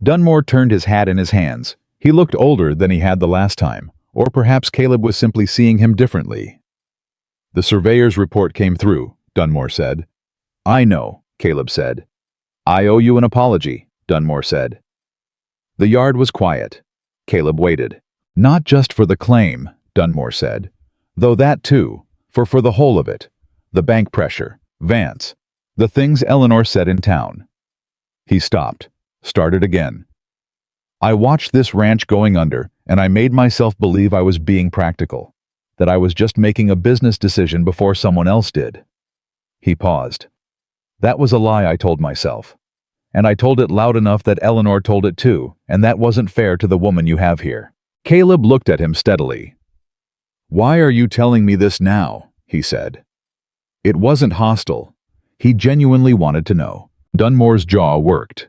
Dunmore turned his hat in his hands. He looked older than he had the last time, or perhaps Caleb was simply seeing him differently. "The surveyor's report came through," Dunmore said. "I know," Caleb said. I owe you an apology, Dunmore said. The yard was quiet. Caleb waited. Not just for the claim, Dunmore said, though that too, for the whole of it. The bank pressure, Vance, the things Eleanor said in town. He stopped, started again. I watched this ranch going under, and I made myself believe I was being practical, that I was just making a business decision before someone else did. He paused. That was a lie, I told myself. And I told it loud enough that Eleanor told it too, and that wasn't fair to the woman you have here. Caleb looked at him steadily. Why are you telling me this now? He said. It wasn't hostile. He genuinely wanted to know. Dunmore's jaw worked.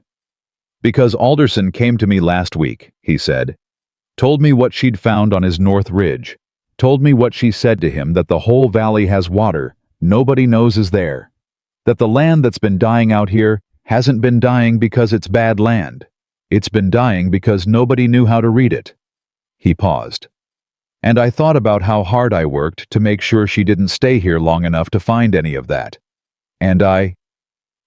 Because Alderson came to me last week, he said. Told me what she'd found on his north ridge. Told me what she said to him, that the whole valley has water nobody knows is there. That the land that's been dying out here hasn't been dying because it's bad land. It's been dying because nobody knew how to read it. He paused. And I thought about how hard I worked to make sure she didn't stay here long enough to find any of that. And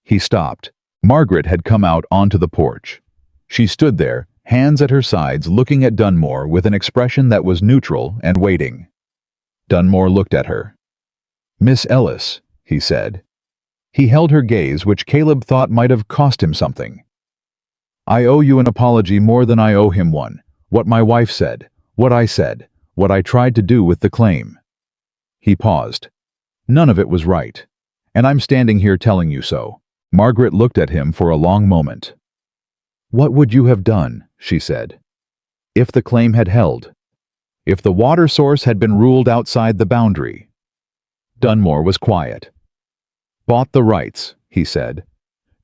He stopped. Margaret had come out onto the porch. She stood there, hands at her sides, looking at Dunmore with an expression that was neutral and waiting. Dunmore looked at her. Miss Ellis, he said. He held her gaze, which Caleb thought might have cost him something. I owe you an apology more than I owe him one. What my wife said, what I said, what I tried to do with the claim. He paused. None of it was right. And I'm standing here telling you so. Margaret looked at him for a long moment. What would you have done, she said, if the claim had held? If the water source had been ruled outside the boundary? Dunmore was quiet. Bought the rights, he said.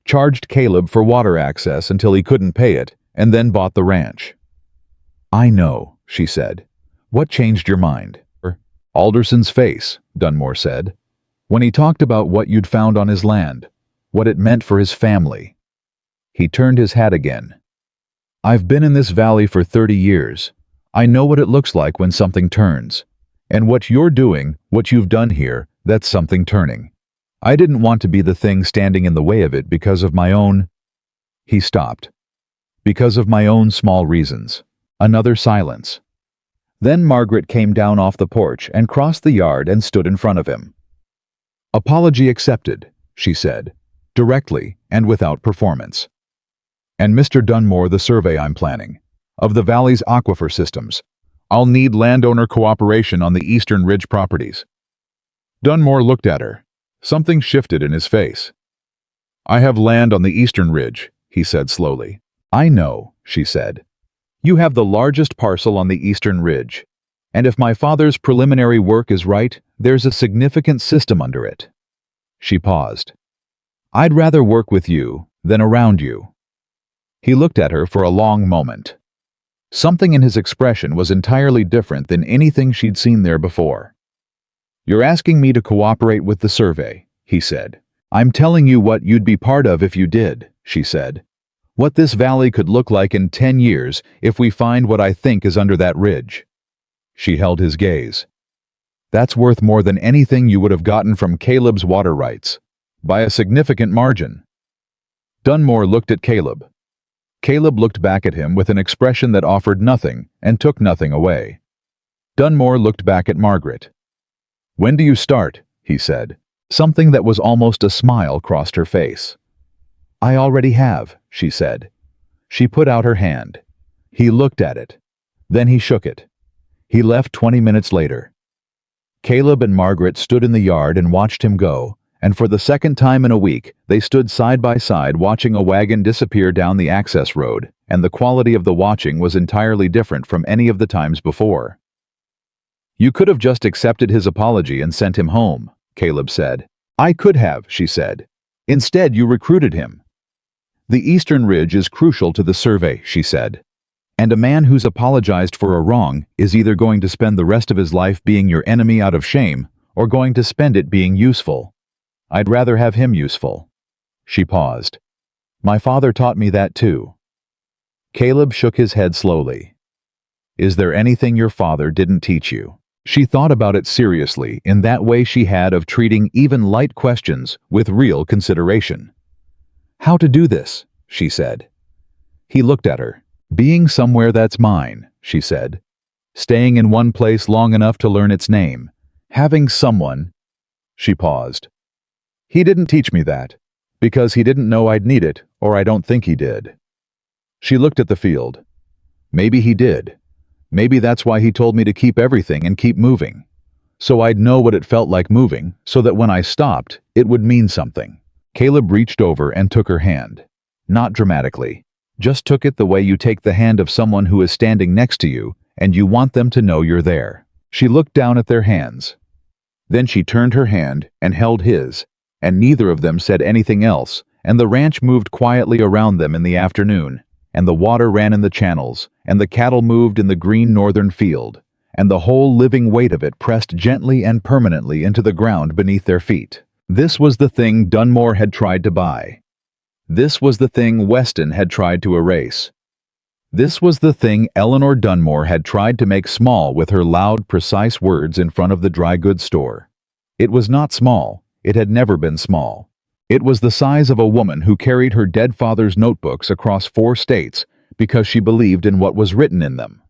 Charged Caleb for water access until he couldn't pay it, and then bought the ranch. I know, she said. What changed your mind? Alderson's face, Dunmore said. When he talked about what you'd found on his land, what it meant for his family. He turned his hat again. I've been in this valley for 30 years. I know what it looks like when something turns. And what you're doing, what you've done here, that's something turning. I didn't want to be the thing standing in the way of it because of my own... He stopped. Because of my own small reasons. Another silence. Then Margaret came down off the porch and crossed the yard and stood in front of him. Apology accepted, she said, directly and without performance. And Mr. Dunmore, the survey I'm planning, of the valley's aquifer systems. I'll need landowner cooperation on the Eastern Ridge properties. Dunmore looked at her. Something shifted in his face. I have land on the Eastern Ridge, he said slowly. I know, she said. You have the largest parcel on the Eastern Ridge. And if my father's preliminary work is right, there's a significant system under it. She paused. I'd rather work with you than around you. He looked at her for a long moment. Something in his expression was entirely different than anything she'd seen there before. You're asking me to cooperate with the survey, he said. I'm telling you what you'd be part of if you did, she said. What this valley could look like in 10 years if we find what I think is under that ridge. She held his gaze. That's worth more than anything you would have gotten from Caleb's water rights, by a significant margin. Dunmore looked at Caleb. Caleb looked back at him with an expression that offered nothing and took nothing away. Dunmore looked back at Margaret. When do you start? He said. Something that was almost a smile crossed her face. I already have, she said. She put out her hand. He looked at it. Then he shook it. He left 20 minutes later. Caleb and Margaret stood in the yard and watched him go, and for the second time in a week, they stood side by side watching a wagon disappear down the access road, and the quality of the watching was entirely different from any of the times before. You could have just accepted his apology and sent him home, Caleb said. I could have, she said. Instead, you recruited him. The Eastern Ridge is crucial to the survey, she said. And a man who's apologized for a wrong is either going to spend the rest of his life being your enemy out of shame, or going to spend it being useful. I'd rather have him useful. She paused. My father taught me that too. Caleb shook his head slowly. Is there anything your father didn't teach you? She thought about it seriously in that way she had of treating even light questions with real consideration. "How to do this?" she said. He looked at her. "Being somewhere that's mine," she said. "Staying in one place long enough to learn its name. Having someone—" She paused. "He didn't teach me that, because he didn't know I'd need it, or I don't think he did." She looked at the field. "Maybe he did. Maybe that's why he told me to keep everything and keep moving. So I'd know what it felt like moving, so that when I stopped, it would mean something." Caleb reached over and took her hand. Not dramatically. Just took it the way you take the hand of someone who is standing next to you, and you want them to know you're there. She looked down at their hands. Then she turned her hand and held his, and neither of them said anything else, and the ranch moved quietly around them in the afternoon, and the water ran in the channels, and the cattle moved in the green northern field, and the whole living weight of it pressed gently and permanently into the ground beneath their feet. This was the thing Dunmore had tried to buy. This was the thing Weston had tried to erase. This was the thing Eleanor Dunmore had tried to make small with her loud, precise words in front of the dry goods store. It was not small. It had never been small. It was the size of a woman who carried her dead father's notebooks across 4 states because she believed in what was written in them.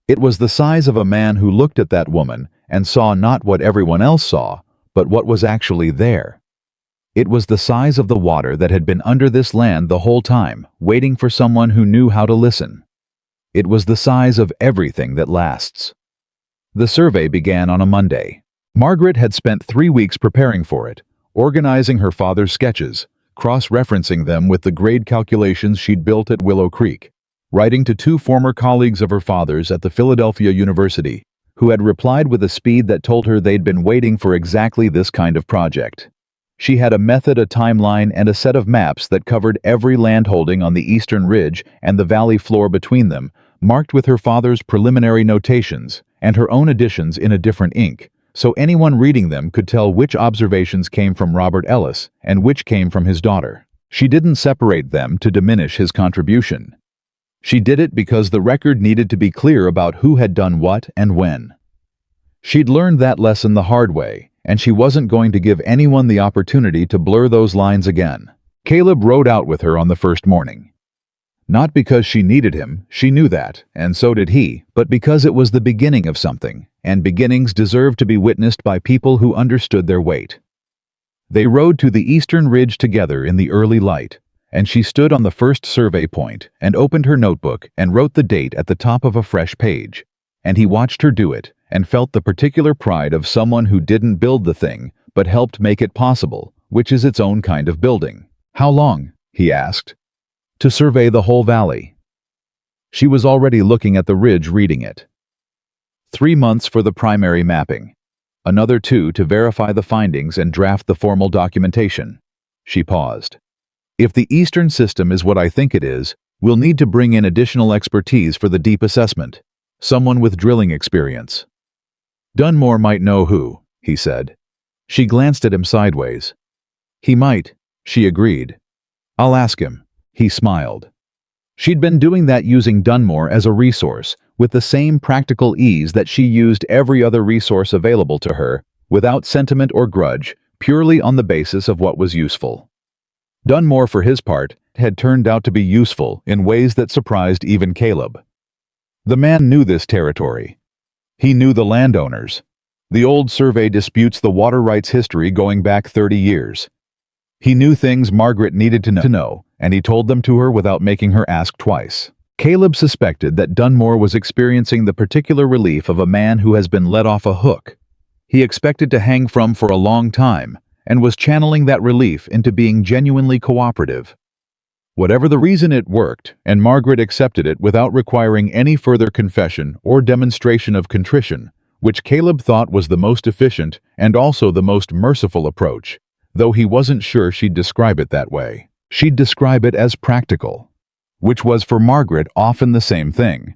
It was the size of a man who looked at that woman and saw not what everyone else saw, but what was actually there. It was the size of the water that had been under this land the whole time, waiting for someone who knew how to listen. It was the size of everything that lasts. The survey began on a Monday. Margaret had spent 3 weeks preparing for it, organizing her father's sketches, cross-referencing them with the grade calculations she'd built at Willow Creek, writing to 2 former colleagues of her father's at the Philadelphia University, who had replied with a speed that told her they'd been waiting for exactly this kind of project. She had a method, a timeline, and a set of maps that covered every landholding on the eastern ridge and the valley floor between them, marked with her father's preliminary notations and her own additions in a different ink, so anyone reading them could tell which observations came from Robert Ellis and which came from his daughter. She didn't separate them to diminish his contribution. She did it because the record needed to be clear about who had done what and when. She'd learned that lesson the hard way, and she wasn't going to give anyone the opportunity to blur those lines again. Caleb rode out with her on the first morning. Not because she needed him, she knew that, and so did he, but because it was the beginning of something, and beginnings deserve to be witnessed by people who understood their weight. They rode to the eastern ridge together in the early light, and she stood on the first survey point and opened her notebook and wrote the date at the top of a fresh page. And he watched her do it and felt the particular pride of someone who didn't build the thing, but helped make it possible, which is its own kind of building. "How long?" he asked. "To survey the whole valley." She was already looking at the ridge reading it. 3 months for the primary mapping. Another 2 to verify the findings and draft the formal documentation. She paused. "If the eastern system is what I think it is, we'll need to bring in additional expertise for the deep assessment. Someone with drilling experience." "Dunmore might know who," he said. She glanced at him sideways. "He might," she agreed. "I'll ask him." He smiled. She'd been doing that using Dunmore as a resource, with the same practical ease that she used every other resource available to her, without sentiment or grudge, purely on the basis of what was useful. Dunmore, for his part, had turned out to be useful in ways that surprised even Caleb. The man knew this territory. He knew the landowners. The old survey disputes the water rights history going back 30 years. He knew things Margaret needed to know, and he told them to her without making her ask twice. Caleb suspected that Dunmore was experiencing the particular relief of a man who has been let off a hook he expected to hang from for a long time, and was channeling that relief into being genuinely cooperative. Whatever the reason, it worked, and Margaret accepted it without requiring any further confession or demonstration of contrition, which Caleb thought was the most efficient and also the most merciful approach, though he wasn't sure she'd describe it that way. She'd describe it as practical, which was for Margaret often the same thing.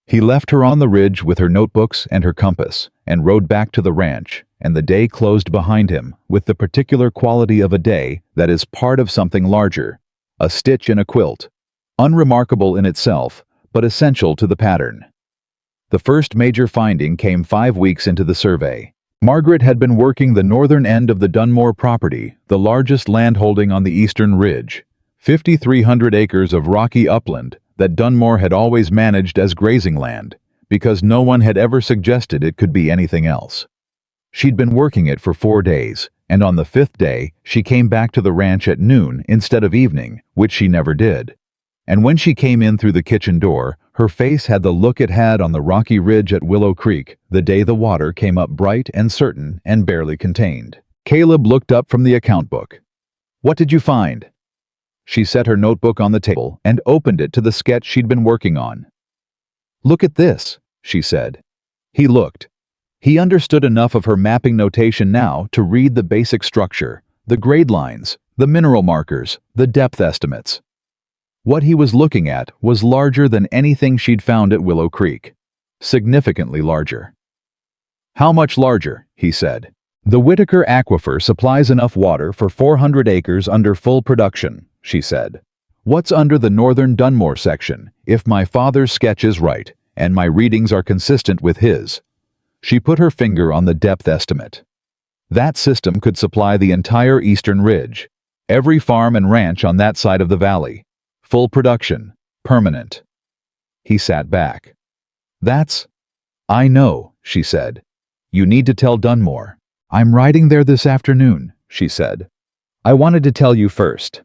He left her on the ridge with her notebooks and her compass, and rode back to the ranch, and the day closed behind him with the particular quality of a day that is part of something larger, a stitch in a quilt, unremarkable in itself, but essential to the pattern. The first major finding came 5 weeks into the survey. Margaret had been working the northern end of the Dunmore property, the largest landholding on the eastern ridge, 5,300 acres of rocky upland that Dunmore had always managed as grazing land, because no one had ever suggested it could be anything else. She'd been working it for 4 days, and on the 5th day, she came back to the ranch at noon instead of evening, which she never did. And when she came in through the kitchen door, her face had the look it had on the rocky ridge at Willow Creek the day the water came up bright and certain and barely contained. Caleb looked up from the account book. "What did you find?" She set her notebook on the table and opened it to the sketch she'd been working on. "Look at this," she said. He looked. He understood enough of her mapping notation now to read the basic structure, the grade lines, the mineral markers, the depth estimates. What he was looking at was larger than anything she'd found at Willow Creek. Significantly larger. "How much larger?" he said. "The Whitaker Aquifer supplies enough water for 400 acres under full production," she said. "What's under the northern Dunmore section, if my father's sketch is right, and my readings are consistent with his?" She put her finger on the depth estimate. That system could supply the entire eastern ridge, every farm and ranch on that side of the valley. Full production, permanent. He sat back. I know," she said. "You need to tell Dunmore. I'm riding there this afternoon," she said. "I wanted to tell you first."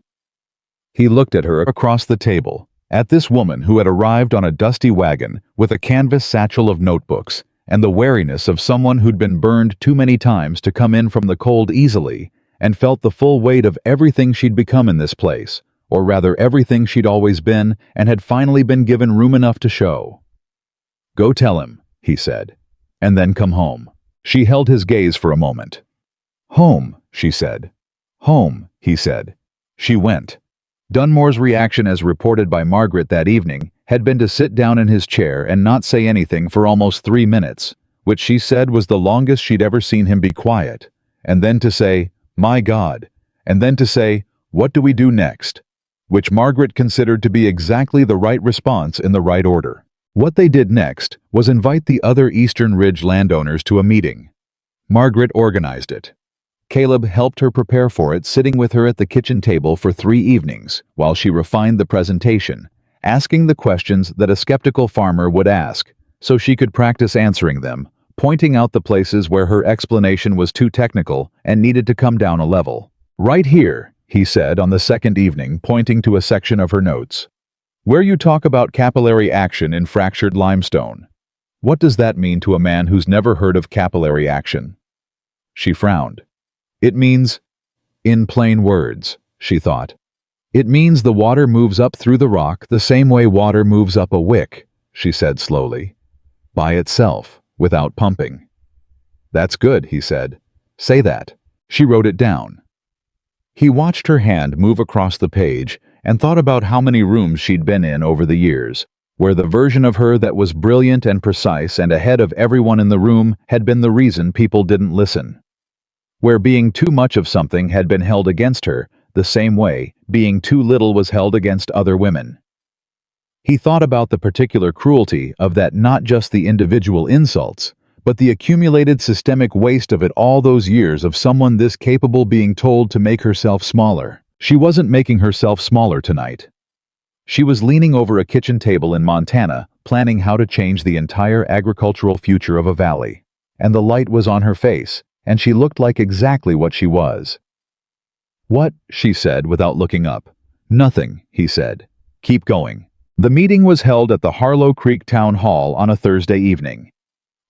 He looked at her across the table, at this woman who had arrived on a dusty wagon with a canvas satchel of notebooks, and the wariness of someone who'd been burned too many times to come in from the cold easily, and felt the full weight of everything she'd become in this place, or rather everything she'd always been and had finally been given room enough to show. "Go tell him," he said, "and then come home." She held his gaze for a moment. "Home," she said. "Home," he said. She went. Dunmore's reaction, as reported by Margaret that evening, had been to sit down in his chair and not say anything for almost 3 minutes, which she said was the longest she'd ever seen him be quiet, and then to say, "My God," and then to say, "What do we do next?" which Margaret considered to be exactly the right response in the right order. What they did next was invite the other Eastern Ridge landowners to a meeting. Margaret organized it. Caleb helped her prepare for it, sitting with her at the kitchen table for 3 evenings, while she refined the presentation, asking the questions that a skeptical farmer would ask, so she could practice answering them, pointing out the places where her explanation was too technical and needed to come down a level. "Right here," he said on the second evening, pointing to a section of her notes, "where you talk about capillary action in fractured limestone. What does that mean to a man who's never heard of capillary action?" She frowned. "It means, in plain words," she thought, "it means the water moves up through the rock the same way water moves up a wick," she said slowly, "by itself, without pumping." "That's good," he said. "Say that." She wrote it down. He watched her hand move across the page and thought about how many rooms she'd been in over the years, where the version of her that was brilliant and precise and ahead of everyone in the room had been the reason people didn't listen. Where being too much of something had been held against her, the same way being too little was held against other women. He thought about the particular cruelty of that, not just the individual insults, but the accumulated systemic waste of it, all those years of someone this capable being told to make herself smaller. She wasn't making herself smaller tonight. She was leaning over a kitchen table in Montana, planning how to change the entire agricultural future of a valley. And the light was on her face, and she looked like exactly what she was. "What?" she said without looking up. "Nothing," he said. "Keep going." The meeting was held at the Harlow Creek Town Hall on a Thursday evening.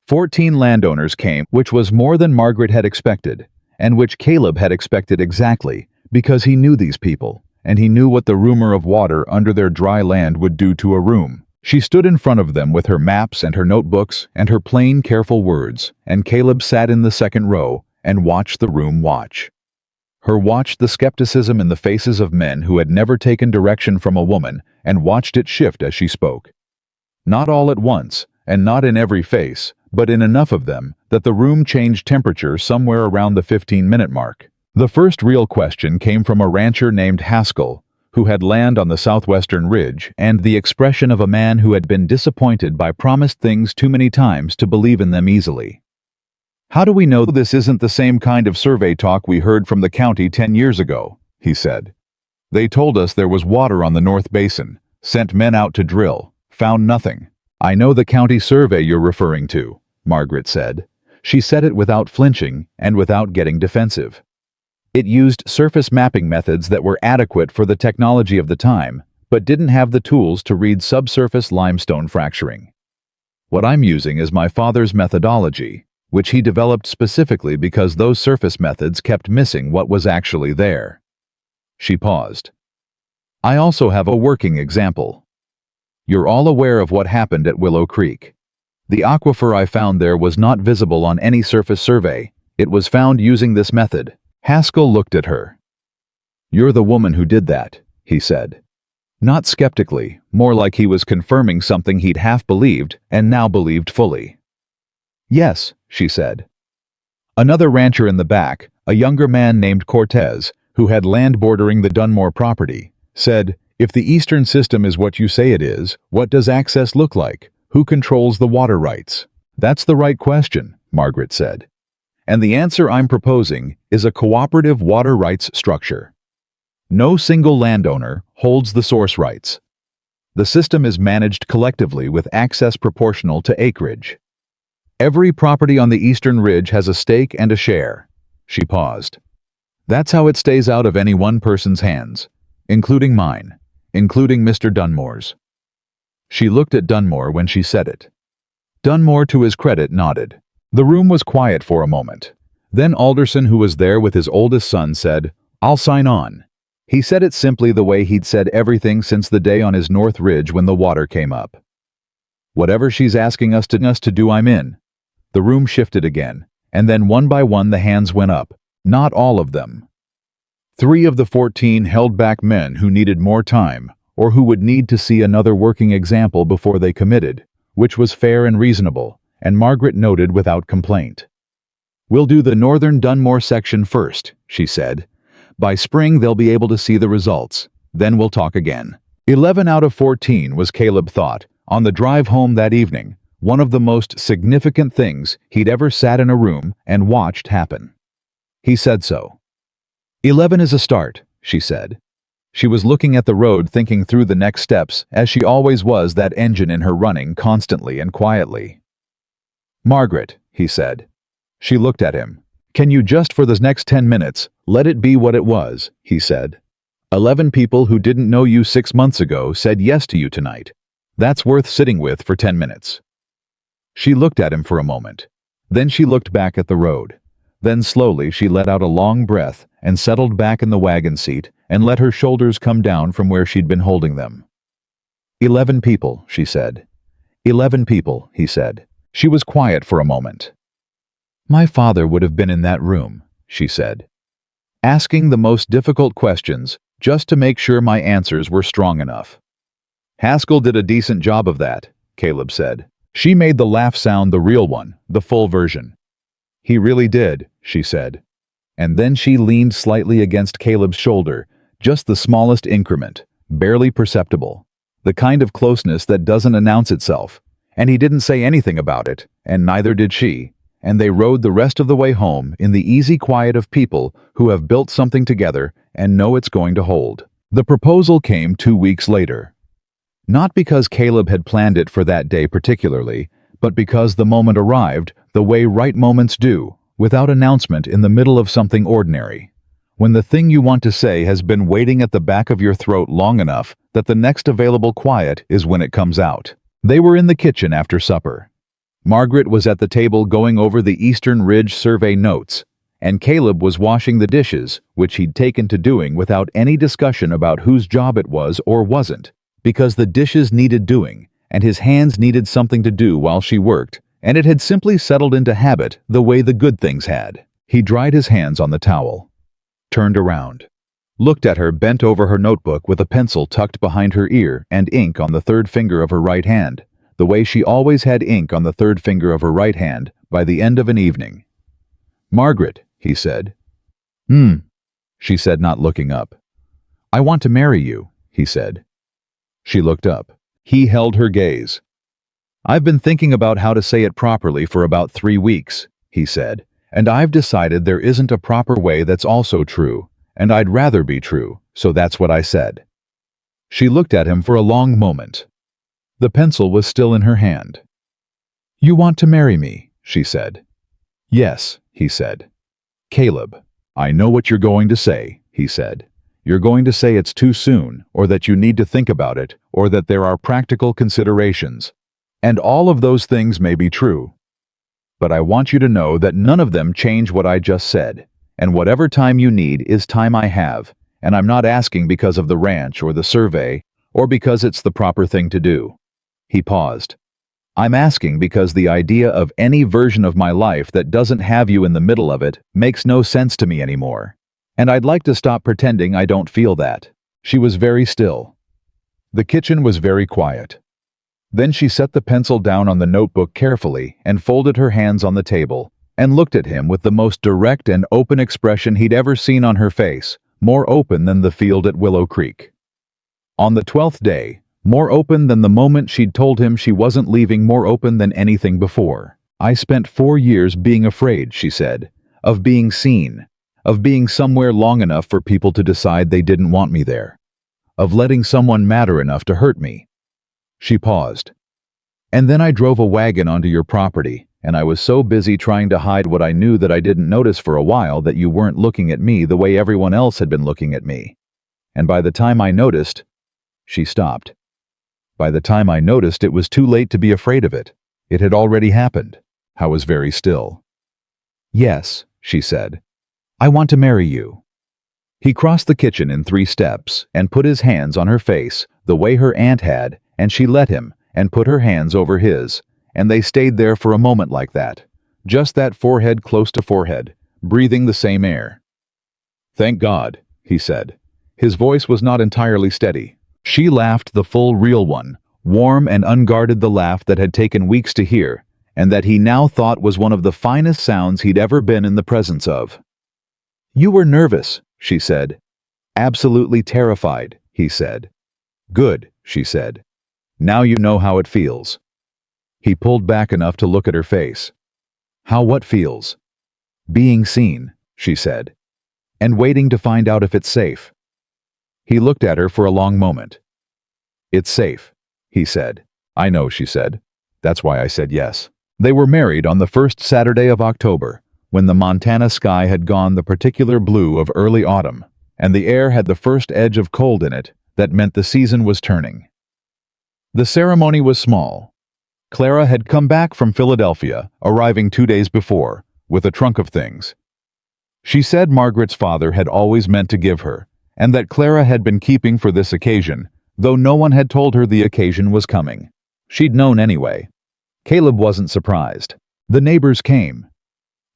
14 landowners came, which was more than Margaret had expected, and which Caleb had expected exactly, because he knew these people, and he knew what the rumor of water under their dry land would do to a room. She stood in front of them with her maps and her notebooks and her plain, careful words, and Caleb sat in the second row and watched the room watch. Her watched the skepticism in the faces of men who had never taken direction from a woman, and watched it shift as she spoke. Not all at once, and not in every face, but in enough of them that the room changed temperature somewhere around the 15-minute mark. The first real question came from a rancher named Haskell, who had land on the southwestern ridge, and the expression of a man who had been disappointed by promised things too many times to believe in them easily. "How do we know this isn't the same kind of survey talk we heard from the county 10 years ago?" he said. They told us there was water on the North Basin, sent men out to drill, found nothing. I know the county survey you're referring to, Margaret said. She said it without flinching and without getting defensive. It used surface mapping methods that were adequate for the technology of the time, but didn't have the tools to read subsurface limestone fracturing. What I'm using is my father's methodology, which he developed specifically because those surface methods kept missing what was actually there. She paused. I also have a working example. You're all aware of what happened at Willow Creek. The aquifer I found there was not visible on any surface survey. It was found using this method. Haskell looked at her. You're the woman who did that, he said. Not skeptically, more like he was confirming something he'd half believed and now believed fully. Yes, she said. Another rancher in the back, a younger man named Cortez, who had land bordering the Dunmore property, said, if the eastern system is what you say it is, what does access look like? Who controls the water rights? That's the right question, Margaret said. And the answer I'm proposing is a cooperative water rights structure. No single landowner holds the source rights. The system is managed collectively with access proportional to acreage. Every property on the eastern ridge has a stake and a share. She paused. That's how it stays out of any one person's hands, including mine, including Mr. Dunmore's. She looked at Dunmore when she said it. Dunmore, to his credit, nodded. The room was quiet for a moment. Then Alderson, who was there with his oldest son, said, I'll sign on. He said it simply the way he'd said everything since the day on his North Ridge when the water came up. Whatever she's asking us to do, I'm in. The room shifted again, and then one by one the hands went up, not all of them. 3 of the 14 held back men who needed more time, or who would need to see another working example before they committed, which was fair and reasonable, and Margaret noted without complaint. We'll do the northern Dunmore section first, she said. By spring they'll be able to see the results. Then we'll talk again. 11 out of 14 was, Caleb thought, on the drive home that evening, one of the most significant things he'd ever sat in a room and watched happen. He said so. 11 is a start, she said. She was looking at the road, thinking through the next steps, as she always was, that engine in her running constantly and quietly. Margaret, he said. She looked at him. Can you just for the next 10 minutes, let it be what it was, he said. 11 people who didn't know you 6 months ago said yes to you tonight. That's worth sitting with for 10 minutes. She looked at him for a moment. Then she looked back at the road. Then slowly she let out a long breath and settled back in the wagon seat and let her shoulders come down from where she'd been holding them. 11 people, she said. 11 people, he said. She was quiet for a moment. My father would have been in that room, she said, asking the most difficult questions just to make sure my answers were strong enough. Haskell did a decent job of that, Caleb said. She made the laugh sound the real one, the full version. He really did, she said. And then she leaned slightly against Caleb's shoulder, just the smallest increment, barely perceptible, the kind of closeness that doesn't announce itself, and he didn't say anything about it, and neither did she, and they rode the rest of the way home in the easy quiet of people who have built something together and know it's going to hold. The proposal came 2 weeks later. Not because Caleb had planned it for that day particularly, but because the moment arrived the way right moments do, without announcement in the middle of something ordinary. When the thing you want to say has been waiting at the back of your throat long enough that the next available quiet is when it comes out. They were in the kitchen after supper. Margaret was at the table going over the Eastern Ridge survey notes, and Caleb was washing the dishes, which he'd taken to doing without any discussion about whose job it was or wasn't, because the dishes needed doing, and his hands needed something to do while she worked, and it had simply settled into habit the way the good things had. He dried his hands on the towel, turned around, looked at her bent over her notebook with a pencil tucked behind her ear and ink on the third finger of her right hand, the way she always had ink on the third finger of her right hand by the end of an evening. Margaret, he said. She said, not looking up. I want to marry you, he said. She looked up. He held her gaze. I've been thinking about how to say it properly for about 3 weeks, he said, and I've decided there isn't a proper way that's also true, and I'd rather be true, So that's what I said. She looked at him for a long moment. The pencil was still in her hand. You want to marry me, she said. Yes, he said. Caleb, I know what you're going to say, he said. You're going to say it's too soon, or that you need to think about it, or that there are practical considerations. And all of those things may be true. But I want you to know that none of them change what I just said, and whatever time you need is time I have, and I'm not asking because of the ranch or the survey, or because it's the proper thing to do. He paused. I'm asking because the idea of any version of my life that doesn't have you in the middle of it makes no sense to me anymore. And I'd like to stop pretending I don't feel that. She was very still. The kitchen was very quiet. Then she set the pencil down on the notebook carefully and folded her hands on the table and looked at him with the most direct and open expression he'd ever seen on her face, more open than the field at Willow Creek. On the 12th day, more open than the moment she'd told him she wasn't leaving, more open than anything before. I spent 4 years being afraid, she said, of being seen, of being somewhere long enough for people to decide they didn't want me there, of letting someone matter enough to hurt me. She paused. And then I drove a wagon onto your property, and I was so busy trying to hide what I knew that I didn't notice for a while that you weren't looking at me the way everyone else had been looking at me. And by the time I noticed, she stopped. By the time I noticed, it was too late to be afraid of it. It had already happened. I was very still. Yes, she said. I want to marry you. He crossed the kitchen in 3 steps and put his hands on her face, the way her aunt had, and she let him, and put her hands over his, and they stayed there for a moment like that, just that forehead close to forehead, breathing the same air. Thank God, he said. His voice was not entirely steady. She laughed, the full, real one, warm and unguarded, the laugh that had taken weeks to hear, and that he now thought was one of the finest sounds he'd ever been in the presence of. You were nervous, she said. Absolutely terrified, he said. Good, she said. Now you know how it feels. He pulled back enough to look at her face. How what feels? Being seen, she said. And waiting to find out if it's safe. He looked at her for a long moment. It's safe, he said. I know, she said. That's why I said yes. They were married on the first Saturday of October, when the Montana sky had gone the particular blue of early autumn, and the air had the first edge of cold in it that meant the season was turning. The ceremony was small. Clara had come back from Philadelphia, arriving 2 days before, with a trunk of things. She said Margaret's father had always meant to give her, and that Clara had been keeping for this occasion, though no one had told her the occasion was coming. She'd known anyway. Caleb wasn't surprised. The neighbors came.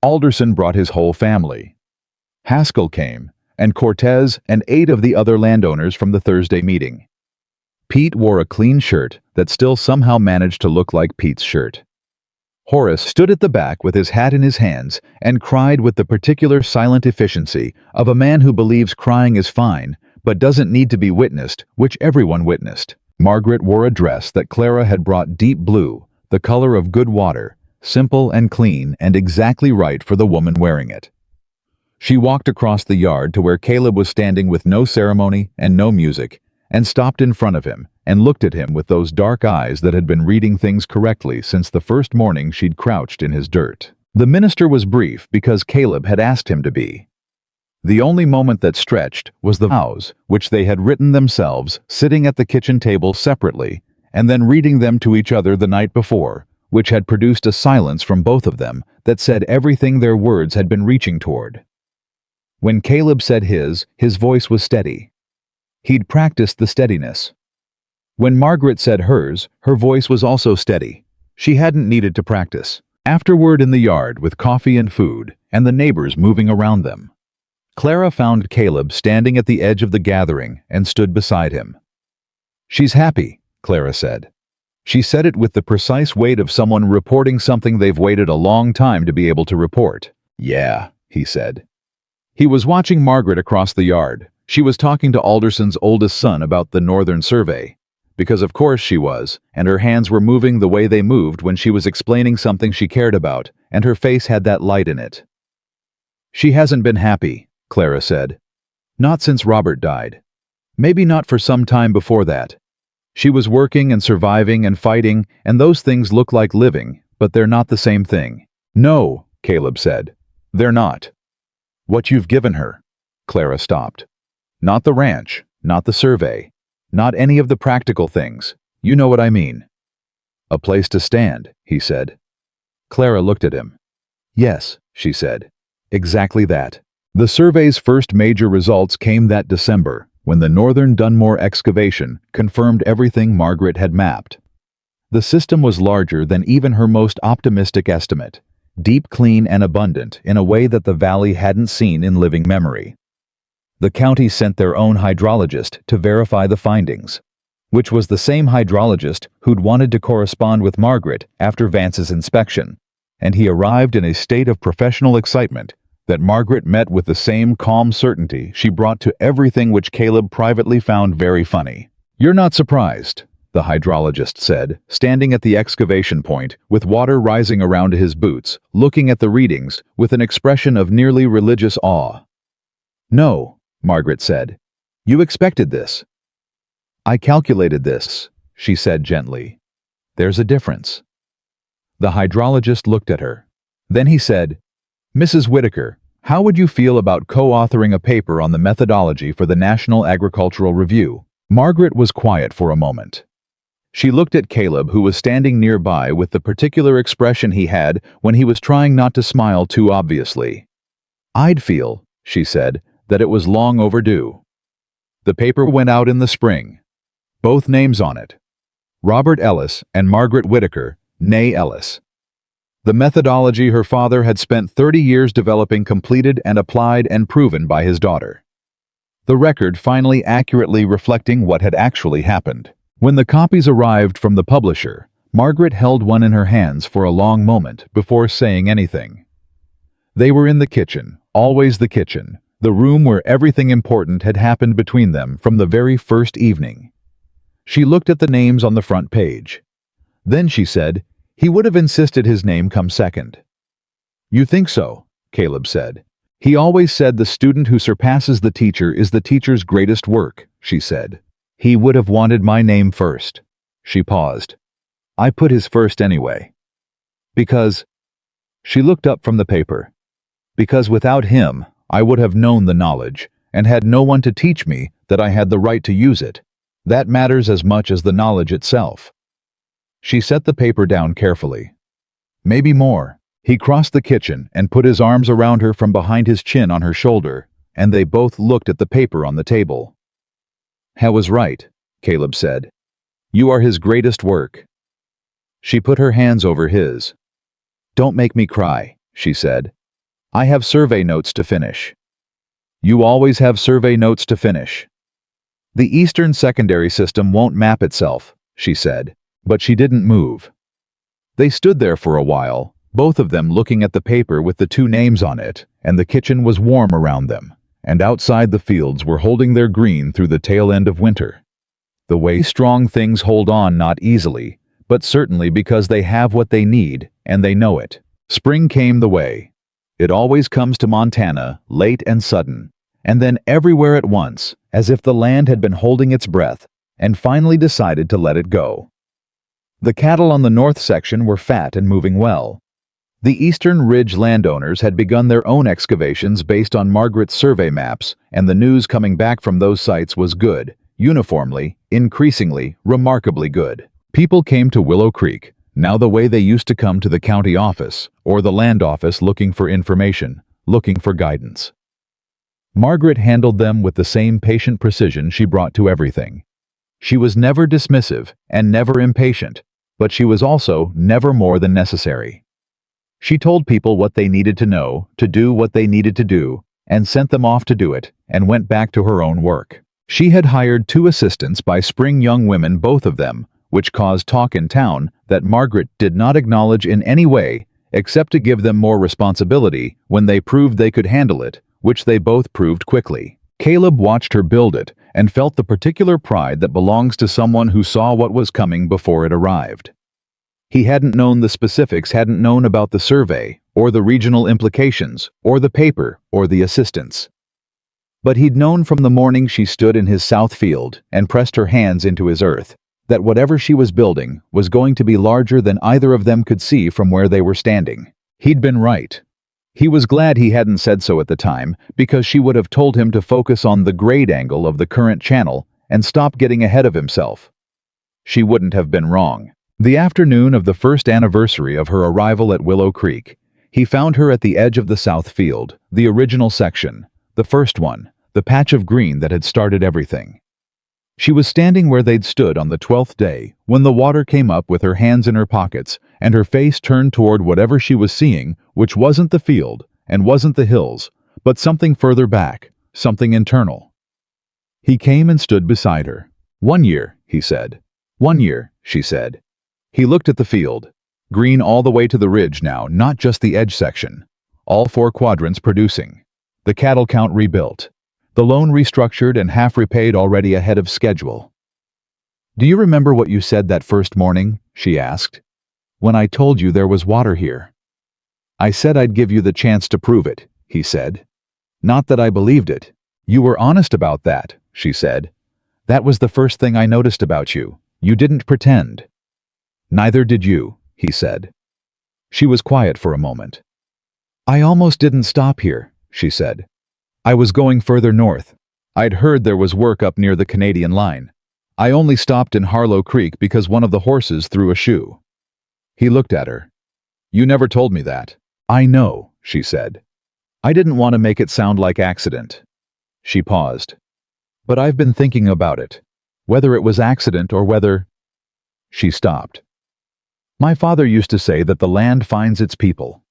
Alderson brought his whole family. Haskell came, and Cortez and 8 of the other landowners from the Thursday meeting. Pete wore a clean shirt that still somehow managed to look like Pete's shirt. Horace stood at the back with his hat in his hands and cried with the particular silent efficiency of a man who believes crying is fine, but doesn't need to be witnessed, which everyone witnessed. Margaret wore a dress that Clara had brought, deep blue, the color of good water, simple and clean and exactly right for the woman wearing it. She walked across the yard to where Caleb was standing with no ceremony and no music, and stopped in front of him and looked at him with those dark eyes that had been reading things correctly since the first morning she'd crouched in his dirt. The minister was brief because Caleb had asked him to be. The only moment that stretched was the vows, which they had written themselves, sitting at the kitchen table separately, and then reading them to each other the night before, which had produced a silence from both of them that said everything their words had been reaching toward. When Caleb said his voice was steady. He'd practiced the steadiness. When Margaret said hers, her voice was also steady. She hadn't needed to practice. Afterward, in the yard with coffee and food, and the neighbors moving around them, Clara found Caleb standing at the edge of the gathering and stood beside him. She's happy, Clara said. She said it with the precise weight of someone reporting something they've waited a long time to be able to report. Yeah, he said. He was watching Margaret across the yard. She was talking to Alderson's oldest son about the Northern Survey, because of course she was, and her hands were moving the way they moved when she was explaining something she cared about, and her face had that light in it. She hasn't been happy, Clara said. Not since Robert died. Maybe not for some time before that. She was working and surviving and fighting, and those things look like living, but they're not the same thing. No, Caleb said. They're not. What you've given her. Clara stopped. Not the ranch, not the survey, not any of the practical things. You know what I mean. A place to stand, he said. Clara looked at him. Yes, she said. Exactly that. The survey's first major results came that December, when the Northern Dunmore excavation confirmed everything Margaret had mapped. The system was larger than even her most optimistic estimate, deep, clean, and abundant in a way that the valley hadn't seen in living memory. The county sent their own hydrologist to verify the findings, which was the same hydrologist who'd wanted to correspond with Margaret after Vance's inspection, and he arrived in a state of professional excitement that Margaret met with the same calm certainty she brought to everything which Caleb privately found very funny. You're not surprised, the hydrologist said, standing at the excavation point with water rising around his boots, looking at the readings with an expression of nearly religious awe. No, Margaret said. You expected this. I calculated this, she said gently. There's a difference. The hydrologist looked at her. Then he said, Mrs. Whitaker, how would you feel about co-authoring a paper on the methodology for the National Agricultural Review? Margaret was quiet for a moment. She looked at Caleb, who was standing nearby with the particular expression he had when he was trying not to smile too obviously. I'd feel, she said, that it was long overdue. The paper went out in the spring. Both names on it. Robert Ellis and Margaret Whitaker, née Ellis. The methodology her father had spent 30 years developing completed and applied and proven by his daughter. The record finally accurately reflecting what had actually happened. When the copies arrived from the publisher, Margaret held one in her hands for a long moment before saying anything. They were in the kitchen, always the kitchen, the room where everything important had happened between them from the very first evening. She looked at the names on the front page. Then she said, he would have insisted his name come second. You think so? Caleb said. He always said the student who surpasses the teacher is the teacher's greatest work, she said. He would have wanted my name first. She paused. I put his first anyway. Because... She looked up from the paper. Because without him, I would have known the knowledge, and had no one to teach me that I had the right to use it. That matters as much as the knowledge itself. She set the paper down carefully. Maybe more. He crossed the kitchen and put his arms around her from behind his chin on her shoulder, and they both looked at the paper on the table. Hal was right, Caleb said. You are his greatest work. She put her hands over his. Don't make me cry, she said. I have survey notes to finish. You always have survey notes to finish. The Eastern Secondary System won't map itself, she said, but she didn't move. They stood there for a while, both of them looking at the paper with the two names on it, and the kitchen was warm around them, and outside the fields were holding their green through the tail end of winter. The way strong things hold on not easily, but certainly because they have what they need, and they know it. Spring came the way. It always comes to Montana, late and sudden, and then everywhere at once, as if the land had been holding its breath, and finally decided to let it go. The cattle on the north section were fat and moving well. The Eastern Ridge landowners had begun their own excavations based on Margaret's survey maps, and the news coming back from those sites was good, uniformly, increasingly, remarkably good. People came to Willow Creek, now the way they used to come to the county office, or the land office looking for information, looking for guidance. Margaret handled them with the same patient precision she brought to everything. She was never dismissive and never impatient, but she was also never more than necessary. She told people what they needed to know, to do what they needed to do, and sent them off to do it, and went back to her own work. She had hired 2 assistants by spring young women, both of them, which caused talk in town that Margaret did not acknowledge in any way, except to give them more responsibility when they proved they could handle it, which they both proved quickly. Caleb watched her build it and felt the particular pride that belongs to someone who saw what was coming before it arrived. He hadn't known the specifics, hadn't known about the survey, or the regional implications, or the paper, or the assistants. But he'd known from the morning she stood in his south field and pressed her hands into his earth that whatever she was building was going to be larger than either of them could see from where they were standing. He'd been right. He was glad he hadn't said so at the time, because she would have told him to focus on the grade angle of the current channel and stop getting ahead of himself. She wouldn't have been wrong. The afternoon of the first anniversary of her arrival at Willow Creek, he found her at the edge of the south field, the original section, the first one, the patch of green that had started everything. She was standing where they'd stood on the 12th day when the water came up, with her hands in her pockets and her face turned toward whatever she was seeing, which wasn't the field and wasn't the hills, but something further back, something internal. He came and stood beside her. 1 year, he said. 1 year, she said. He looked at the field. Green all the way to the ridge now, not just the edge section. All 4 quadrants producing. The cattle count rebuilt. The loan restructured and half repaid already ahead of schedule. "Do you remember what you said that first morning?" she asked. "When I told you there was water here." "I said I'd give you the chance to prove it," he said. "Not that I believed it." "You were honest about that," she said. "That was the first thing I noticed about you. You didn't pretend." "Neither did you," he said. She was quiet for a moment. "I almost didn't stop here," she said. "I was going further north. I'd heard there was work up near the Canadian line. I only stopped in Harlow Creek because one of the horses threw a shoe." He looked at her. "You never told me that." "I know," she said. "I didn't want to make it sound like accident." She paused. "But I've been thinking about it. Whether it was accident or whether—" She stopped. "My father used to say that the land finds its people.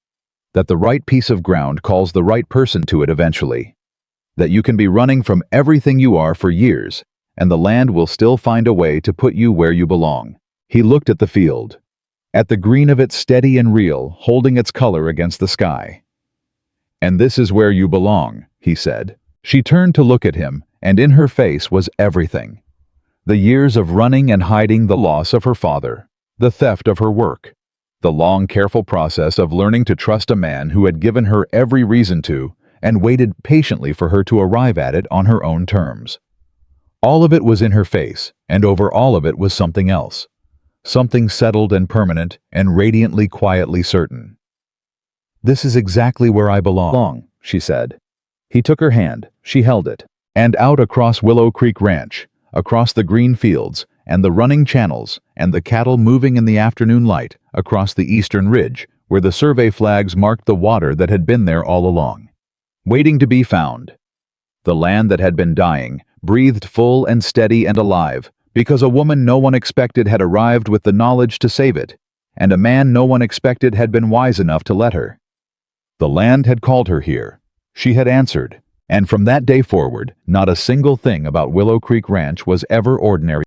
That the right piece of ground calls the right person to it eventually. That you can be running from everything you are for years, and the land will still find a way to put you where you belong." He looked at the field, at the green of it, steady and real, holding its color against the sky. "And this is where you belong," he said. She turned to look at him, and in her face was everything. The years of running and hiding, the loss of her father, the theft of her work, the long, careful process of learning to trust a man who had given her every reason to, and waited patiently for her to arrive at it on her own terms. All of it was in her face, and over all of it was something else. Something settled and permanent and radiantly, quietly certain. "This is exactly where I belong," she said. He took her hand, she held it, and out across Willow Creek Ranch, across the green fields, and the running channels, and the cattle moving in the afternoon light, across the eastern ridge, where the survey flags marked the water that had been there all along, waiting to be found. The land that had been dying, breathed full and steady and alive, because a woman no one expected had arrived with the knowledge to save it, and a man no one expected had been wise enough to let her. The land had called her here. She had answered, and from that day forward, not a single thing about Willow Creek Ranch was ever ordinary.